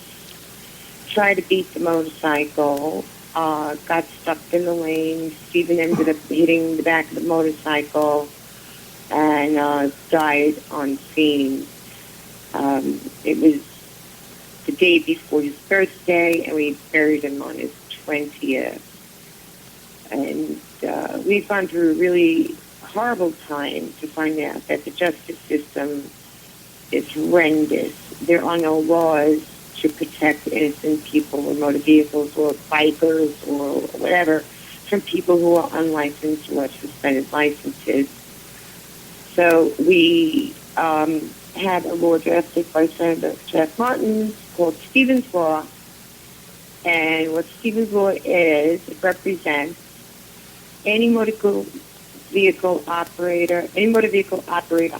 Speaker 8: tried to beat the motorcycle, got stuck in the lane. Stephen ended up hitting the back of the motorcycle and died on scene. It was the day before his birthday, and we buried him on his 20th. And we've gone through a really horrible time to find out that the justice system is horrendous. There are no laws to protect innocent people or motor vehicles or bikers or whatever from people who are unlicensed or have suspended licenses. So we had a law drafted by Senator Jack Martin called Stevens Law. And what Stevens Law is, it represents any motor vehicle operator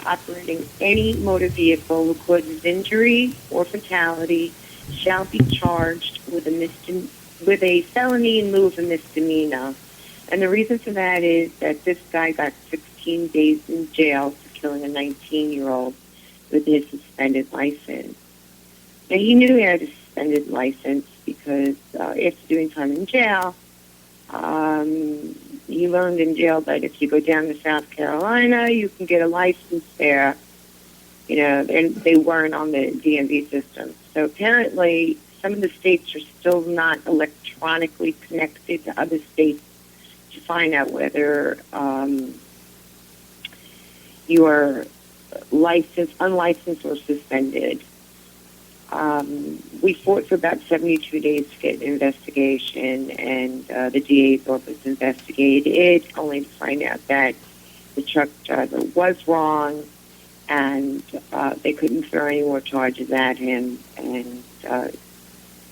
Speaker 8: operating any motor vehicle who causes injury or fatality shall be charged with a felony in lieu of a misdemeanor. And the reason for that is that this guy got 16 days in jail for killing a 19-year-old with his suspended license. Now, he knew he had a suspended license because after doing time in jail, he learned in jail that if you go down to South Carolina, you can get a license there. You know, and they weren't on the DMV system. So apparently, some of the states are still not electronically connected to other states to find out whether you are licensed, unlicensed, or suspended. We fought for about 72 days to get an investigation, and the DA's office investigated it, only to find out that the truck driver was wrong, and they couldn't throw any more charges at him. And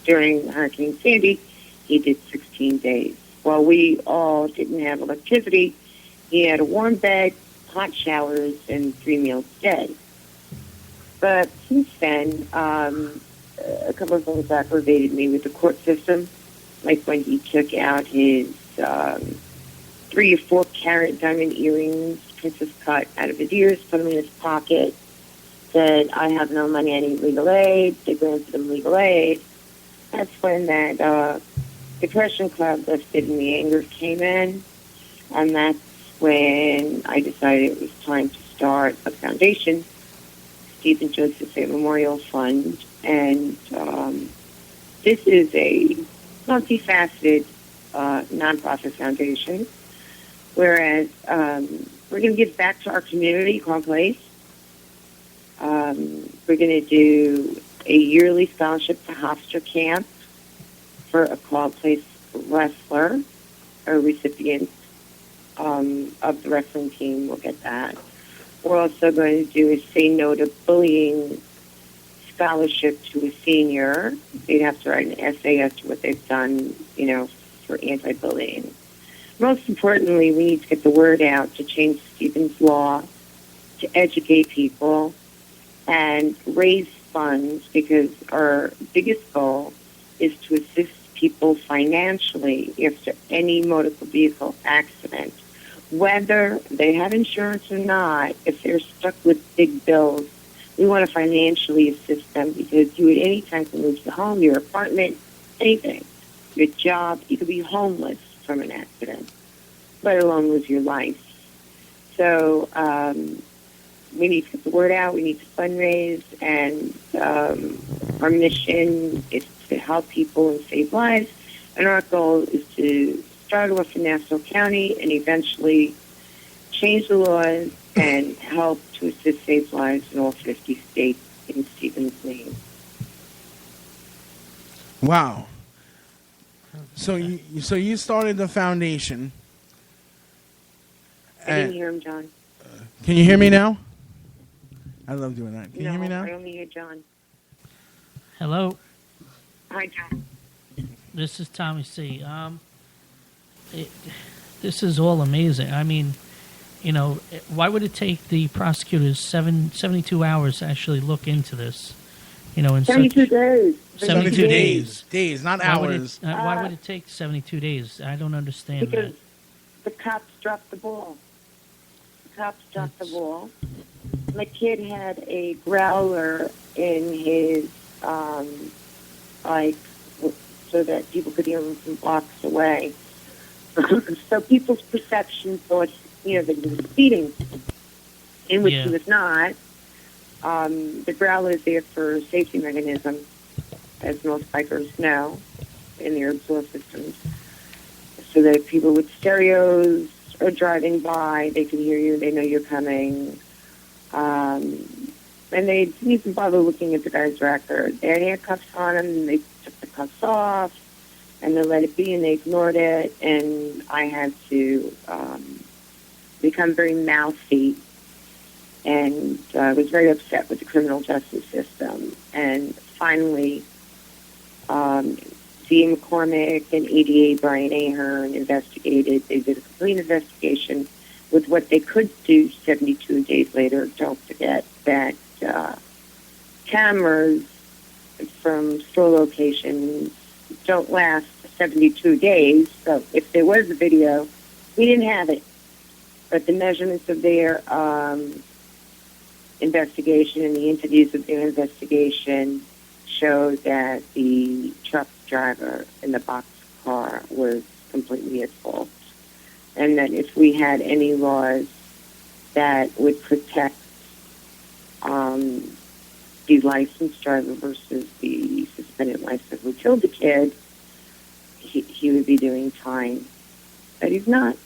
Speaker 8: during Hurricane Sandy, he did 16 days. While we all didn't have electricity, he had a warm bed, hot showers, and 3 meals a day. But since then, a couple of things aggravated me with the court system, like when he took out his 3 or 4 carat diamond earrings, princess cut, out of his ears, put them in his pocket, said, I have no money, I need legal aid. They granted him legal aid. That's when that depression cloud lifted and the anger came in, and that's when I decided it was time to start a foundation, Stephen Joseph A. Memorial Fund, and this is a multifaceted nonprofit foundation, whereas we're going to give back to our community, Carl Place. We're going to do a yearly scholarship to Hofstra Camp for a Carl Place wrestler, or recipient of the wrestling team will get that. We're also going to do a Say No to Bullying scholarship to a senior. They'd have to write an essay as to what they've done, you know, for anti-bullying. Most importantly, we need to get the word out to change Stevens Law, to educate people, and raise funds, because our biggest goal is to assist people financially after any motor vehicle accident. Whether they have insurance or not, if they're stuck with big bills, we want to financially assist them, because you at any time can lose your home, your apartment, anything, your job. You could be homeless from an accident, let alone lose your life. So we need to get the word out. We need to fundraise, and our mission is to help people and save lives. And our goal is to start off in Nassau County and eventually change the laws and help to assist save lives in all 50 states in Stephen's name.
Speaker 3: Wow. So you started the foundation.
Speaker 8: I didn't hear him, John.
Speaker 3: Can you hear me now? I love doing that. Can you hear me now?
Speaker 8: I only hear John.
Speaker 1: Hello.
Speaker 8: Hi, John.
Speaker 1: This is Tommy C. This is all amazing. I mean, you know, why would it take the prosecutors 72 hours to actually look into this? You know, in
Speaker 8: 72 days.
Speaker 3: 72 days. Days, not
Speaker 1: why
Speaker 3: hours.
Speaker 1: Why would it take 72 days? I don't understand
Speaker 8: because
Speaker 1: that.
Speaker 8: The cops dropped the ball. My kid had a growler in his, so that people could hear him from blocks away. So people's perception thought, you know, that he was speeding, in which he was not. The growler is there for safety mechanism, as most bikers know, in their exhaust systems, so that if people with stereos are driving by, they can hear you, they know you're coming. And they didn't even bother looking at the guy's record. They had handcuffs on him, and they took the cuffs off, and they let it be, and they ignored it. And I had to become very mouthy and was very upset with the criminal justice system. And finally, D. McCormick and ADA Brian Ahern investigated. They did a complete investigation with what they could do 72 days later. Don't forget that cameras from store locations don't last 72 days. So if there was a video, we didn't have it. But the measurements of their investigation and the interviews of their investigation showed that the truck driver in the box car was completely at fault. And that if we had any laws that would protect the licensed driver versus the suspended license who killed the kid, he would be doing time. But he's not.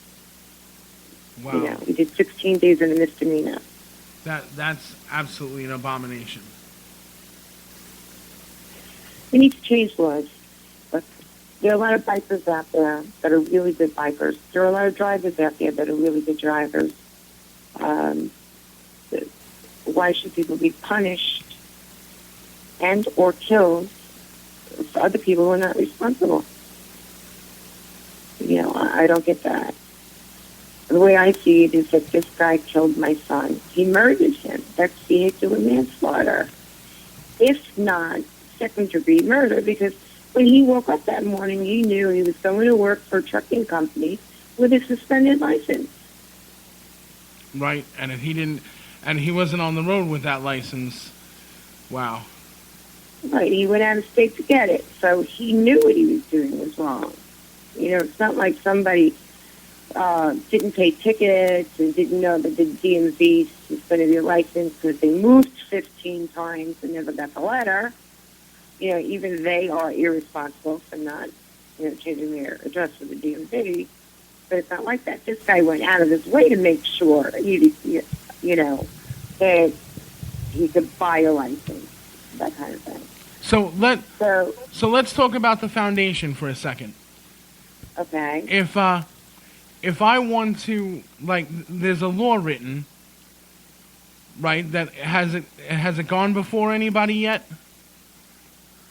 Speaker 3: Wow.
Speaker 8: You know, he did 16 days in a misdemeanor.
Speaker 3: That's absolutely an abomination.
Speaker 8: We need to change laws. But there are a lot of bikers out there that are really good bikers. There are a lot of drivers out there that are really good drivers. Why should people be punished and or killed for other people who are not responsible? You know, I don't get that. The way I see it is that this guy killed my son. He murdered him. That's vehicular manslaughter. If not second-degree murder, because when he woke up that morning, he knew he was going to work for a trucking company with a suspended license.
Speaker 3: Right, and if he didn't, and he wasn't on the road with that license, wow.
Speaker 8: Right, he went out of state to get it, so he knew what he was doing was wrong. You know, it's not like somebody didn't pay tickets and didn't know that the DMV suspended their license because they moved 15 times and never got the letter. You know, even they are irresponsible for not, you know, changing their address for the DMV. But it's not like that. This guy went out of his way to make sure, you know, that he could buy a license, that kind of thing.
Speaker 3: So let's talk about the foundation for a second.
Speaker 8: Okay.
Speaker 3: If I want to, like, there's a law written, right? That has it gone before anybody yet?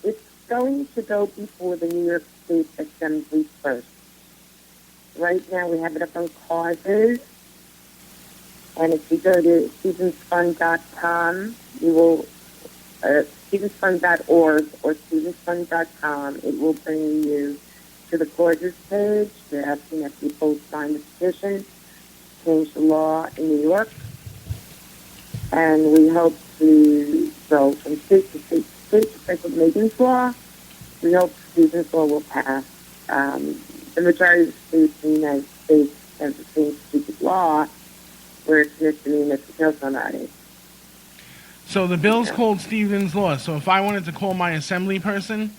Speaker 8: It's going to go before the New York State Assembly first. Right now we have it up on causes, and if you go to StevensFund.com, you will StevensFund.org or StevensFund.com. It will bring you to the causes page. They're asking that people sign the petition, change the law in New York, and we hope to go from state to state to state to Pennsylvania's law. We hope Stevens' law will pass. The majority of the states in the United States have the same stupid law where it's misdemeanor to kill somebody.
Speaker 3: So the bill's called Stevens' Law. So if I wanted to call my assembly person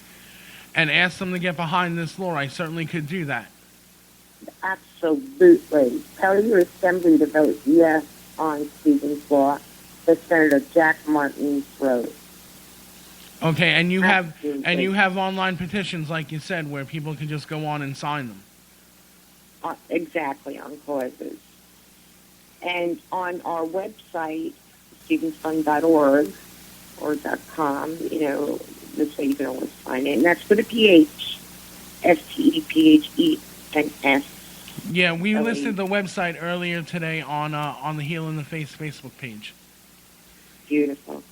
Speaker 3: and ask them to get behind this law, I certainly could do that.
Speaker 8: Absolutely. Tell your assembly to vote yes on Stevens' Law that Senator Jack Martin wrote.
Speaker 3: Okay, and you
Speaker 8: Absolutely.
Speaker 3: have online petitions, like you said, where people can just go on and sign them.
Speaker 8: Exactly, on causes. And on our website, StevensFund.org or .com, you know, this way you can always find it. And that's with a PH, STEPHENS.
Speaker 3: Yeah, we listed the website earlier today on the Heel in the Face Facebook page.
Speaker 8: Beautiful.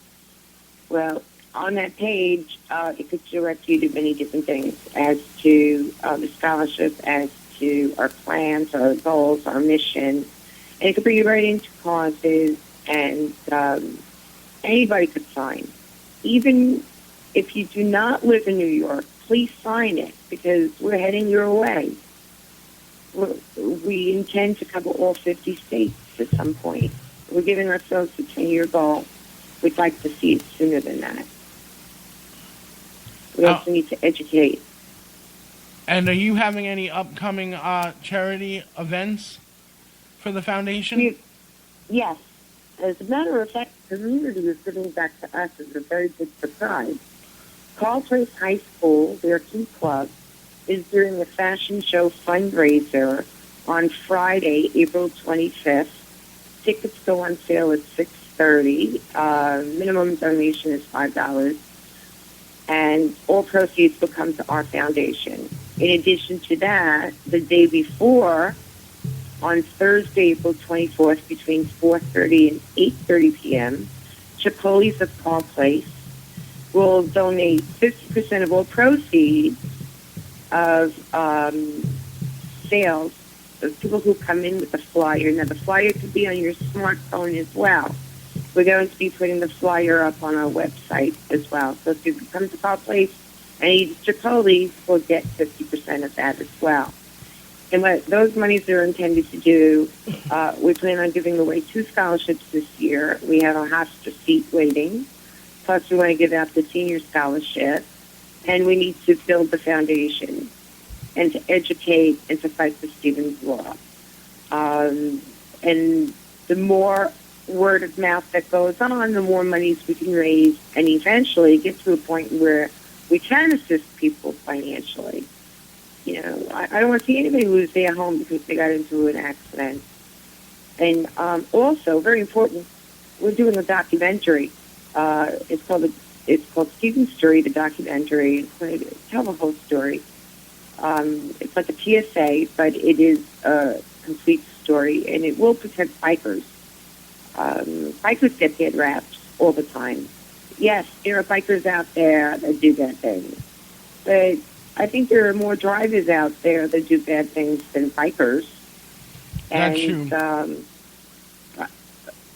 Speaker 8: Well, on that page, it could direct you to many different things as to the scholarship, as to our plans, our goals, our mission. And it could bring you right into causes, and anybody could sign. Even if you do not live in New York, please sign it, because we're heading your way. We intend to cover all 50 states at some point. We're giving ourselves a 10-year goal. We'd like to see it sooner than that. We also need to educate.
Speaker 3: And are you having any upcoming charity events for the foundation?
Speaker 8: Yes. As a matter of fact, the community is giving back to us as a very big surprise. Carl Trace High School, their key club, is doing a fashion show fundraiser on Friday, April 25th. Tickets go on sale at 6 6:30. Minimum donation is $5, and all proceeds will come to our foundation. In addition to that, the day before, on Thursday, April 24th, between 4:30 and 8:30 p.m., Chipotle's at Paul Place will donate 50% of all proceeds of sales of people who come in with the flyer. Now, the flyer could be on your smartphone as well. We're going to be putting the flyer up on our website as well. So if you come to Paul Place and eat Chipotle, we'll get 50% of that as well. And what those monies are intended to do, we plan on giving away 2 scholarships this year. We have a hostage seat waiting. Plus, we want to give out the senior scholarship. And we need to build the foundation and to educate and to fight the Stevens Law. And the more word of mouth that goes on, the more monies we can raise and eventually get to a point where we can assist people financially. You know, I don't want to see anybody lose their home because they got into an accident. And also, very important, we're doing a documentary. It's called Stephen's Story, the documentary. It's going to tell the whole story. It's like a PSA, but it is a complete story, and it will protect bikers. Bikers get bad raps all the time. Yes, there are bikers out there that do bad things, but I think there are more drivers out there that do bad things than bikers.
Speaker 3: That's
Speaker 8: And,
Speaker 3: true.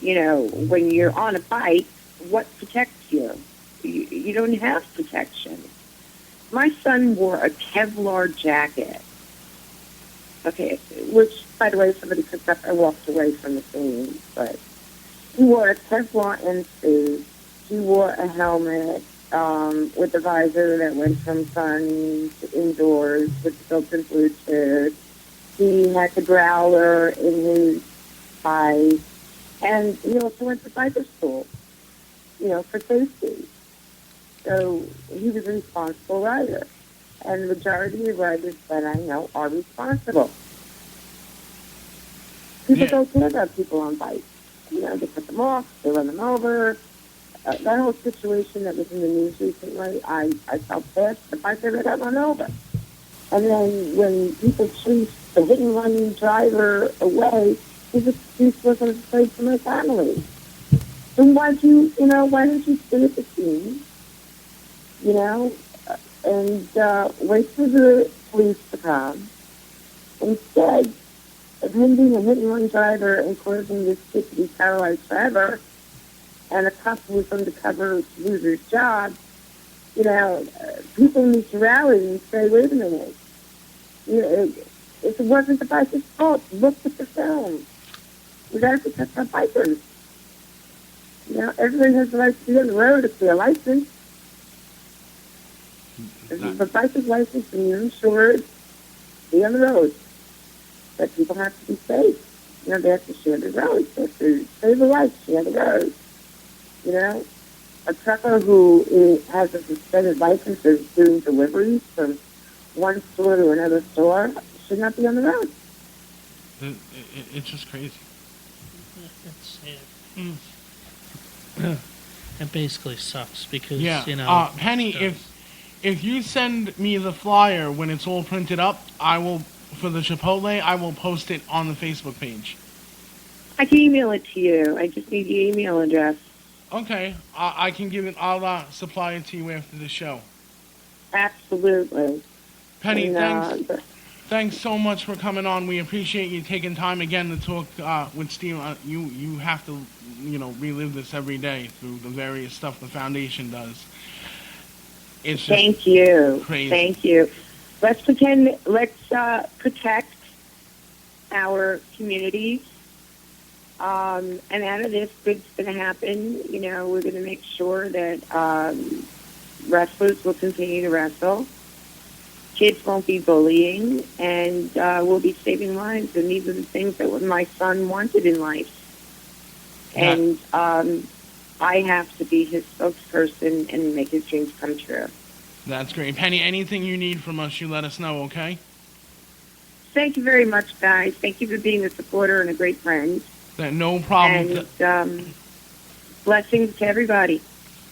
Speaker 8: You know, when you're on a bike, what protects you? You don't have protection. My son wore a Kevlar jacket. Okay, which, by the way, somebody picked up. I walked away from the scene, but he wore a Kevlar end suit. He wore a helmet with a visor that went from sun to indoors with built-in Bluetooth. He had the growler in his bike, and he also went to biker school, you know, for safety. So he was a responsible rider. And the majority of riders that I know are responsible. People don't care about people on bikes. You know, they cut them off, they run them over. That whole situation that was in the news recently, I felt bad for the biker that got run over. And then when people chase the hit-and-run driver away, his excuse wasn't afraid for my family. Then why didn't you stay at the scene, you know, and wait for the police to come? Instead of him being a hit-and-run driver and causing this kid to be paralyzed forever, and a cop who was undercover to lose his job, you know, people need to rally and say, wait a minute. You know, if it wasn't the biker's fault, look at the film. We got to protect our bikers. You know, everybody has the right to be on the road if they're licensed. If the biker's licensed and you're insured, be on the road. But people have to be safe. You know, they have to share the road. They have to save a life, share the road. You know, a trucker who has a suspended license is doing deliveries from one store to another store should not be on the road.
Speaker 3: It's just crazy.
Speaker 1: It basically sucks because,
Speaker 3: Yeah.
Speaker 1: you know...
Speaker 3: Penny, if you send me the flyer when it's all printed up, I will, for the Chipotle, I will post it on the Facebook page.
Speaker 8: I can email it to you. I just need the email address.
Speaker 3: Okay. I can give it, I'll supply it to you after the show.
Speaker 8: Absolutely.
Speaker 3: Penny,
Speaker 8: And,
Speaker 3: thanks so much for coming on. We appreciate you taking time again to talk with Steve. You have to, you know, relive this every day through the various stuff the foundation does. It's just
Speaker 8: Thank you.
Speaker 3: crazy.
Speaker 8: Thank you. Let's protect our communities. And out of this, good's going to happen. You know, we're going to make sure that wrestlers will continue to wrestle. Kids won't be bullying, and we'll be saving lives. And these are the things that what my son wanted in life.
Speaker 3: Yeah.
Speaker 8: And I have to be his spokesperson and make his dreams come true.
Speaker 3: That's great. Penny, anything you need from us, you let us know, okay?
Speaker 8: Thank you very much, guys. Thank you for being a supporter and a great friend.
Speaker 3: No problem.
Speaker 8: And Blessings to everybody.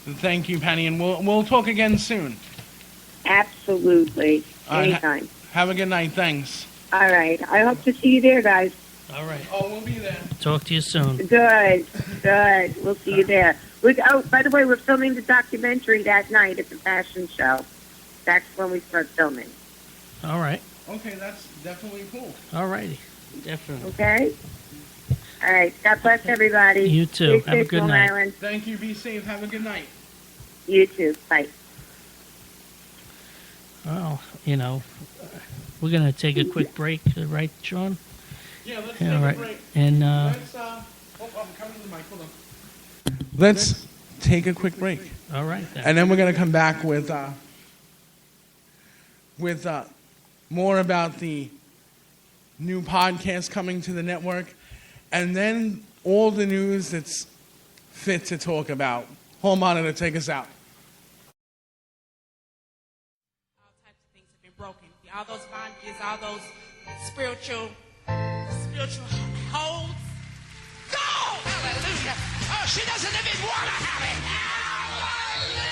Speaker 3: Thank you, Penny, and we'll talk again soon.
Speaker 8: Absolutely.
Speaker 3: All right,
Speaker 8: Anytime.
Speaker 3: Have a good night. Thanks.
Speaker 8: All right. I hope to see you there, guys.
Speaker 1: All right.
Speaker 3: Oh, we'll be there.
Speaker 1: Talk to you soon.
Speaker 8: Good. We'll see you there. By the way, we're filming the documentary that night at the fashion show. That's when we start filming.
Speaker 1: All right.
Speaker 3: Okay, that's definitely cool.
Speaker 1: All righty. Definitely.
Speaker 8: Okay? All right. God bless everybody.
Speaker 1: You too.
Speaker 8: Stay
Speaker 1: Have a
Speaker 8: safe,
Speaker 1: good
Speaker 8: Long
Speaker 1: night.
Speaker 8: Island.
Speaker 3: Thank you. Be safe. Have a good night.
Speaker 8: You too. Bye.
Speaker 1: Well, we're going to take a quick break, right, Sean?
Speaker 3: Yeah, let's
Speaker 1: Yeah,
Speaker 3: take
Speaker 1: right.
Speaker 3: a break.
Speaker 1: And
Speaker 3: I'm coming to the mic. Hold on. Let's take a quick break.
Speaker 1: all right then.
Speaker 3: And then we're going to come back with more about the new podcast coming to the network, and then all the news that's fit to talk about. Home Monitor, take us out.
Speaker 9: All types of things have been broken. All those bondages, all those spiritual holds. Go! Hallelujah! Oh, she doesn't even want to have it. Hallelujah!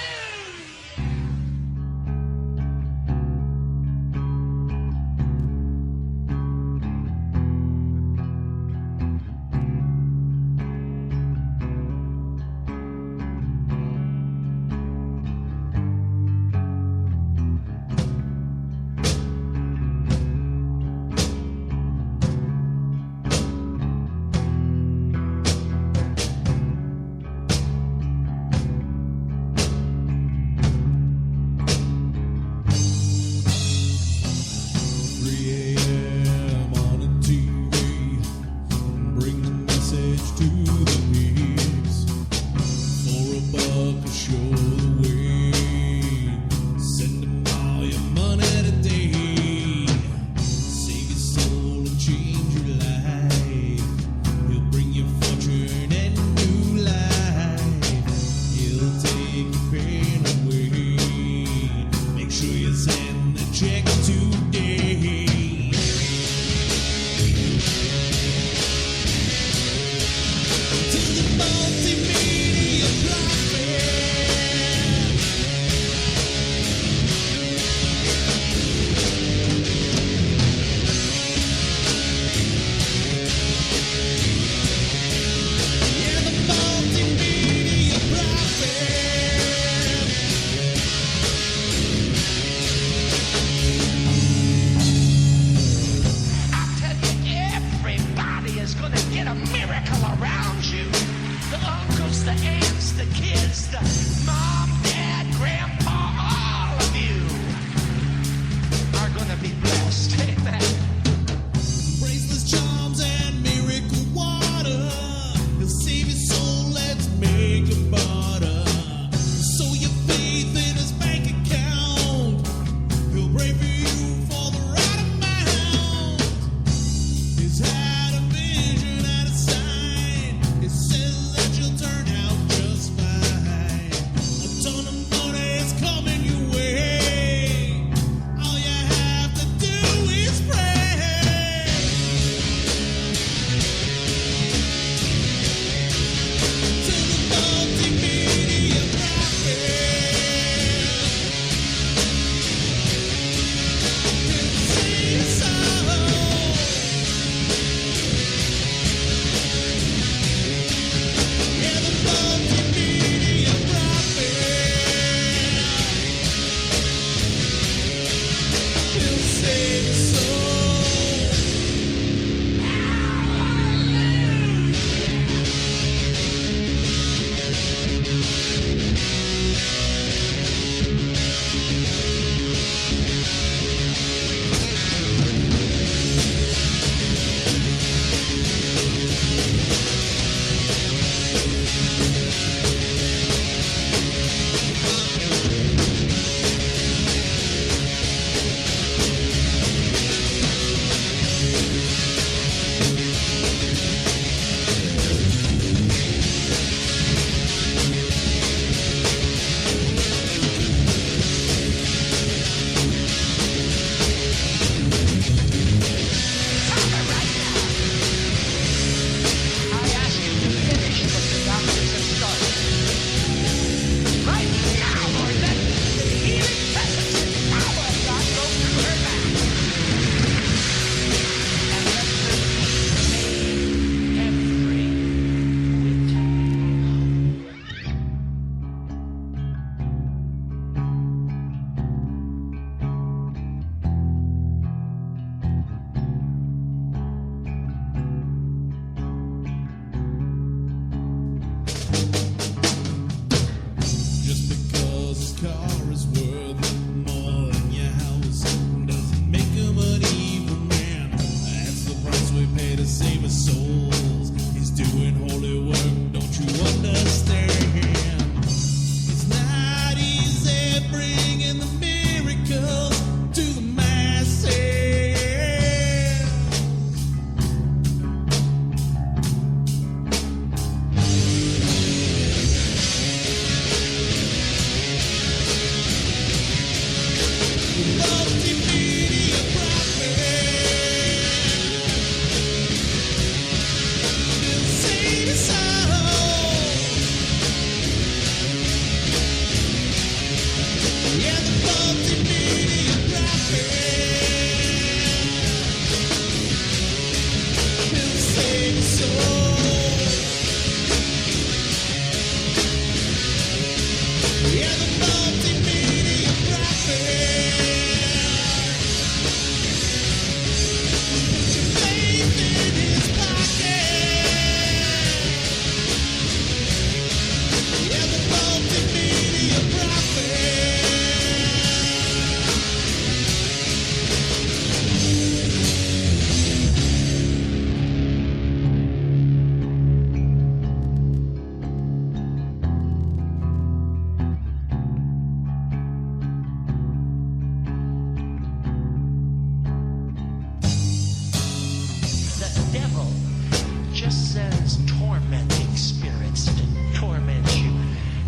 Speaker 10: just sends tormenting spirits to torment you,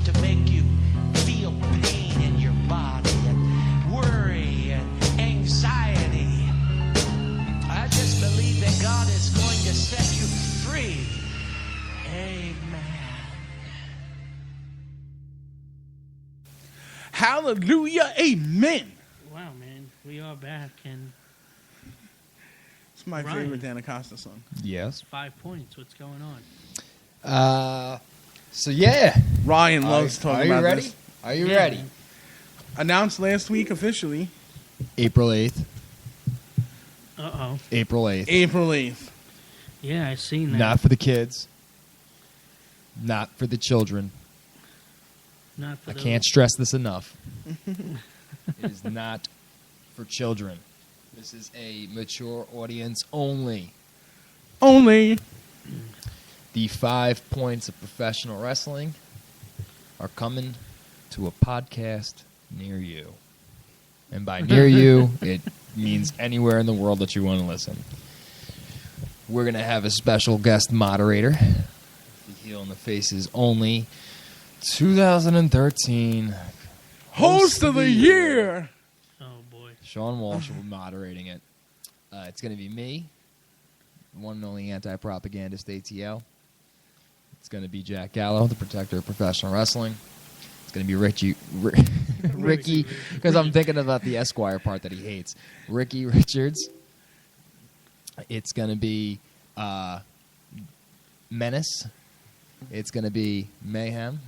Speaker 10: to make you feel pain in your body and worry and anxiety. I just believe that God is going to set you free. Amen.
Speaker 3: Hallelujah. Amen.
Speaker 1: Wow, man. We are back, and
Speaker 3: It's my
Speaker 1: Ryan.
Speaker 3: favorite Dan Acosta song.
Speaker 6: Yes.
Speaker 1: 5 points. What's going on?
Speaker 6: So yeah,
Speaker 3: Ryan loves talking about
Speaker 6: Are you ready?
Speaker 3: this.
Speaker 6: Are you
Speaker 1: Yeah.
Speaker 6: ready?
Speaker 3: Announced last week officially,
Speaker 6: April 8th.
Speaker 1: Uh-oh.
Speaker 6: April 8th.
Speaker 3: April 8th.
Speaker 1: Yeah, I seen that.
Speaker 6: Not for the kids. Not for the children.
Speaker 1: Not for
Speaker 6: I
Speaker 1: the-
Speaker 6: can't stress this enough. It is not for children. This is a mature audience only.
Speaker 3: Only.
Speaker 6: The 5 points of professional wrestling are coming to a podcast near you. And by near you, it means anywhere in the world that you want to listen. We're going to have a special guest moderator. The Heel in the Faces only 2013
Speaker 3: Host of the year.
Speaker 1: Oh, boy.
Speaker 6: Sean Walsh will be moderating it. It's going to be me, one and only anti-propagandist ATL. It's going to be Jack Gallo, the protector of professional wrestling. It's going to be Ricky, because I'm thinking about the Esquire part that he hates. Ricky Richards. It's going to be Menace. It's going to be Mayhem.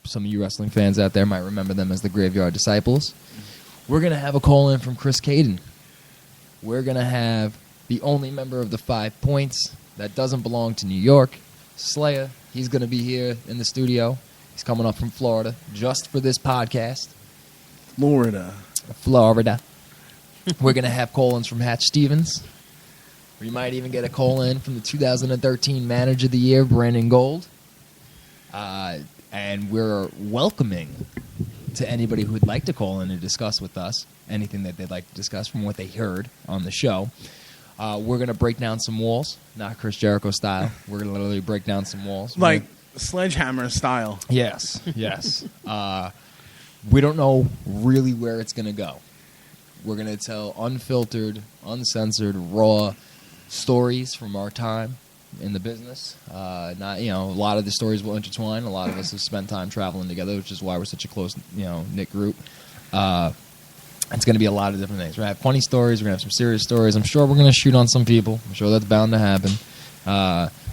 Speaker 6: Some of you wrestling fans out there might remember them as the Graveyard Disciples. We're going to have a call-in from Chris Caden. We're going to have the only member of the 5 points that doesn't belong to New York, Slayer. He's going to be here in the studio. He's coming up from Florida just for this podcast.
Speaker 3: Florida.
Speaker 6: We're going to have call-ins from Hatch Stevens. We might even get a call-in from the 2013 Manager of the Year, Brandon Gold. And we're welcoming to anybody who would like to call in and discuss with us anything that they'd like to discuss from what they heard on the show. We're going to break down some walls, not Chris Jericho style. We're going to literally break down some walls.
Speaker 3: Like Sledgehammer style.
Speaker 6: Yes, yes. We don't know really where it's going to go. We're going to tell unfiltered, uncensored, raw stories from our time in the business. Not, a lot of the stories will intertwine. A lot of us have spent time traveling together, which is why we're such a close, knit group. It's going to be a lot of different things. We're going to have funny stories. We're going to have some serious stories. I'm sure we're going to shoot on some people. I'm sure that's bound to happen.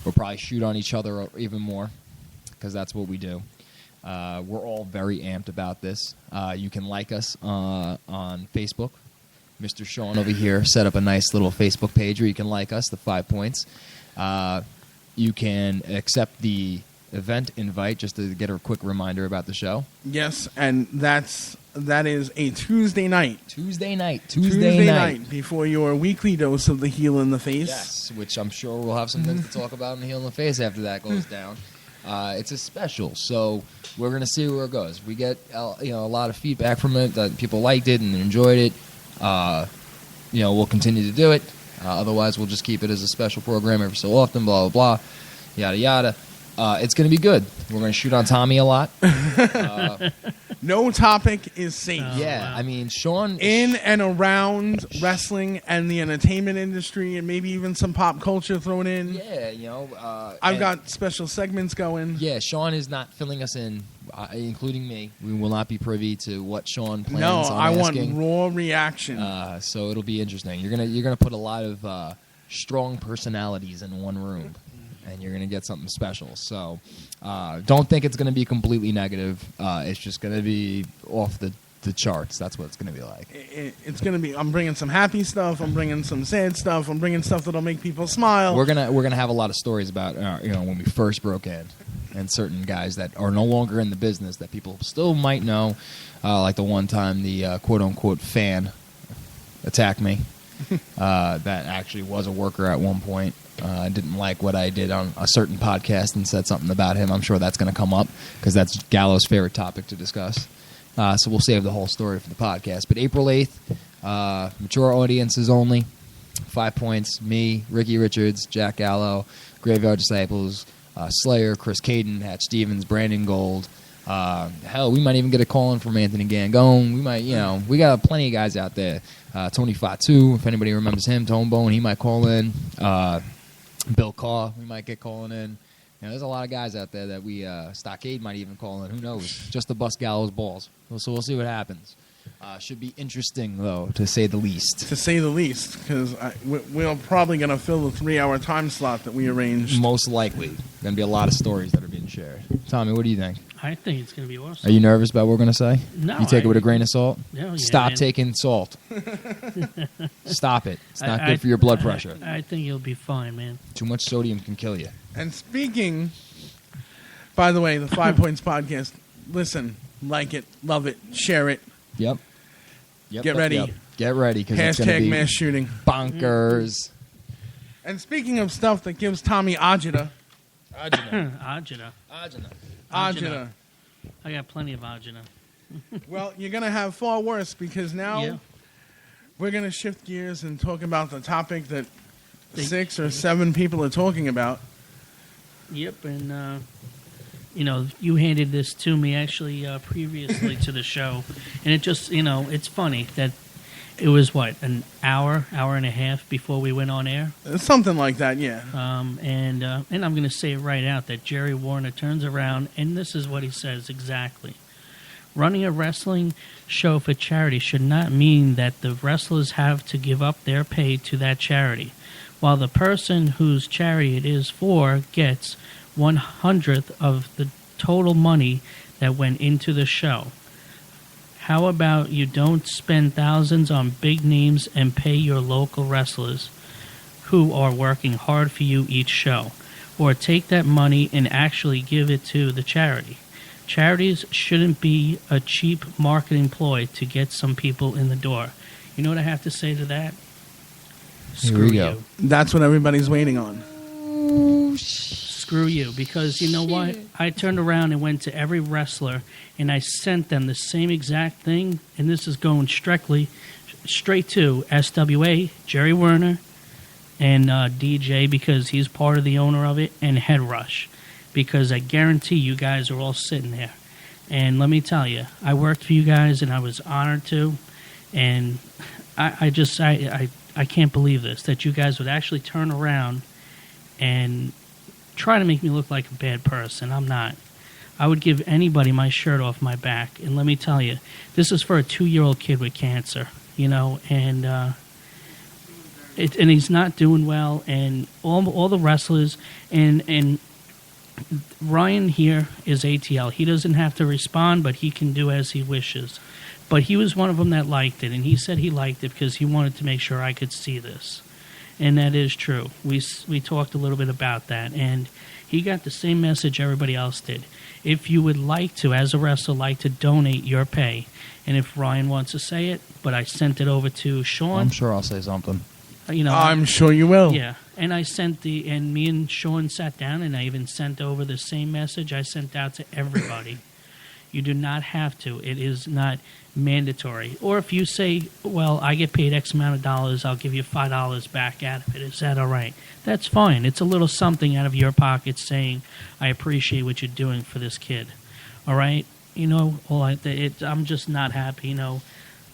Speaker 6: We'll probably shoot on each other even more because that's what we do. We're all very amped about this. You can like us on Facebook. Mr. Sean over here set up a nice little Facebook page where you can like us, the 5 points. You can accept the event invite just to get a quick reminder about the show.
Speaker 3: Yes, and that is a Tuesday night.
Speaker 6: Tuesday night
Speaker 3: Before your weekly dose of the Heel in the Face.
Speaker 6: Yes, which I'm sure we'll have some things to talk about in the Heel in the Face after that goes down. It's a special, so we're going to see where it goes. We get a lot of feedback from it that people liked it and enjoyed it. We'll continue to do it. Otherwise, we'll just keep it as a special program every so often, blah, blah, blah, yada, yada. It's going to be good. We're going to shoot on Tommy a lot.
Speaker 3: No topic is safe.
Speaker 6: Wow. I mean, Sean...
Speaker 3: In and around wrestling and the entertainment industry and maybe even some pop culture thrown in.
Speaker 6: Yeah,
Speaker 3: I've got special segments going.
Speaker 6: Yeah, Sean is not filling us in, including me. We will not be privy to what Sean plans
Speaker 3: No,
Speaker 6: on
Speaker 3: I
Speaker 6: asking.
Speaker 3: want raw reaction.
Speaker 6: So it'll be interesting. You're gonna put a lot of strong personalities in one room, and you're gonna get something special. So don't think it's gonna be completely negative. It's just gonna be off the charts. That's what it's gonna be like.
Speaker 3: It's gonna be. I'm bringing some happy stuff. I'm bringing some sad stuff. I'm bringing stuff that'll make people smile.
Speaker 6: We're gonna have a lot of stories about when we first broke in, and certain guys that are no longer in the business that people still might know, like the one time the quote unquote fan attacked me. That actually was a worker at one point. Didn't like what I did on a certain podcast and said something about him. I'm sure that's going to come up because that's Gallo's favorite topic to discuss. So we'll save the whole story for the podcast. But April 8th, mature audiences only, 5 Points, me, Ricky Richards, Jack Gallo, Graveyard Disciples, Slayer, Chris Caden, Hatch Stevens, Brandon Gold. Hell, we might even get a call in from Anthony Gangone. We might, we got plenty of guys out there. Tony Fatu, if anybody remembers him, Tone Bone, he might call in. Bill Carr, we might get calling in. There's a lot of guys out there that we Stockade might even call in. Who knows? Just to bust Gallo's balls. So we'll see what happens. Should be interesting, though, to say the least.
Speaker 3: To say the least, because we're probably going to fill the 3-hour time slot that we arranged.
Speaker 6: Most likely. Going to be a lot of stories that are being shared. Tommy, what do you think?
Speaker 1: I think it's going to be awesome.
Speaker 6: Are you nervous about what we're going to say?
Speaker 1: No.
Speaker 6: You take it with a grain of salt?
Speaker 1: Yeah,
Speaker 6: Stop taking salt. Stop it. It's not good for your blood pressure.
Speaker 1: I think you'll be fine, man.
Speaker 6: Too much sodium can kill you.
Speaker 3: And speaking, by the way, the 5 Points podcast, listen, like it, love it, share it.
Speaker 6: Yep.
Speaker 3: Get ready.
Speaker 6: Get ready, because it's going to be
Speaker 3: mass shooting.
Speaker 6: Bonkers.
Speaker 3: And speaking of stuff that gives Tommy agita.
Speaker 1: Agita. I got plenty of agita.
Speaker 3: Well, you're going to have far worse, because now we're going to shift gears and talk about the topic that 6 or 7 people are talking about.
Speaker 1: Yep, and you handed this to me actually previously to the show, and it just, it's funny that it was an hour and a half before we went on air.
Speaker 3: Something like that, yeah.
Speaker 1: And I'm going to say it right out that Jerry Warner turns around, and this is what he says exactly. Running a wrestling show for charity should not mean that the wrestlers have to give up their pay to that charity, while the person whose charity it is for gets 1/100th of the total money that went into the show. How about you don't spend thousands on big names and pay your local wrestlers who are working hard for you each show, or take that money and actually give it to the charity. Charities shouldn't be a cheap marketing ploy to get some people in the door. You know what I have to say to that? Screw you.
Speaker 3: That's what everybody's waiting on.
Speaker 1: Screw you, because you know what? I turned around and went to every wrestler and I sent them the same exact thing, and this is going straight to SWA, Jerry Werner, and DJ, because he's part of the owner of it, and Head Rush, because I guarantee you guys are all sitting there. And let me tell you, I worked for you guys and I was honored to, and I can't believe this, that you guys would actually turn around and try to make me look like a bad person. I'm not. I would give anybody my shirt off my back. And let me tell you, this is for a 2-year-old kid with cancer, and he's not doing well. And all the wrestlers, and Ryan here is ATL. He doesn't have to respond, but he can do as he wishes. But he was one of them that liked it, and he said he liked it because he wanted to make sure I could see this. And that is true. We talked a little bit about that, and he got the same message everybody else did. If you would like to, as a wrestler, to donate your pay, and if Ryan wants to say it, but I sent it over to Sean.
Speaker 6: I'm sure I'll say something.
Speaker 3: I'm sure you will.
Speaker 1: Yeah, and and me and Sean sat down, and I even sent over the same message I sent out to everybody. You do not have to. It is not mandatory. Or if you say, well, I get paid X amount of dollars, I'll give you $5 back out of it. Is that all right? That's fine. It's a little something out of your pocket saying, I appreciate what you're doing for this kid. All right? I'm just not happy.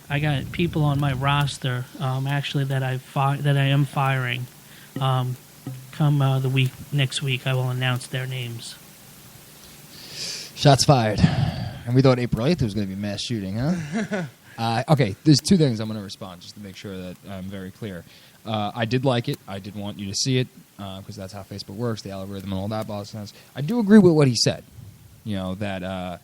Speaker 1: I got people on my roster, actually, that I am firing. Come next week, I will announce their names.
Speaker 6: Shots fired. And we thought April 8th was going to be mass shooting, huh? Okay, there's 2 things I'm going to respond, just to make sure that I'm very clear. I did like it. I did want you to see it, because that's how Facebook works, the algorithm and all that nonsense. I do agree with what he said, that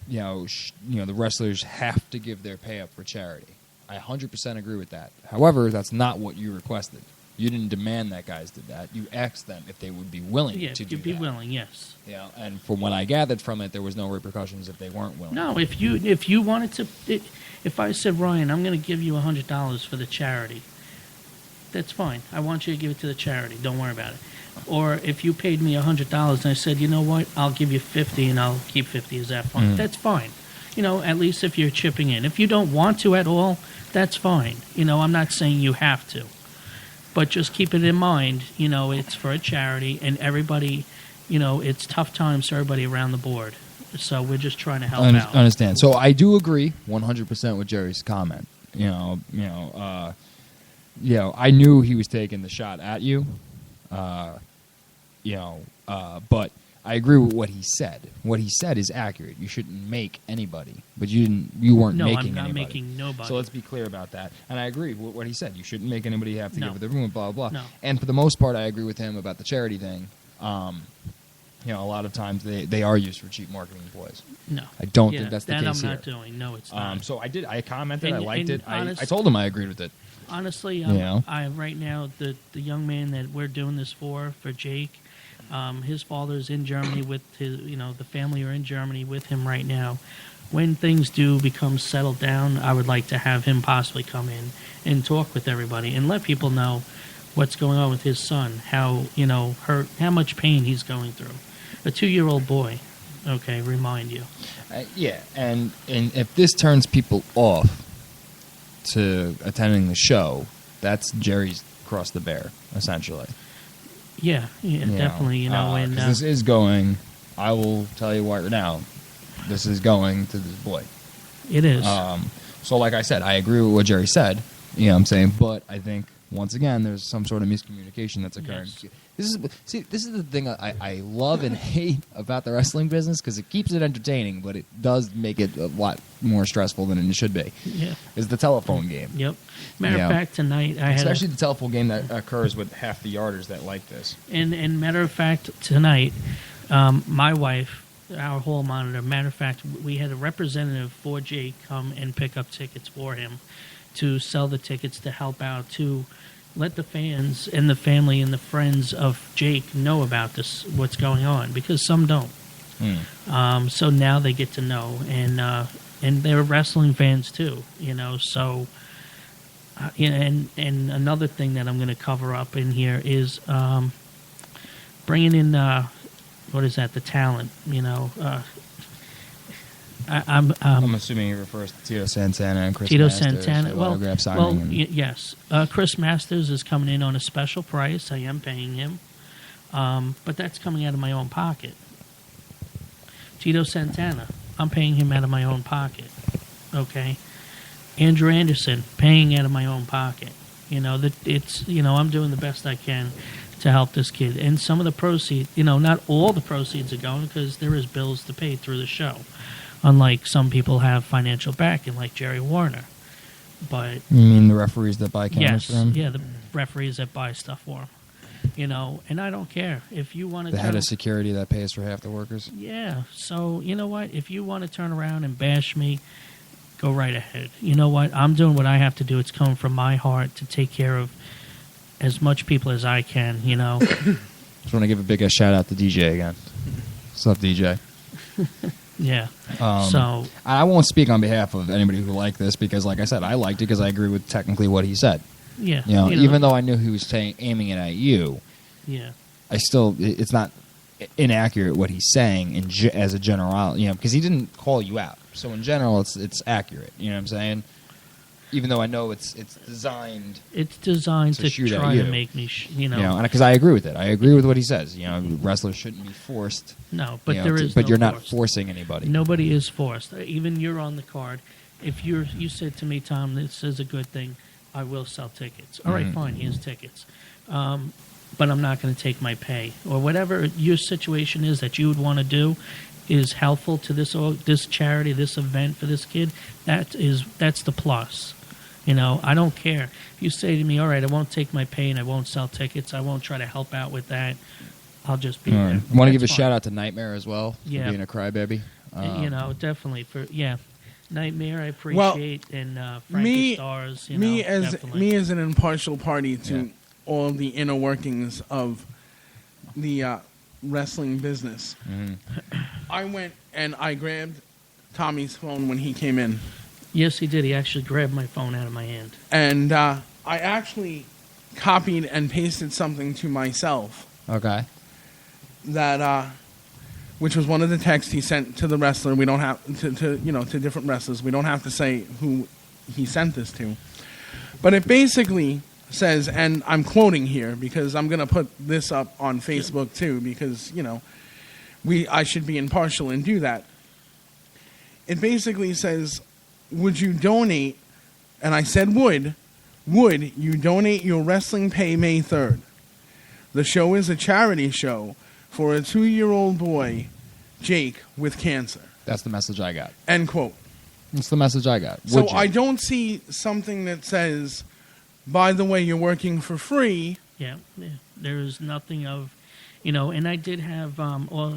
Speaker 6: the wrestlers have to give their pay up for charity. I 100% agree with that. However, that's not what you requested. You didn't demand that guys did that. You asked them if they would be willing to do that.
Speaker 1: Yeah, you'd be willing, yes.
Speaker 6: Yeah, and from what I gathered from it, there was no repercussions if they weren't willing.
Speaker 1: No, if you wanted to, if I said, Ryan, I'm going to give you $100 for the charity, that's fine. I want you to give it to the charity. Don't worry about it. Or if you paid me $100 and I said, you know what, I'll give you $50 and I'll keep $50. Is that fine? That's fine. At least if you're chipping in. If you don't want to at all, that's fine. I'm not saying you have to. But just keep it in mind, it's for a charity, and everybody, it's tough times for everybody around the board. So we're just trying to help out.
Speaker 6: I understand. So I do agree 100% with Jerry's comment. I knew he was taking the shot at you. But I agree with what he said. What he said is accurate. You shouldn't make anybody, but you weren't making anybody.
Speaker 1: No, I'm not making nobody.
Speaker 6: So let's be clear about that. And I agree with what he said. You shouldn't make anybody have to give it the room, blah, blah, blah.
Speaker 1: No.
Speaker 6: And for the most part, I agree with him about the charity thing. A lot of times they are used for cheap marketing ploys.
Speaker 1: No.
Speaker 6: I don't think that's the case
Speaker 1: I'm
Speaker 6: here.
Speaker 1: not doing. No, it's not.
Speaker 6: So I did. I commented. I liked it. I
Speaker 1: honest,
Speaker 6: told him I agreed with it.
Speaker 1: Honestly, I right now, the young man that we're doing this for Jake, his father's in Germany with his, the family are in Germany with him right now. When things do become settled down, I would like to have him possibly come in and talk with everybody and let people know what's going on with his son, how much pain he's going through. A 2-year-old boy, okay, remind you.
Speaker 6: And if this turns people off to attending the show, that's Jerry's cross the bear, essentially.
Speaker 1: Yeah, definitely. And
Speaker 6: this is going. I will tell you right now, this is going to this boy.
Speaker 1: It is.
Speaker 6: So, like I said, I agree with what Jerry said. You know what I'm saying? But I think once again, there's some sort of miscommunication that's occurring.
Speaker 1: Yes.
Speaker 6: This is the thing I love and hate about the wrestling business, because it keeps it entertaining, but it does make it a lot more stressful than it should be.
Speaker 1: Yeah,
Speaker 6: is the telephone game.
Speaker 1: Yep. Matter of fact, tonight I had
Speaker 6: especially the telephone game that occurs with half the yarders that like this.
Speaker 1: And matter of fact, tonight, my wife, our hall monitor. Matter of fact, we had a representative for Jake come and pick up tickets for him to sell the tickets to help out to let the fans and the family and the friends of Jake know about this, what's going on, because some don't. So now they get to know, and they're wrestling fans too, So, and another thing that I'm going to cover up in here is bringing in what is that? The talent,
Speaker 6: I'm assuming he refers to Tito Santana and Chris
Speaker 1: Tito
Speaker 6: Masters.
Speaker 1: Santana.
Speaker 6: Autograph signing
Speaker 1: Yes. Chris Masters is coming in on a special price. I am paying him. But that's coming out of my own pocket. Tito Santana, I'm paying him out of my own pocket. Okay? Andrew Anderson, paying out of my own pocket. I'm doing the best I can to help this kid. And some of the proceeds, not all the proceeds are going, because there is bills to pay through the show. Unlike some people have financial backing, like Jerry Warner. But
Speaker 6: you mean the referees that buy cameras for him?
Speaker 1: Yeah, the referees that buy stuff for him. And I don't care. If you want to...
Speaker 6: The head of security that pays for half the workers?
Speaker 1: Yeah, so you know what? If you want to turn around and bash me, go right ahead. You know what? I'm doing what I have to do. It's coming from my heart to take care of as much people as I can,
Speaker 6: Just want to give a big shout-out to DJ again. What's up, DJ?
Speaker 1: Yeah.
Speaker 6: So I won't speak on behalf of anybody who liked this, because, like I said, I liked it because I agree with technically what he said.
Speaker 1: Yeah.
Speaker 6: Even though I knew he was aiming it at you.
Speaker 1: Yeah.
Speaker 6: It's not inaccurate what he's saying as a general, because he didn't call you out. So in general, it's accurate. You know what I'm saying? Even though I know it's designed.
Speaker 1: It's designed to try to make me,
Speaker 6: because I agree with it. I agree with what he says. Wrestlers shouldn't be forced.
Speaker 1: No, but there is.
Speaker 6: But
Speaker 1: no
Speaker 6: you're not
Speaker 1: forced.
Speaker 6: forcing anybody.
Speaker 1: Nobody is forced. Even you're on the card. If you said to me, Tom, this is a good thing, I will sell tickets. All right, fine. Here's tickets. But I'm not going to take my pay, or whatever your situation is that you would want to do is helpful to this charity, this event for this kid. That's the plus. I don't care. If you say to me, all right, I won't take my pay and I won't sell tickets, I won't try to help out with that, I'll just be there.
Speaker 6: I want to give a shout out to Nightmare as well for
Speaker 1: Yeah.
Speaker 6: being a crybaby.
Speaker 1: Definitely Nightmare, I appreciate, and Frankie Stars.
Speaker 3: Me as an impartial party to all the inner workings of the wrestling business. I went and I grabbed Tommy's phone when he came in.
Speaker 1: Yes, he did. He actually grabbed my phone out of my hand.
Speaker 3: And I actually copied and pasted something to myself.
Speaker 6: Okay.
Speaker 3: That, which was one of the texts he sent to the wrestler. We don't have to different wrestlers. We don't have to say who he sent this to. But it basically says, and I'm quoting here because I'm going to put this up on Facebook too because, I should be impartial and do that. It basically says, would you donate, and I said would you donate your wrestling pay May 3rd? The show is a charity show for a 2-year-old boy, Jake, with cancer.
Speaker 6: That's the message I got.
Speaker 3: End quote.
Speaker 6: That's the message I got.
Speaker 3: So I don't see something that says, by the way, you're working for free.
Speaker 1: Yeah. There is nothing of, and I did have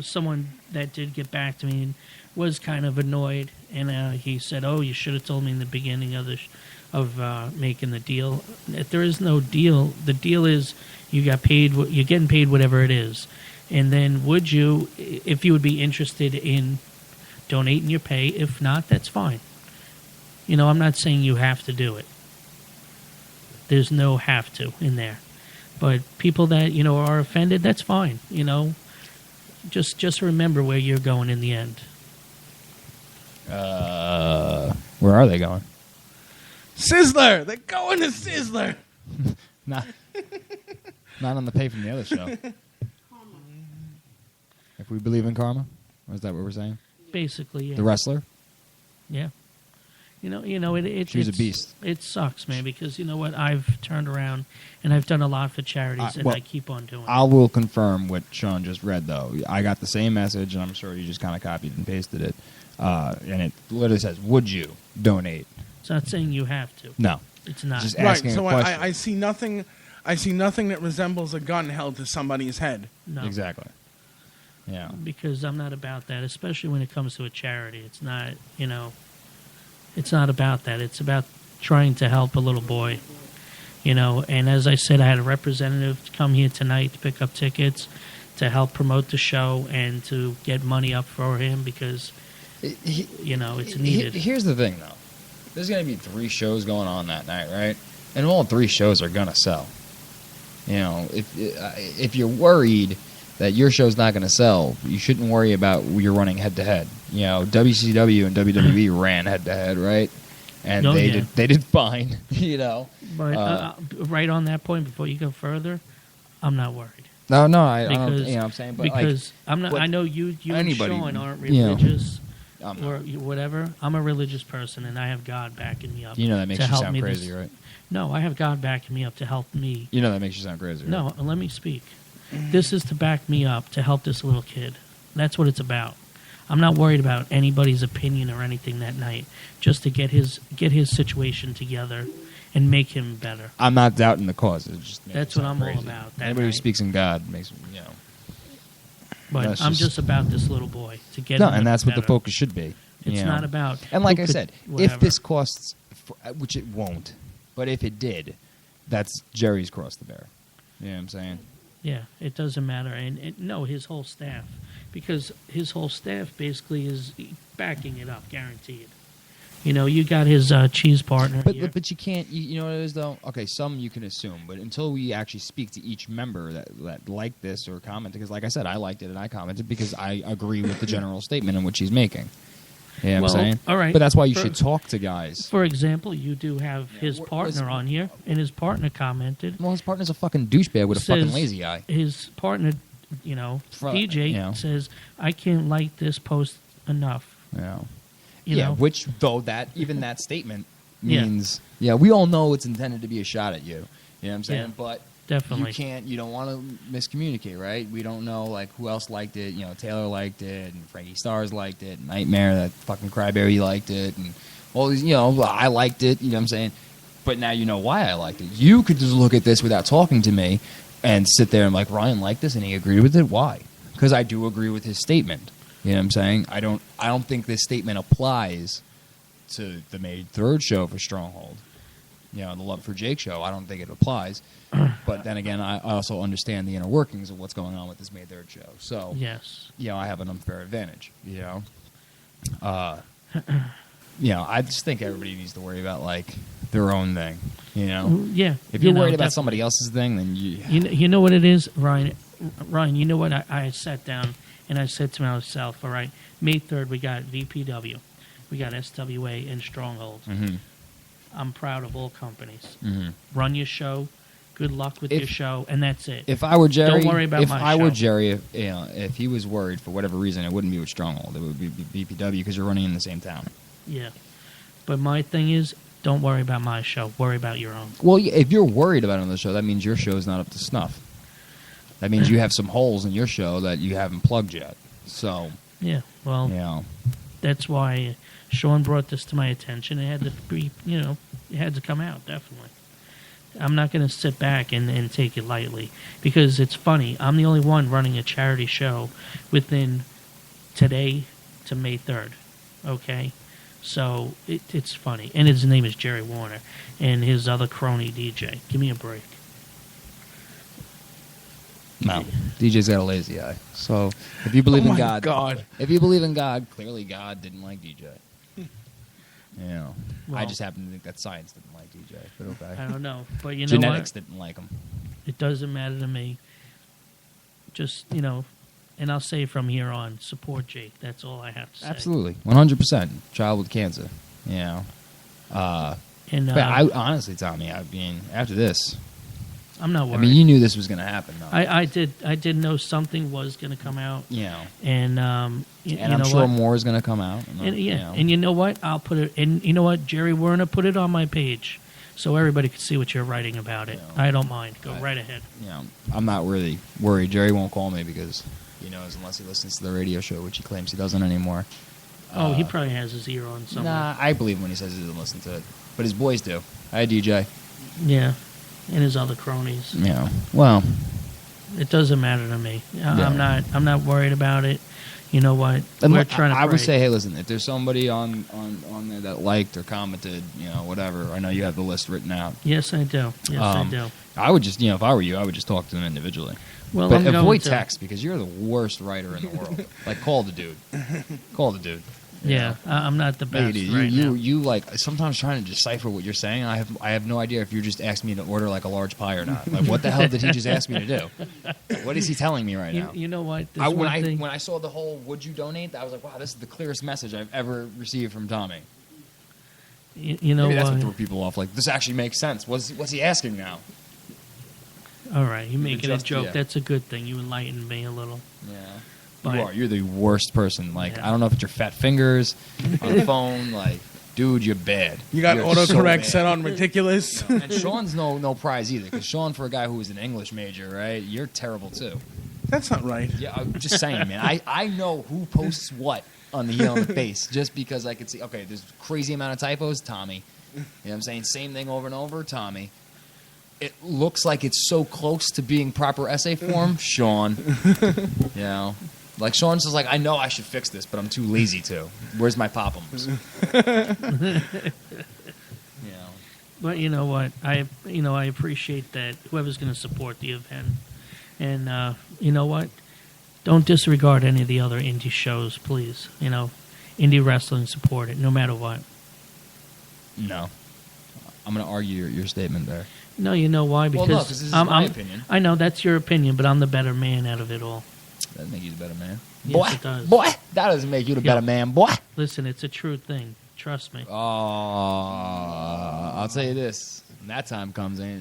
Speaker 1: someone that did get back to me and was kind of annoyed, and he said, "Oh, you should have told me in the beginning of making the deal." If there is no deal, the deal is you got paid. You're getting paid whatever it is, and then would you, if you would be interested in donating your pay? If not, that's fine. I'm not saying you have to do it. There's no have to in there. But people that, are offended, that's fine. Just remember where you're going in the end.
Speaker 6: Where are they going?
Speaker 3: Sizzler! They're going to Sizzler!
Speaker 6: Not on the pay from the other show. If we believe in karma? Or is that what we're saying?
Speaker 1: Basically, yeah.
Speaker 6: The wrestler?
Speaker 1: Yeah.
Speaker 6: She's a beast.
Speaker 1: It sucks, man, because you know what? I've turned around and I've done a lot for charities, and I keep on doing it.
Speaker 6: I will confirm what Sean just read, though. I got the same message, and I'm sure you just kind of copied and pasted it. And it literally says, would you donate?
Speaker 1: It's not saying you have to.
Speaker 6: No.
Speaker 1: It's not.
Speaker 6: Just
Speaker 3: Right,
Speaker 6: asking
Speaker 3: so
Speaker 6: a question.
Speaker 3: I see nothing. I see nothing that resembles a gun held to somebody's head.
Speaker 1: No.
Speaker 6: Exactly. Yeah.
Speaker 1: Because I'm not about that, especially when it comes to a charity. It's not, it's not about that. It's about trying to help a little boy, And as I said, I had a representative come here tonight to pick up tickets to help promote the show and to get money up for him because, it's needed.
Speaker 6: Here's the thing, though. There's going to be 3 shows going on that night, right? And all 3 shows are going to sell. If you're worried that your show's not going to sell, you shouldn't worry about you're running head-to-head. WCW and WWE ran head-to-head, right? And they did fine,
Speaker 1: But right on that point, before you go further, I'm not worried.
Speaker 6: No, I don't, I'm saying, but
Speaker 1: because I'm not. I know you and Sean aren't religious or whatever. I'm a religious person, and I have God backing me up.
Speaker 6: That makes you sound crazy, right?
Speaker 1: No, I have God backing me up to help me.
Speaker 6: That makes you sound crazy, right?
Speaker 1: No, let me speak. This is to back me up to help this little kid. That's what it's about. I'm not worried about anybody's opinion or anything that night. Just to get his situation together and make him better.
Speaker 6: I'm not doubting the cause.
Speaker 1: That's what I'm all about.
Speaker 6: Anybody who speaks in God makes
Speaker 1: But I'm just about this little boy to get.
Speaker 6: No,
Speaker 1: him
Speaker 6: and that's
Speaker 1: better.
Speaker 6: what the focus should be.
Speaker 1: It's not about.
Speaker 6: And like I said,
Speaker 1: whatever.
Speaker 6: if this costs, which it won't, but if it did, that's Jerry's cross to bear. You know what I'm saying?
Speaker 1: Yeah, it doesn't matter. And his whole staff. Because his whole staff basically is backing it up, guaranteed. You got his cheese partner.
Speaker 6: But you can't. You know what it is though. Okay, some you can assume, but until we actually speak to each member that liked this or commented, because like I said, I liked it and I commented because I agree with the general statement in which he's making. You know what I'm saying?
Speaker 1: All right.
Speaker 6: But that's why you should talk to guys.
Speaker 1: For example, you do have his partner on here, and his partner commented.
Speaker 6: Well, his partner's a fucking douchebag with a fucking lazy eye.
Speaker 1: His partner, DJ says, "I can't like this post enough."
Speaker 6: Yeah. Which though even that statement means we all know it's intended to be a shot at you. You know what I'm saying?
Speaker 1: Yeah,
Speaker 6: but
Speaker 1: definitely
Speaker 6: you don't want to miscommunicate, right? We don't know who else liked it. Taylor liked it, and Frankie Stars liked it, and Nightmare, that fucking cryberry, liked it, and all these. I liked it. You know what I'm saying? But now you know why I liked it. You could just look at this without talking to me and sit there and Ryan liked this and he agreed with it. Why? Because I do agree with his statement. You know what I'm saying? I don't think this statement applies to the May 3rd show for Stronghold. The Love for Jake show. I don't think it applies. But then again, I also understand the inner workings of what's going on with this May 3rd show. So
Speaker 1: yes,
Speaker 6: I have an unfair advantage. I just think everybody needs to worry about their own thing.
Speaker 1: Yeah.
Speaker 6: If you're worried about somebody else's thing, then
Speaker 1: you know what it is, Ryan. Ryan, you know what? I sat down and I said to myself, all right, May 3rd, we got VPW, we got SWA and Stronghold.
Speaker 6: Mm-hmm.
Speaker 1: I'm proud of all companies.
Speaker 6: Mm-hmm.
Speaker 1: Run your show, Good luck with your show, and that's it.
Speaker 6: If I were Jerry,
Speaker 1: don't worry about my show.
Speaker 6: If I were Jerry, if he was worried for whatever reason, it wouldn't be with Stronghold. It would be BPW because you're running in the same town.
Speaker 1: Yeah, but my thing is, don't worry about my show. Worry about your own.
Speaker 6: Well, if you're worried about another show, that means your show is not up to snuff. That means you have some holes in your show that you haven't plugged yet. So
Speaker 1: yeah, well, that's why Sean brought this to my attention. It had to be, it had to come out, definitely. I'm not going to sit back and take it lightly because it's funny. I'm the only one running a charity show within today to May 3rd, okay? So it's funny. And his name is Jerry Warner and his other crony DJ. Give me a break.
Speaker 6: No, DJ's got a lazy eye. So if you believe in God, if you believe in God, clearly God didn't like DJ. Well, I just happen to think that science didn't like DJ, but okay.
Speaker 1: I don't know, but you know
Speaker 6: genetics
Speaker 1: what?
Speaker 6: Didn't like him.
Speaker 1: It doesn't matter to me. Just and I'll say from here on, support Jake. That's all I have to say.
Speaker 6: Absolutely, 100%. Child with cancer. But I honestly, Tommy, I mean, after this,
Speaker 1: I'm not worried.
Speaker 6: I mean, you knew this was going to happen. Though.
Speaker 1: I did know something was going to come out.
Speaker 6: Yeah.
Speaker 1: And
Speaker 6: I'm sure more is going to come out.
Speaker 1: And you know what? I'll put it. And you know what? Jerry Werner put it on my page, so everybody can see what you're writing about it. I don't mind. Go right ahead.
Speaker 6: I'm not really worried. Jerry won't call me because he knows unless he listens to the radio show, which he claims he doesn't anymore.
Speaker 1: Oh, he probably has his ear on somewhere.
Speaker 6: Nah, I believe him when he says he doesn't listen to it, but his boys do. Hi, DJ.
Speaker 1: Yeah. And his other cronies.
Speaker 6: Yeah. Well,
Speaker 1: it doesn't matter to me. I'm not worried about it. You know what? We're trying to.
Speaker 6: I would say, hey, listen. If there's somebody on there that liked or commented, whatever. I know you have the list written out.
Speaker 1: Yes, I do. Yes, I do.
Speaker 6: I would just, if I were you, I would just talk to them individually.
Speaker 1: Well,
Speaker 6: but avoid text because you're the worst writer in the world. Like, call the dude. Call the dude.
Speaker 1: Yeah, I'm not the best right now.
Speaker 6: You like sometimes trying to decipher what you're saying. I have no idea if you're just asking me to order like a large pie or not. Like, what the hell did he just ask me to do? What is he telling me right now?
Speaker 1: You know what?
Speaker 6: When I saw the whole "Would you donate?" I was like, wow, this is the clearest message I've ever received from Tommy.
Speaker 1: You know,
Speaker 6: maybe that's what threw people off. Like, this actually makes sense. What's he asking now?
Speaker 1: All right, you're making a joke. Yeah. That's a good thing. You enlightened me a little.
Speaker 6: Yeah.
Speaker 1: But
Speaker 6: You're the worst person. Like, I don't know if it's your fat fingers on the phone. Like, dude, you're bad.
Speaker 3: You got autocorrect set on ridiculous.
Speaker 6: And Sean's no prize either. Because Sean, for a guy who was an English major, right, you're terrible too.
Speaker 3: That's not right.
Speaker 6: Yeah, I'm just saying, man. I know who posts what on the heel and the face just because I could see. Okay, there's a crazy amount of typos, Tommy. You know what I'm saying? Same thing over and over, Tommy. It looks like it's so close to being proper essay form, Sean. Like, Sean's just like, I know I should fix this, but I'm too lazy to. Where's my problems?
Speaker 1: But you know what? I appreciate that whoever's going to support the event. And you know what? Don't disregard any of the other indie shows, please. Indie wrestling, support it, no matter what.
Speaker 6: No. I'm going to argue your statement there.
Speaker 1: No, you know why? Because
Speaker 6: this is my opinion.
Speaker 1: I know that's your opinion, but I'm the better man out of it all.
Speaker 6: That make you the better man.
Speaker 1: Yes,
Speaker 6: boy,
Speaker 1: it does.
Speaker 6: Boy, that doesn't make you the better man, boy.
Speaker 1: Listen, it's a true thing. Trust me.
Speaker 6: Oh, I'll tell you this. When that time comes in,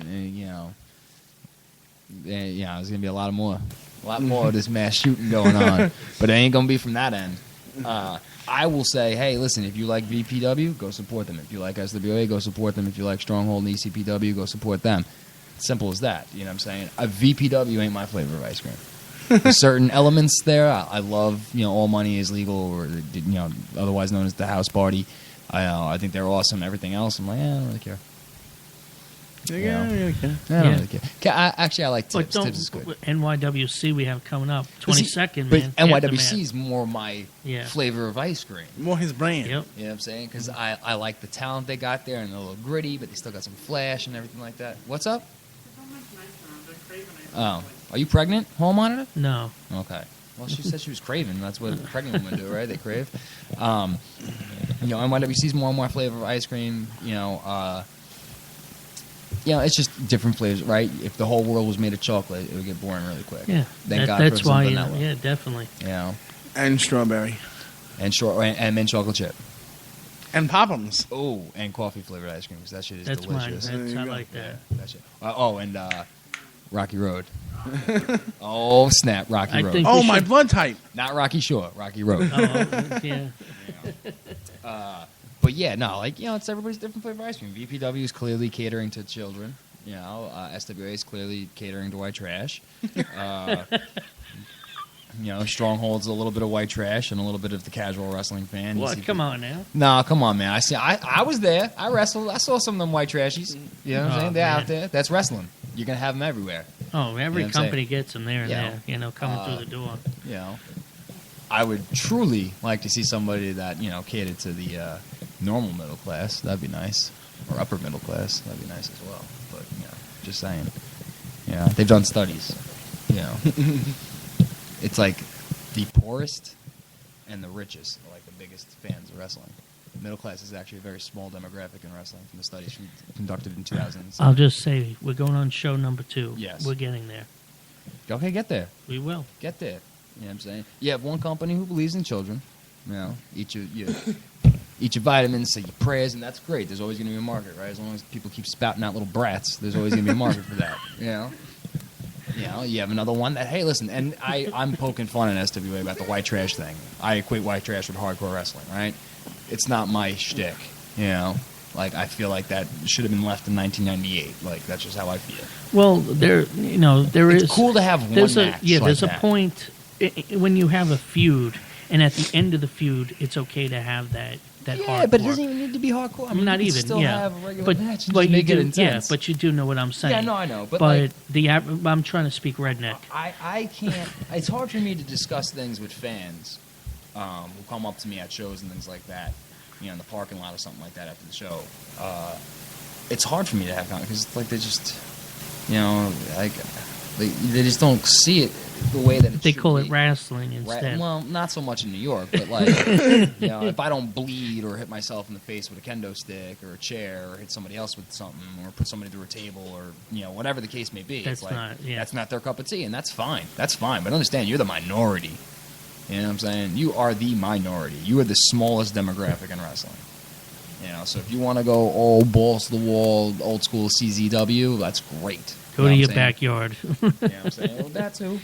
Speaker 6: there's going to be a lot more of this mass shooting going on. But it ain't going to be from that end. I will say, hey, listen, if you like VPW, go support them. If you like SWA, go support them. If you like Stronghold and ECPW, go support them. Simple as that. You know what I'm saying? A VPW ain't my flavor of ice cream. There's certain elements there. I love, All Money is Legal, or, otherwise known as the House Party. I think they're awesome. Everything else, I'm like, I don't really care. I don't really care. I like Tips. Tips is good.
Speaker 1: NYWC we have coming up, 22nd,
Speaker 6: but
Speaker 1: man.
Speaker 6: NYWC is more my flavor of ice cream.
Speaker 3: More his brand.
Speaker 1: Yep.
Speaker 6: You know what I'm saying? Because I like the talent they got there, and they're a little gritty, but they still got some flash and everything like that. What's up? Oh. Are you pregnant, hall monitor?
Speaker 1: No.
Speaker 6: Okay. Well, she said she was craving. That's what pregnant women do, right? They crave. NYWC's more and more flavor of ice cream. It's just different flavors, right? If the whole world was made of chocolate, it would get boring really quick.
Speaker 1: Yeah.
Speaker 6: Thank God
Speaker 1: that's
Speaker 6: for
Speaker 1: why.
Speaker 6: vanilla.
Speaker 1: Yeah, definitely.
Speaker 3: And strawberry.
Speaker 6: And mint chocolate chip.
Speaker 3: And Pop'ems.
Speaker 6: Oh, and coffee flavored ice cream because that shit is
Speaker 1: That's
Speaker 6: delicious.
Speaker 1: mine. I like that.
Speaker 6: Yeah, that shit. And Rocky Road. Oh snap, Rocky Road.
Speaker 3: Oh, my blood type.
Speaker 6: Not Rocky Shore, Rocky Road.
Speaker 1: Oh, yeah.
Speaker 6: But yeah, no, like, it's everybody's different flavor ice cream. VPW is clearly catering to children. SWA is clearly catering to white trash. Stronghold's a little bit of white trash and a little bit of the casual wrestling fan.
Speaker 1: What? Come on now.
Speaker 6: No, come on, man. I was there. I wrestled. I saw some of them white trashies. You know what I'm saying? They're out there. That's wrestling. You're going to have them everywhere.
Speaker 1: Oh, every company gets them there and
Speaker 6: Yeah.
Speaker 1: there, coming through the door.
Speaker 6: I would truly like to see somebody that, catered to the normal middle class. That'd be nice. Or upper middle class. That'd be nice as well. But, just saying. They've done studies. It's like the poorest and the richest are like the biggest fans of wrestling. Middle class is actually a very small demographic in wrestling from the studies conducted in 2007.
Speaker 1: I'll just say, we're going on show number 2.
Speaker 6: Yes.
Speaker 1: We're getting there.
Speaker 6: Okay, get there.
Speaker 1: We will.
Speaker 6: Get there. You know what I'm saying? You have one company who believes in children. Eat your vitamins, say your prayers, and that's great. There's always going to be a market, right? As long as people keep spouting out little brats, there's always going to be a market for that. You have another one that, hey, listen, and I'm poking fun at SWA about the white trash thing. I equate white trash with hardcore wrestling, right? It's not my shtick, Like, I feel like that should have been left in 1998. Like, that's just how I feel.
Speaker 1: Well, there is...
Speaker 6: It's cool to have one match
Speaker 1: there's
Speaker 6: like
Speaker 1: a
Speaker 6: that.
Speaker 1: point when you have a feud, and at the end of the feud, it's okay to have that hardcore.
Speaker 6: But it doesn't even need to be hardcore. I mean,
Speaker 1: Not
Speaker 6: you can
Speaker 1: even,
Speaker 6: still have a regular match and just make it intense.
Speaker 1: Yeah, but you do know what I'm saying.
Speaker 6: Yeah, no, I know. But
Speaker 1: I'm trying to speak redneck.
Speaker 6: I can't... It's hard for me to discuss things with fans who come up to me at shows and things like that, in the parking lot or something like that after the show. It's hard for me to have because it's like they just, they just don't see it the way that
Speaker 1: they call it wrestling instead.
Speaker 6: Well, not so much in New York, but like, if I don't bleed or hit myself in the face with a kendo stick or a chair or hit somebody else with something or put somebody through a table or whatever the case may be,
Speaker 1: that's
Speaker 6: it's like
Speaker 1: that's
Speaker 6: not their cup of tea, and that's fine. That's fine, but understand you're the minority. You know what I'm saying? You are the minority. You are the smallest demographic in wrestling. So if you want to go all balls to the wall, old school CZW, that's great.
Speaker 1: Go to your backyard.
Speaker 6: I'm saying? Well, that too,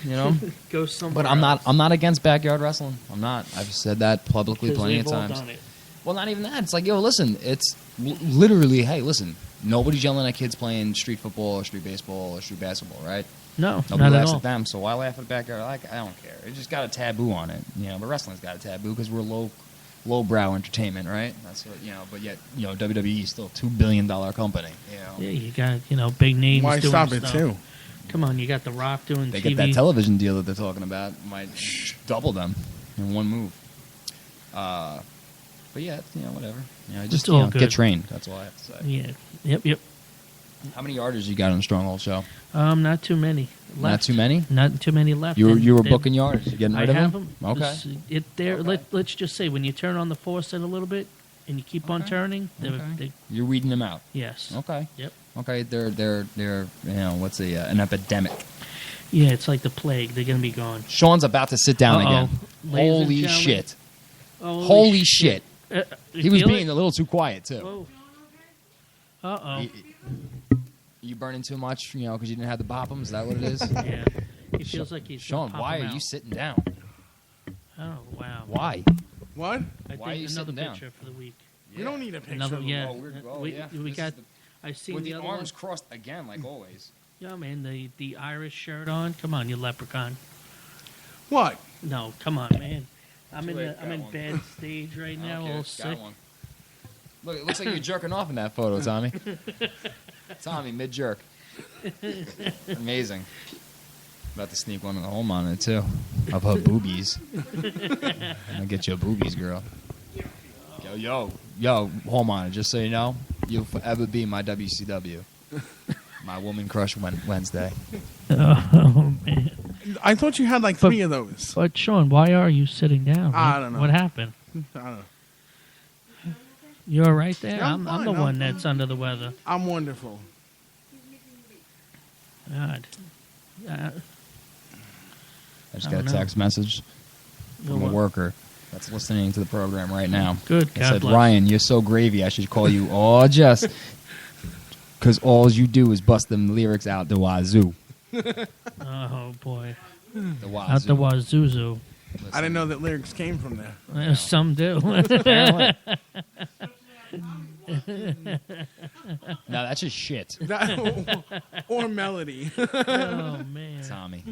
Speaker 1: Go somewhere.
Speaker 6: But I'm not against backyard wrestling. I'm not. I've said that publicly plenty of
Speaker 1: all
Speaker 6: times.
Speaker 1: done it.
Speaker 6: Well, not even that. It's like, listen, it's literally, hey, listen, nobody's yelling at kids playing street football or street baseball or street basketball, right?
Speaker 1: No,
Speaker 6: Nobody
Speaker 1: not at
Speaker 6: laughs
Speaker 1: all.
Speaker 6: at them, so why laugh at backyard? I don't care. It just got a taboo on it, but wrestling's got a taboo because we're lowbrow entertainment, right? That's what, but yet, WWE is still a $2 billion company.
Speaker 1: Yeah, you got big names.
Speaker 3: Why
Speaker 1: doing
Speaker 3: stop
Speaker 1: stuff.
Speaker 3: it too?
Speaker 1: Come on, you got The Rock doing
Speaker 6: They
Speaker 1: TV.
Speaker 6: get that television deal that they're talking about, might double them in one move. But yeah, whatever. Just
Speaker 1: all good.
Speaker 6: get trained. That's all I have to say.
Speaker 1: Yeah. Yep.
Speaker 6: How many yarders you got on the Stronghold show?
Speaker 1: Not too many. Left.
Speaker 6: Not too many?
Speaker 1: Not too many left.
Speaker 6: You were booking yarders. You getting rid of
Speaker 1: I have
Speaker 6: them?
Speaker 1: them.
Speaker 6: Okay.
Speaker 1: Let's just say when you turn on the faucet a little bit and you keep on turning,
Speaker 6: you're weeding them out.
Speaker 1: Yes.
Speaker 6: Okay.
Speaker 1: Yep.
Speaker 6: Okay. They're what's an epidemic.
Speaker 1: Yeah, it's like the plague. They're gonna be gone.
Speaker 6: Sean's about to sit down again.
Speaker 1: Ladies and
Speaker 6: Holy
Speaker 1: gentlemen.
Speaker 6: shit!
Speaker 1: Holy
Speaker 6: shit! He was being a little too quiet too.
Speaker 1: Uh-oh.
Speaker 6: You burning too much, because you didn't have the bop 'em? Is that what it is?
Speaker 1: Yeah. He feels like he's
Speaker 6: Sean,
Speaker 1: gonna pop
Speaker 6: why
Speaker 1: him
Speaker 6: are you
Speaker 1: out.
Speaker 6: sitting down?
Speaker 1: Oh wow.
Speaker 6: Why?
Speaker 3: What?
Speaker 1: I
Speaker 6: Why are you
Speaker 1: think another
Speaker 6: sitting down?
Speaker 1: picture for the week.
Speaker 3: We don't need a picture.
Speaker 1: Another, yeah.
Speaker 6: Oh, yeah.
Speaker 1: We
Speaker 6: This
Speaker 1: got.
Speaker 6: is the-
Speaker 1: I seen
Speaker 6: With
Speaker 1: the
Speaker 6: the
Speaker 1: other
Speaker 6: arms
Speaker 1: one.
Speaker 6: crossed again, like always.
Speaker 1: Yeah, man. The Irish shirt on. Come on, you leprechaun.
Speaker 3: What?
Speaker 1: No, come on, man. I'm in bad stage right now.
Speaker 6: Okay,
Speaker 1: All
Speaker 6: got
Speaker 1: sick.
Speaker 6: one. Look, it looks like you're jerking off in that photo, Tommy. Tommy, mid-jerk. Amazing. About to sneak one in the home on it, too. Of her boobies. I'm gonna get your boobies, girl. Yo, home on it, just so you know. You'll forever be my WCW. My woman crush Wednesday.
Speaker 1: Oh man.
Speaker 3: I thought you had like 3 of those.
Speaker 1: But Sean, why are you sitting down?
Speaker 3: I don't know.
Speaker 1: What happened?
Speaker 3: I don't know.
Speaker 1: You're right there.
Speaker 3: Yeah,
Speaker 1: I'm
Speaker 3: fine.
Speaker 1: the one that's under the weather.
Speaker 3: I'm wonderful.
Speaker 1: God.
Speaker 6: I just got a text message from a worker. that's listening to the program right now.
Speaker 1: Good.
Speaker 6: I
Speaker 1: God
Speaker 6: said,
Speaker 1: bless.
Speaker 6: Ryan, you're so gravy. I should call you all just because all you do is bust them lyrics out the wazoo.
Speaker 1: Oh boy.
Speaker 6: The wazoo.
Speaker 1: Out the Wazuzu.
Speaker 3: I didn't know that lyrics came from there.
Speaker 1: Some do.
Speaker 6: No, that's just shit.
Speaker 3: Or melody.
Speaker 1: Oh man,
Speaker 6: Tommy.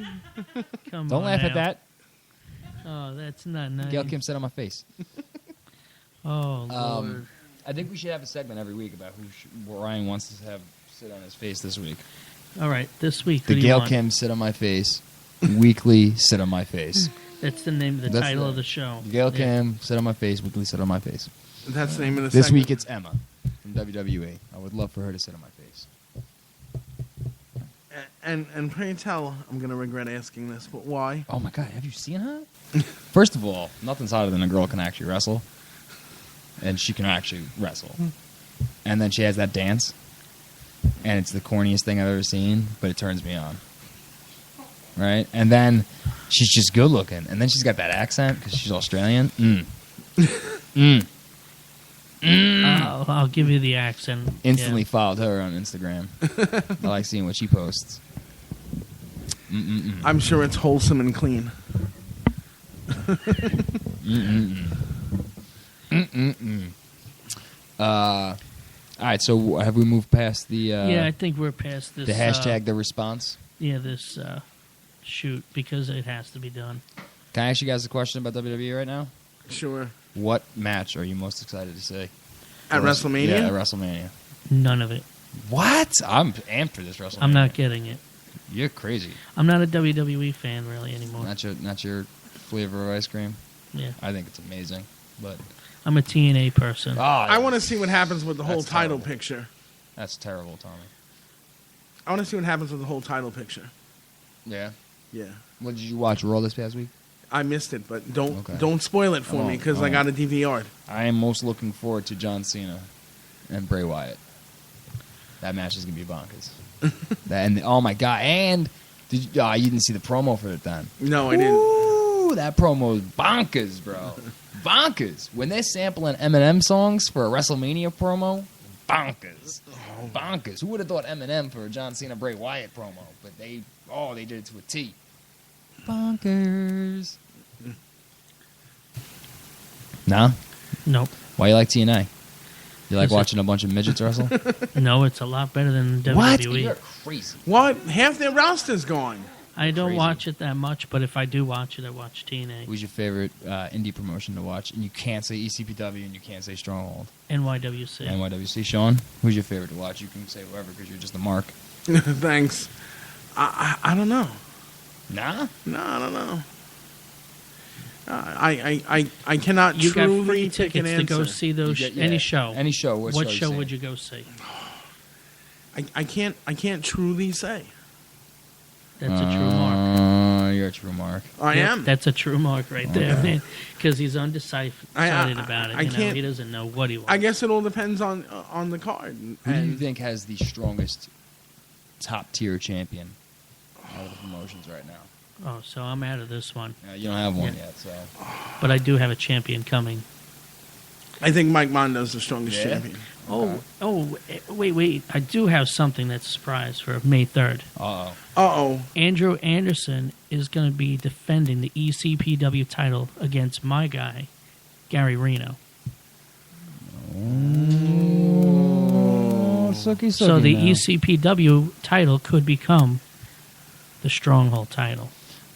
Speaker 1: come
Speaker 6: Don't
Speaker 1: on
Speaker 6: laugh
Speaker 1: now.
Speaker 6: at that.
Speaker 1: Oh, that's not nice.
Speaker 6: Gail Kim said on my face.
Speaker 1: Oh Lord.
Speaker 6: I think we should have a segment every week about what Ryan wants to have sit on his face this week.
Speaker 1: All right, this week.
Speaker 6: The
Speaker 1: who do you
Speaker 6: Gail
Speaker 1: want?
Speaker 6: Kim sit on my face. Weekly sit on my face.
Speaker 1: That's the name of the
Speaker 6: That's
Speaker 1: title
Speaker 6: the-
Speaker 1: of the show.
Speaker 6: Gail
Speaker 1: Yeah.
Speaker 6: Kim sit on my face. Weekly sit on my face.
Speaker 3: That's the name of the
Speaker 6: This
Speaker 3: segment.
Speaker 6: week it's Emma from WWE. I would love for her to sit on my face.
Speaker 3: And pray tell, I'm going to regret asking this, but why?
Speaker 6: Oh my God, have you seen her? First of all, nothing's hotter than a girl can actually wrestle. And she can actually wrestle. And then she has that dance. And it's the corniest thing I've ever seen, but it turns me on. Right? And then she's just good looking. And then she's got that accent because she's Australian.
Speaker 1: I'll give you the accent.
Speaker 6: Instantly
Speaker 1: Yeah.
Speaker 6: followed her on Instagram. I like seeing what she posts.
Speaker 3: I'm sure it's wholesome and clean.
Speaker 6: All right, so have we moved past the
Speaker 1: Yeah, I think we're past this.
Speaker 6: the hashtag the response?
Speaker 1: This shoot because it has to be done.
Speaker 6: Can I ask you guys a question about WWE right now?
Speaker 3: Sure.
Speaker 6: What match are you most excited to see?
Speaker 3: At WrestleMania?
Speaker 6: Yeah, at WrestleMania.
Speaker 1: None of it.
Speaker 6: What? I'm amped for this WrestleMania.
Speaker 1: I'm not getting it.
Speaker 6: You're crazy.
Speaker 1: I'm not a WWE fan really anymore.
Speaker 6: Not your flavor of ice cream.
Speaker 1: Yeah.
Speaker 6: I think it's amazing, but
Speaker 1: I'm a TNA person.
Speaker 3: I want to see what happens with the whole
Speaker 6: That's
Speaker 3: title
Speaker 6: terrible.
Speaker 3: picture.
Speaker 6: That's terrible, Tommy.
Speaker 3: I want to see what happens with the whole title picture.
Speaker 6: Yeah.
Speaker 3: Yeah.
Speaker 6: What did you watch Raw this past week?
Speaker 3: I missed it, but don't
Speaker 6: Okay.
Speaker 3: don't spoil it for me because I got a DVR.
Speaker 6: I am most looking forward to John Cena and Bray Wyatt. That match is gonna be bonkers. Oh my God! And did you didn't see the promo for it then?
Speaker 3: No, I didn't.
Speaker 6: Ooh, that promo is bonkers, bro. Bonkers. When they're sampling Eminem songs for a WrestleMania promo, bonkers. Bonkers. Who would have thought Eminem for a John Cena Bray Wyatt promo? But they did it to a T. Bonkers. Nah?
Speaker 1: Nope.
Speaker 6: Why you like TNA? You like
Speaker 1: Listen.
Speaker 6: watching a bunch of midgets wrestle?
Speaker 1: No, it's a lot better than WWE.
Speaker 6: What? You're crazy.
Speaker 3: What? Half their roster's gone.
Speaker 1: I don't
Speaker 6: Crazy.
Speaker 1: watch it that much, but if I do watch it, I watch TNA.
Speaker 6: Who's your favorite indie promotion to watch? And you can't say ECPW and you can't say Stronghold.
Speaker 1: NYWC.
Speaker 6: NYWC. Sean, who's your favorite to watch? You can say whoever because you're just a mark.
Speaker 3: Thanks. I don't know.
Speaker 6: Nah?
Speaker 3: No, I don't know. I cannot
Speaker 1: You got
Speaker 3: truly
Speaker 1: free
Speaker 3: pick an
Speaker 1: tickets to go
Speaker 3: answer.
Speaker 1: see those
Speaker 6: You get- yeah,
Speaker 1: any show.
Speaker 6: any show. What show you
Speaker 1: show
Speaker 6: seeing?
Speaker 1: would you go see?
Speaker 3: I can't truly say.
Speaker 1: That's a true mark.
Speaker 6: You're a true mark.
Speaker 3: I
Speaker 1: Yep,
Speaker 3: am.
Speaker 1: That's a true mark right there, man. Because he's undecided about it.
Speaker 3: I
Speaker 1: You know,
Speaker 3: can't-
Speaker 1: he doesn't know what he wants.
Speaker 3: I guess it all depends on the card.
Speaker 6: Who do you
Speaker 3: And
Speaker 6: think has the strongest top tier champion out of the promotions right now?
Speaker 1: Oh, so I'm out of this one.
Speaker 6: You don't have one
Speaker 1: Yeah.
Speaker 6: yet, so.
Speaker 1: But I do have a champion coming.
Speaker 3: I think Mike Mondo's the strongest
Speaker 6: Yeah?
Speaker 3: champion.
Speaker 1: Wait. I do have something that's a surprise for May 3rd.
Speaker 3: Uh-oh.
Speaker 1: Andrew Anderson is going to be defending the ECPW title against my guy, Gary Reno. So the ECPW title could become the Stronghold title.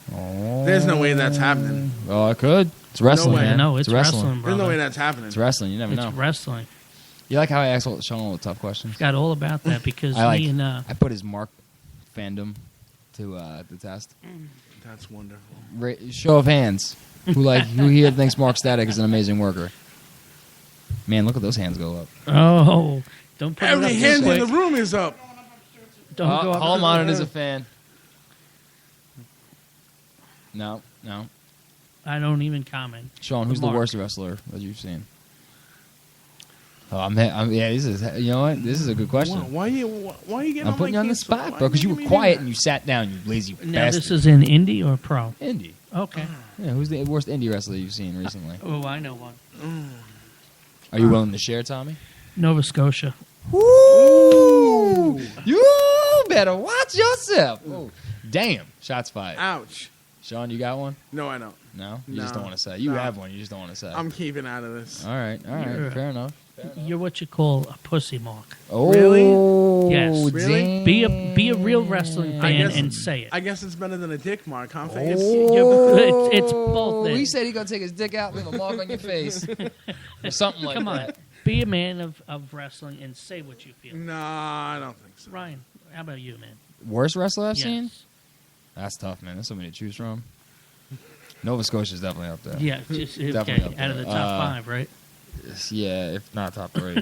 Speaker 3: There's no way that's happening.
Speaker 6: Oh, it could. It's wrestling,
Speaker 3: way.
Speaker 6: man.
Speaker 1: No, it's wrestling,
Speaker 3: There's
Speaker 1: brother.
Speaker 3: no way that's happening.
Speaker 6: It's wrestling. You never
Speaker 1: It's
Speaker 6: know.
Speaker 1: wrestling.
Speaker 6: You like how I asked Sean all the tough questions?
Speaker 1: Got all about that because
Speaker 6: I
Speaker 1: I
Speaker 6: put his Mark fandom to the test.
Speaker 3: That's wonderful.
Speaker 6: Show of hands. Who here thinks Mark Static is an amazing worker? Man, look at those hands go up.
Speaker 1: Oh, don't put
Speaker 3: Every
Speaker 1: it up
Speaker 3: hand
Speaker 1: too
Speaker 3: in the
Speaker 1: quick.
Speaker 3: room is up.
Speaker 1: Don't go up.
Speaker 6: Hall on it is a fan. No.
Speaker 1: I don't even comment.
Speaker 6: Sean, who's the
Speaker 1: Mark.
Speaker 6: worst wrestler that you've seen? Oh, yeah. This is, you know what? This is a good question.
Speaker 3: Why are you getting?
Speaker 6: I'm putting you on the spot, bro, because you were quiet and you sat down. You lazy bastard.
Speaker 1: Now this is in indie or pro?
Speaker 6: Indie.
Speaker 1: Okay.
Speaker 6: Yeah. Who's the worst indie wrestler you've seen recently?
Speaker 1: Oh, I know one.
Speaker 6: Are you willing to share, Tommy?
Speaker 1: Nova Scotia.
Speaker 6: Ooh. You better watch yourself. Ooh. Damn. Shots fired.
Speaker 3: Ouch.
Speaker 6: Sean, you got one?
Speaker 3: No, I don't.
Speaker 6: No? You just
Speaker 3: No.
Speaker 6: don't want to say. You
Speaker 3: No.
Speaker 6: have one. You just don't want to say.
Speaker 3: I'm keeping out of this.
Speaker 6: All right. Fair enough.
Speaker 1: You're what you call a pussy mark.
Speaker 6: Oh,
Speaker 3: Really?
Speaker 1: Yes.
Speaker 3: Really?
Speaker 1: Be a real wrestling fan and say it.
Speaker 3: I guess it's better than a dick mark, huh?
Speaker 1: It's both.
Speaker 6: He said he gonna take his dick out and leave a mark on your face, or something like
Speaker 1: Come on.
Speaker 6: that.
Speaker 1: Be a man of wrestling and say what you feel.
Speaker 3: No, I don't think so.
Speaker 1: Ryan, how about you, man?
Speaker 6: Worst wrestler I've
Speaker 1: Yes.
Speaker 6: seen? That's tough, man. There's so many to choose from. Nova Scotia's definitely up there.
Speaker 1: Yeah, just
Speaker 6: Definitely up
Speaker 1: okay, out of
Speaker 6: there.
Speaker 1: the top 5, right?
Speaker 6: Yeah, if not top 3.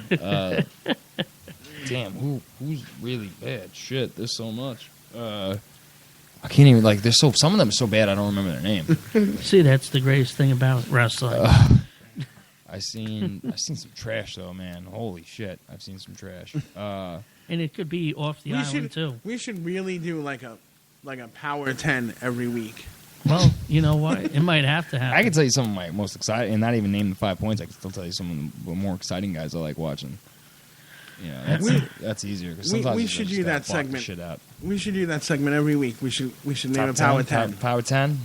Speaker 6: Damn, who's really bad? Shit, there's so much. I can't even there's some of them are so bad I don't remember their name.
Speaker 1: See, that's the greatest thing about wrestling.
Speaker 6: I've seen some trash though, man. Holy shit, I've seen some trash.
Speaker 1: And it could be off the island too.
Speaker 3: We should really do like a Power 10 every week.
Speaker 1: Well, you know what? It might have to happen.
Speaker 6: I can tell you some of my most exciting, and not even name the 5 points. I can still tell you some of the more exciting guys I like watching. Yeah, that's easier. Cause sometimes
Speaker 3: we should do that segment.
Speaker 6: Shit out.
Speaker 3: We should do that segment every week. We should name
Speaker 6: Top
Speaker 3: a Power 10.
Speaker 6: Power 10?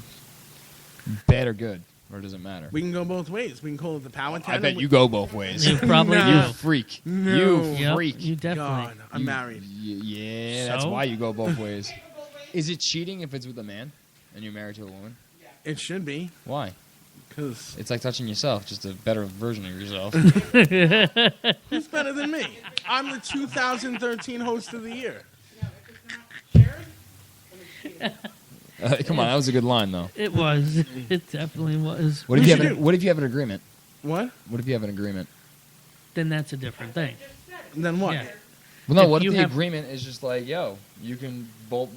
Speaker 6: Bad or good? Or does it matter?
Speaker 3: We can go both ways. We can call it the Power 10.
Speaker 6: I bet you go both ways.
Speaker 1: You probably
Speaker 3: No.
Speaker 1: do.
Speaker 6: You freak.
Speaker 3: No.
Speaker 6: You freak.
Speaker 1: You definitely.
Speaker 3: God, I'm married.
Speaker 6: Yeah, that's
Speaker 1: So?
Speaker 6: why you go both ways. Is it cheating if it's with a man and you're married to a woman?
Speaker 3: It should be.
Speaker 6: Why?
Speaker 3: Because
Speaker 6: It's like touching yourself, just a better version of yourself.
Speaker 3: who's better than me? I'm the 2013 host of the year.
Speaker 6: Come on, that was a good line, though.
Speaker 1: It was. It definitely was.
Speaker 6: What if you have an agreement?
Speaker 3: What?
Speaker 6: What if you have an agreement?
Speaker 1: Then that's a different thing.
Speaker 3: Then what?
Speaker 1: Yeah.
Speaker 6: Well, no.
Speaker 1: If
Speaker 6: What if
Speaker 1: you
Speaker 6: the
Speaker 1: have-
Speaker 6: agreement is just like, yo, we can both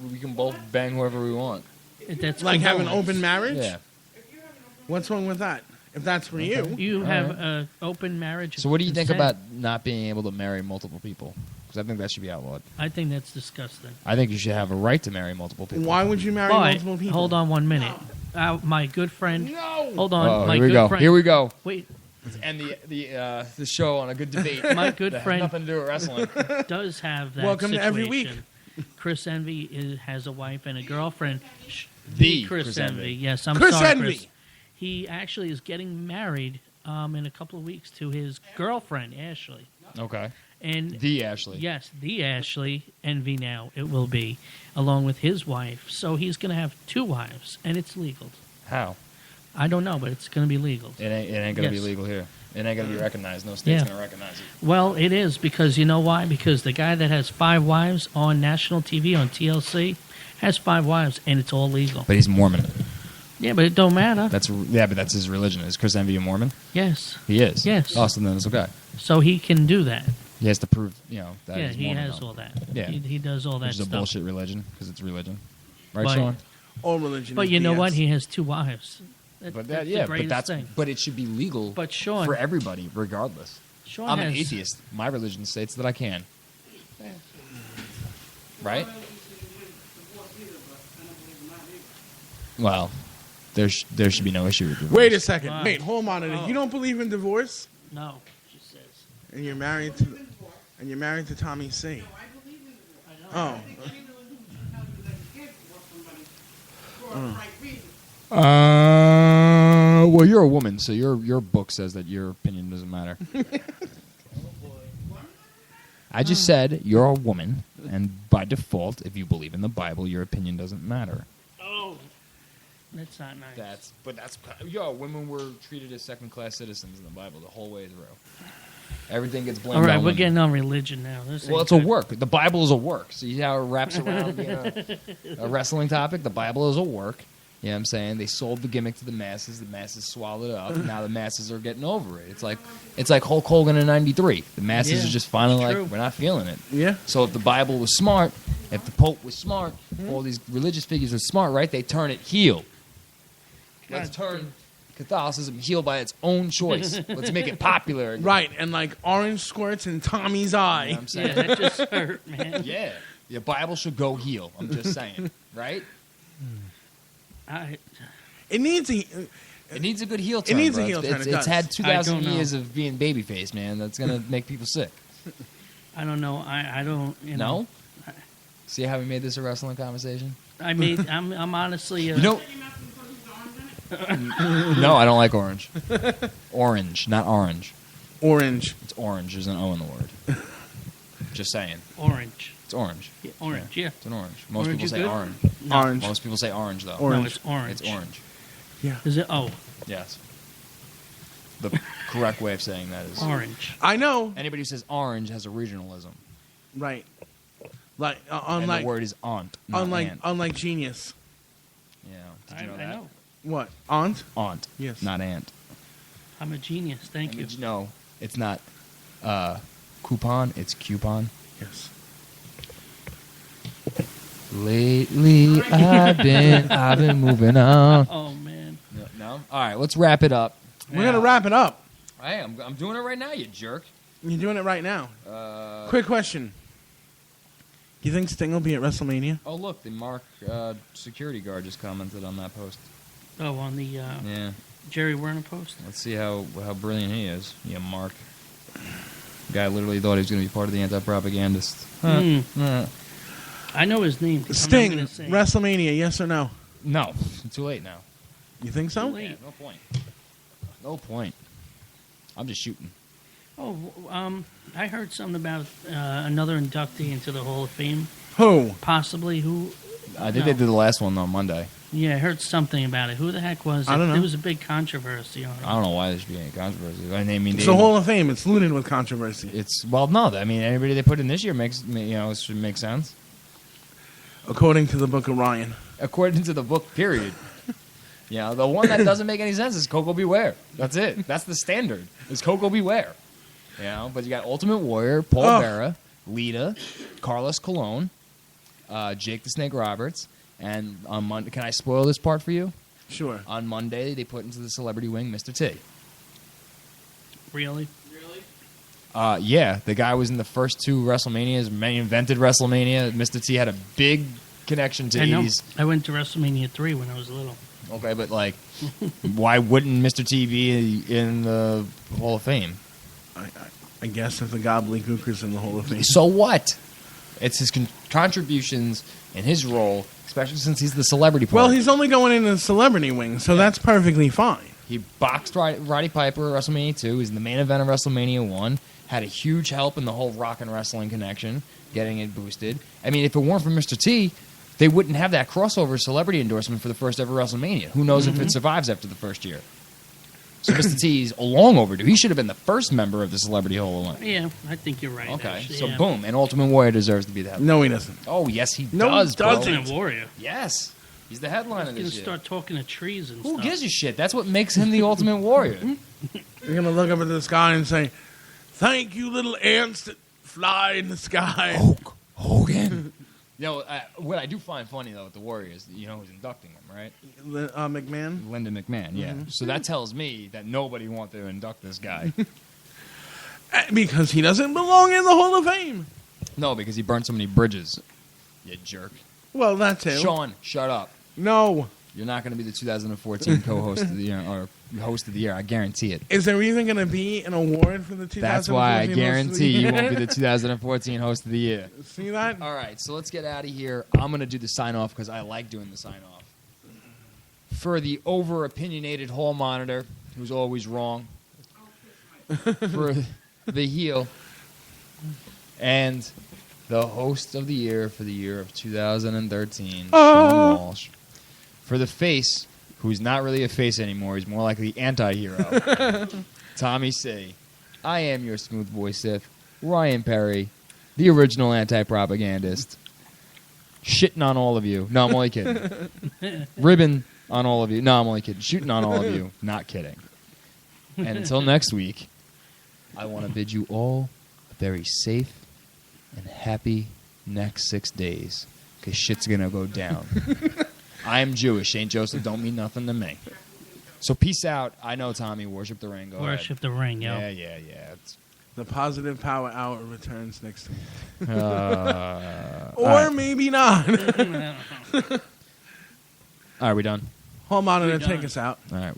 Speaker 6: bang whoever we want?
Speaker 1: That's
Speaker 3: Like have an
Speaker 1: condolences.
Speaker 3: open marriage?
Speaker 6: Yeah.
Speaker 3: What's wrong with that? If that's for you.
Speaker 1: You
Speaker 6: All
Speaker 1: have
Speaker 6: right.
Speaker 1: an open marriage.
Speaker 6: So, what do you think
Speaker 1: consent.
Speaker 6: about not being able to marry multiple people? Because I think that should be outlawed.
Speaker 1: I think that's disgusting.
Speaker 6: I think you should have a right to marry multiple people.
Speaker 3: Why would you marry
Speaker 1: But,
Speaker 3: multiple people?
Speaker 1: hold on 1 minute. My good friend.
Speaker 3: No.
Speaker 1: Hold on.
Speaker 6: Oh,
Speaker 1: my
Speaker 6: here we
Speaker 1: good
Speaker 6: go.
Speaker 1: friend.
Speaker 6: Here we go.
Speaker 1: Wait.
Speaker 6: And the show on a good debate.
Speaker 1: My good
Speaker 6: that has
Speaker 1: friend
Speaker 6: nothing to do with wrestling.
Speaker 1: does have that
Speaker 3: Welcome to
Speaker 1: situation.
Speaker 3: every week.
Speaker 1: Chris Envy has a wife and a girlfriend.
Speaker 6: The
Speaker 1: Chris
Speaker 6: Chris
Speaker 1: Envy.
Speaker 6: Envy.
Speaker 1: Yes, I'm
Speaker 3: Chris
Speaker 1: sorry,
Speaker 3: Envy.
Speaker 1: Chris. He actually is getting married in a couple of weeks to his girlfriend, Ashley.
Speaker 6: Okay.
Speaker 1: And
Speaker 6: The Ashley.
Speaker 1: Yes, the Ashley Envy now it will be, along with his wife. So he's going to have 2 wives, and it's legal.
Speaker 6: How?
Speaker 1: I don't know, but it's going to be legal.
Speaker 6: It ain't gonna be
Speaker 1: Yes.
Speaker 6: legal here. It ain't gonna be recognized. No state's
Speaker 1: Yeah.
Speaker 6: gonna recognize it.
Speaker 1: Well, it is because you know why? Because the guy that has 5 wives on national TV on TLC has 5 wives, and it's all legal.
Speaker 6: But he's Mormon.
Speaker 1: Yeah, but it don't matter.
Speaker 6: But that's his religion. Is Chris Envy a Mormon?
Speaker 1: Yes.
Speaker 6: He is.
Speaker 1: Yes.
Speaker 6: Oh, so then it's okay.
Speaker 1: So he can do that.
Speaker 6: He has to prove, that
Speaker 1: Yeah,
Speaker 6: he's
Speaker 1: he
Speaker 6: Mormon,
Speaker 1: has
Speaker 6: though.
Speaker 1: all that.
Speaker 6: Yeah.
Speaker 1: He does all that
Speaker 6: Which is a
Speaker 1: stuff.
Speaker 6: bullshit religion because it's religion, right,
Speaker 1: But-
Speaker 6: Sean?
Speaker 3: All religion.
Speaker 1: But
Speaker 3: is
Speaker 1: you know
Speaker 3: BS.
Speaker 1: what? He has 2 wives.
Speaker 6: But
Speaker 1: That's the greatest thing.
Speaker 6: but it should be legal.
Speaker 1: But Sean-
Speaker 6: for everybody, regardless.
Speaker 1: Sean
Speaker 6: I'm
Speaker 1: has,
Speaker 6: an atheist. My religion states that I can. Right? Well, there should be no issue with divorce.
Speaker 3: Wait a second.
Speaker 1: Wow.
Speaker 3: Wait, hold on a minute.
Speaker 1: Oh.
Speaker 3: You don't believe in divorce?
Speaker 1: No, she says.
Speaker 3: And you're married to Tommy C. Oh.
Speaker 6: Well, you're a woman, so your book says that your opinion doesn't matter. I just said you're a woman, and by default, if you believe in the Bible, your opinion doesn't matter.
Speaker 1: Oh, that's not nice.
Speaker 6: Women were treated as second-class citizens in the Bible the whole way through. Everything gets blamed
Speaker 1: All right,
Speaker 6: on
Speaker 1: we're
Speaker 6: women.
Speaker 1: getting on religion now. This
Speaker 6: Well,
Speaker 1: ain't
Speaker 6: it's a
Speaker 1: good.
Speaker 6: work. The Bible is a work. See how it wraps around a wrestling topic? The Bible is a work. You know what I'm saying? They sold the gimmick to the masses. The masses swallowed it up. And now the masses are getting over it. It's like Hulk Hogan in '93. The masses
Speaker 1: Yeah,
Speaker 6: are just finally
Speaker 1: true.
Speaker 6: like, we're not feeling it.
Speaker 3: Yeah.
Speaker 6: So if the Bible was smart, if the Pope was smart, all these religious figures were smart, right? They turn it heel. Let's turn Catholicism healed by its own choice. Let's make it popular again.
Speaker 3: Right, and like orange squirts in Tommy's eye.
Speaker 6: You know what I'm saying?
Speaker 1: Yeah, that just hurt, man.
Speaker 6: Yeah. The Bible should go heal. I'm just saying. Right?
Speaker 3: It needs a...
Speaker 6: It needs a good heel turn.
Speaker 3: It needs
Speaker 6: bro.
Speaker 3: a heel turn.
Speaker 6: It's had 2,000
Speaker 1: don't know.
Speaker 6: years of being babyface, man. That's going to make people sick.
Speaker 1: I don't know. I don't. You know.
Speaker 6: No? See how we made this a wrestling conversation?
Speaker 1: I'm honestly.
Speaker 6: You know. No, I don't like orange. Orange, not orange.
Speaker 3: Orange.
Speaker 6: It's orange. There's an O in the word. Just saying.
Speaker 1: Orange.
Speaker 6: It's orange.
Speaker 1: Yeah, orange, yeah.
Speaker 6: It's an orange. Most
Speaker 1: Orange
Speaker 6: people
Speaker 1: is
Speaker 6: say
Speaker 1: good?
Speaker 6: orange.
Speaker 1: No.
Speaker 3: Orange.
Speaker 6: Most people say orange, though.
Speaker 3: Orange.
Speaker 1: No, it's orange.
Speaker 6: It's orange.
Speaker 3: Yeah.
Speaker 1: Is it? Oh,
Speaker 6: Yes. The correct way of saying that is
Speaker 1: orange.
Speaker 3: I know.
Speaker 6: Anybody who says orange has a regionalism.
Speaker 3: Right. Like,
Speaker 6: And the word is aunt, not aunt.
Speaker 3: Unlike genius.
Speaker 6: Yeah. Did you know that?
Speaker 1: I know.
Speaker 3: What? Aunt?
Speaker 6: Aunt.
Speaker 3: Yes.
Speaker 6: Not aunt.
Speaker 1: I'm a genius. Thank you.
Speaker 6: No, it's not coupon. It's coupon.
Speaker 3: Yes.
Speaker 6: Lately, I've been moving on.
Speaker 1: Oh man.
Speaker 6: No. All right, let's wrap it up.
Speaker 3: We're gonna wrap it up.
Speaker 6: I am. I'm doing it right now. You jerk.
Speaker 3: You're doing it right now. Quick question. Do you think Sting will be at WrestleMania?
Speaker 6: Oh look, the Mark security guard just commented on that post.
Speaker 1: Oh, on the
Speaker 6: Yeah.
Speaker 1: Jerry Werner post.
Speaker 6: Let's see how brilliant he is. Yeah, Mark. Guy literally thought he was going to be part of the anti-propagandist.
Speaker 1: I know his name.
Speaker 3: Sting,
Speaker 1: I'm not gonna say.
Speaker 3: WrestleMania, yes or no?
Speaker 6: No, too late now.
Speaker 3: You think so?
Speaker 1: Too late.
Speaker 6: Yeah, no point. No point. I'm just shooting.
Speaker 1: Oh, I heard something about another inductee into the Hall of Fame.
Speaker 3: Who?
Speaker 1: Possibly who?
Speaker 6: I think they did the last one on Monday.
Speaker 1: Yeah, I heard something about it. Who the heck was it?
Speaker 3: I don't know.
Speaker 1: There was a big controversy on it.
Speaker 6: I don't know why there should be any controversy. I mean,
Speaker 3: It's the Hall of Fame. It's loaded with controversy.
Speaker 6: It's no. I mean, anybody they put in this year makes it should make sense.
Speaker 3: According to the Book of Ryan.
Speaker 6: According to the book, period. The one that doesn't make any sense is Coco Beware. That's it. That's the standard. Is Coco Beware. But you got Ultimate Warrior, Paul Bearer, Lita, Carlos Colon, Jake the Snake Roberts, and on Monday, can I spoil this part for you?
Speaker 3: Sure.
Speaker 6: On Monday, they put into the celebrity wing Mr. T.
Speaker 1: Really?
Speaker 6: Yeah, the guy was in the first two WrestleManias. He invented WrestleMania. Mr. T had a big connection to
Speaker 1: I know.
Speaker 6: 80s.
Speaker 1: I went to WrestleMania 3 when I was little.
Speaker 6: Okay, but why wouldn't Mr. T be in the Hall of Fame?
Speaker 3: I guess if the gobbledygooker's in the Hall of Fame.
Speaker 6: So what? It's his contributions and his role, especially since he's the celebrity part.
Speaker 3: Well, he's only going in the celebrity wing, so that's perfectly fine.
Speaker 6: He boxed Roddy Piper at WrestleMania 2. He's in the main event of WrestleMania 1. Had a huge help in the whole rock and wrestling connection, getting it boosted. I mean, if it weren't for Mr. T, they wouldn't have that crossover celebrity endorsement for the first ever WrestleMania. Who knows if it survives after the first year? So Mr. T's long overdue. He should have been the first member of the Celebrity Hall of Fame.
Speaker 1: Yeah, I think you're right.
Speaker 6: Okay,
Speaker 1: actually,
Speaker 6: so
Speaker 1: yeah.
Speaker 6: boom, and Ultimate Warrior deserves to be the headline.
Speaker 3: No, he doesn't.
Speaker 6: Oh, yes, he
Speaker 3: No,
Speaker 6: does,
Speaker 3: he
Speaker 6: bro.
Speaker 3: doesn't.
Speaker 1: Ultimate Warrior.
Speaker 6: Yes, he's the headliner
Speaker 1: He's going
Speaker 6: this
Speaker 1: to
Speaker 6: year.
Speaker 1: start talking to trees and
Speaker 6: Who
Speaker 1: stuff.
Speaker 6: gives a shit? That's what makes him the Ultimate Warrior.
Speaker 3: You're going to look up at the sky and say, "Thank you, little ants that fly in the sky."
Speaker 6: Hulk Hogan. What I do find funny, though, with the Warriors, you know who's inducting them, right?
Speaker 3: McMahon?
Speaker 6: Linda McMahon, yeah. So that tells me that nobody wanted to induct this guy.
Speaker 3: Because he doesn't belong in the Hall of Fame.
Speaker 6: No, because he burned so many bridges. You jerk.
Speaker 3: Well, that too.
Speaker 6: Sean, shut up.
Speaker 3: No.
Speaker 6: You're not going to be the 2014 co-host of the year, or host of the year. I guarantee it.
Speaker 3: Is there even going to be an award for the 2014
Speaker 6: That's why I
Speaker 3: Host of the
Speaker 6: guarantee you
Speaker 3: Year?
Speaker 6: won't be the 2014 host of the year.
Speaker 3: See that?
Speaker 6: All right, so let's get out of here. I'm going to do the sign-off because I like doing the sign-off. For the over-opinionated hall monitor, who's always wrong. For the heel. And the host of the year for the year of 2013, Sean Walsh. For the face, who's not really a face anymore, he's more like the anti-hero, Tommy C. I am your smooth boy Sith, Ryan Perry, the original anti-propagandist. Shitting on all of you. No, I'm only kidding. Ribbon on all of you. No, I'm only kidding. Shooting on all of you. Not kidding. And until next week, I want to bid you all a very safe and happy next 6 days, because shit's going to go down. I am Jewish. St. Joseph don't mean nothing to me. So peace out. I know, Tommy. Worship the ring. Go
Speaker 1: Worship the ring, yo.
Speaker 6: Yeah. It's,
Speaker 3: The Positive Power Hour returns next week. Or
Speaker 6: right.
Speaker 3: maybe not.
Speaker 6: All right, we done?
Speaker 3: Hall monitor, take us out.
Speaker 6: All right.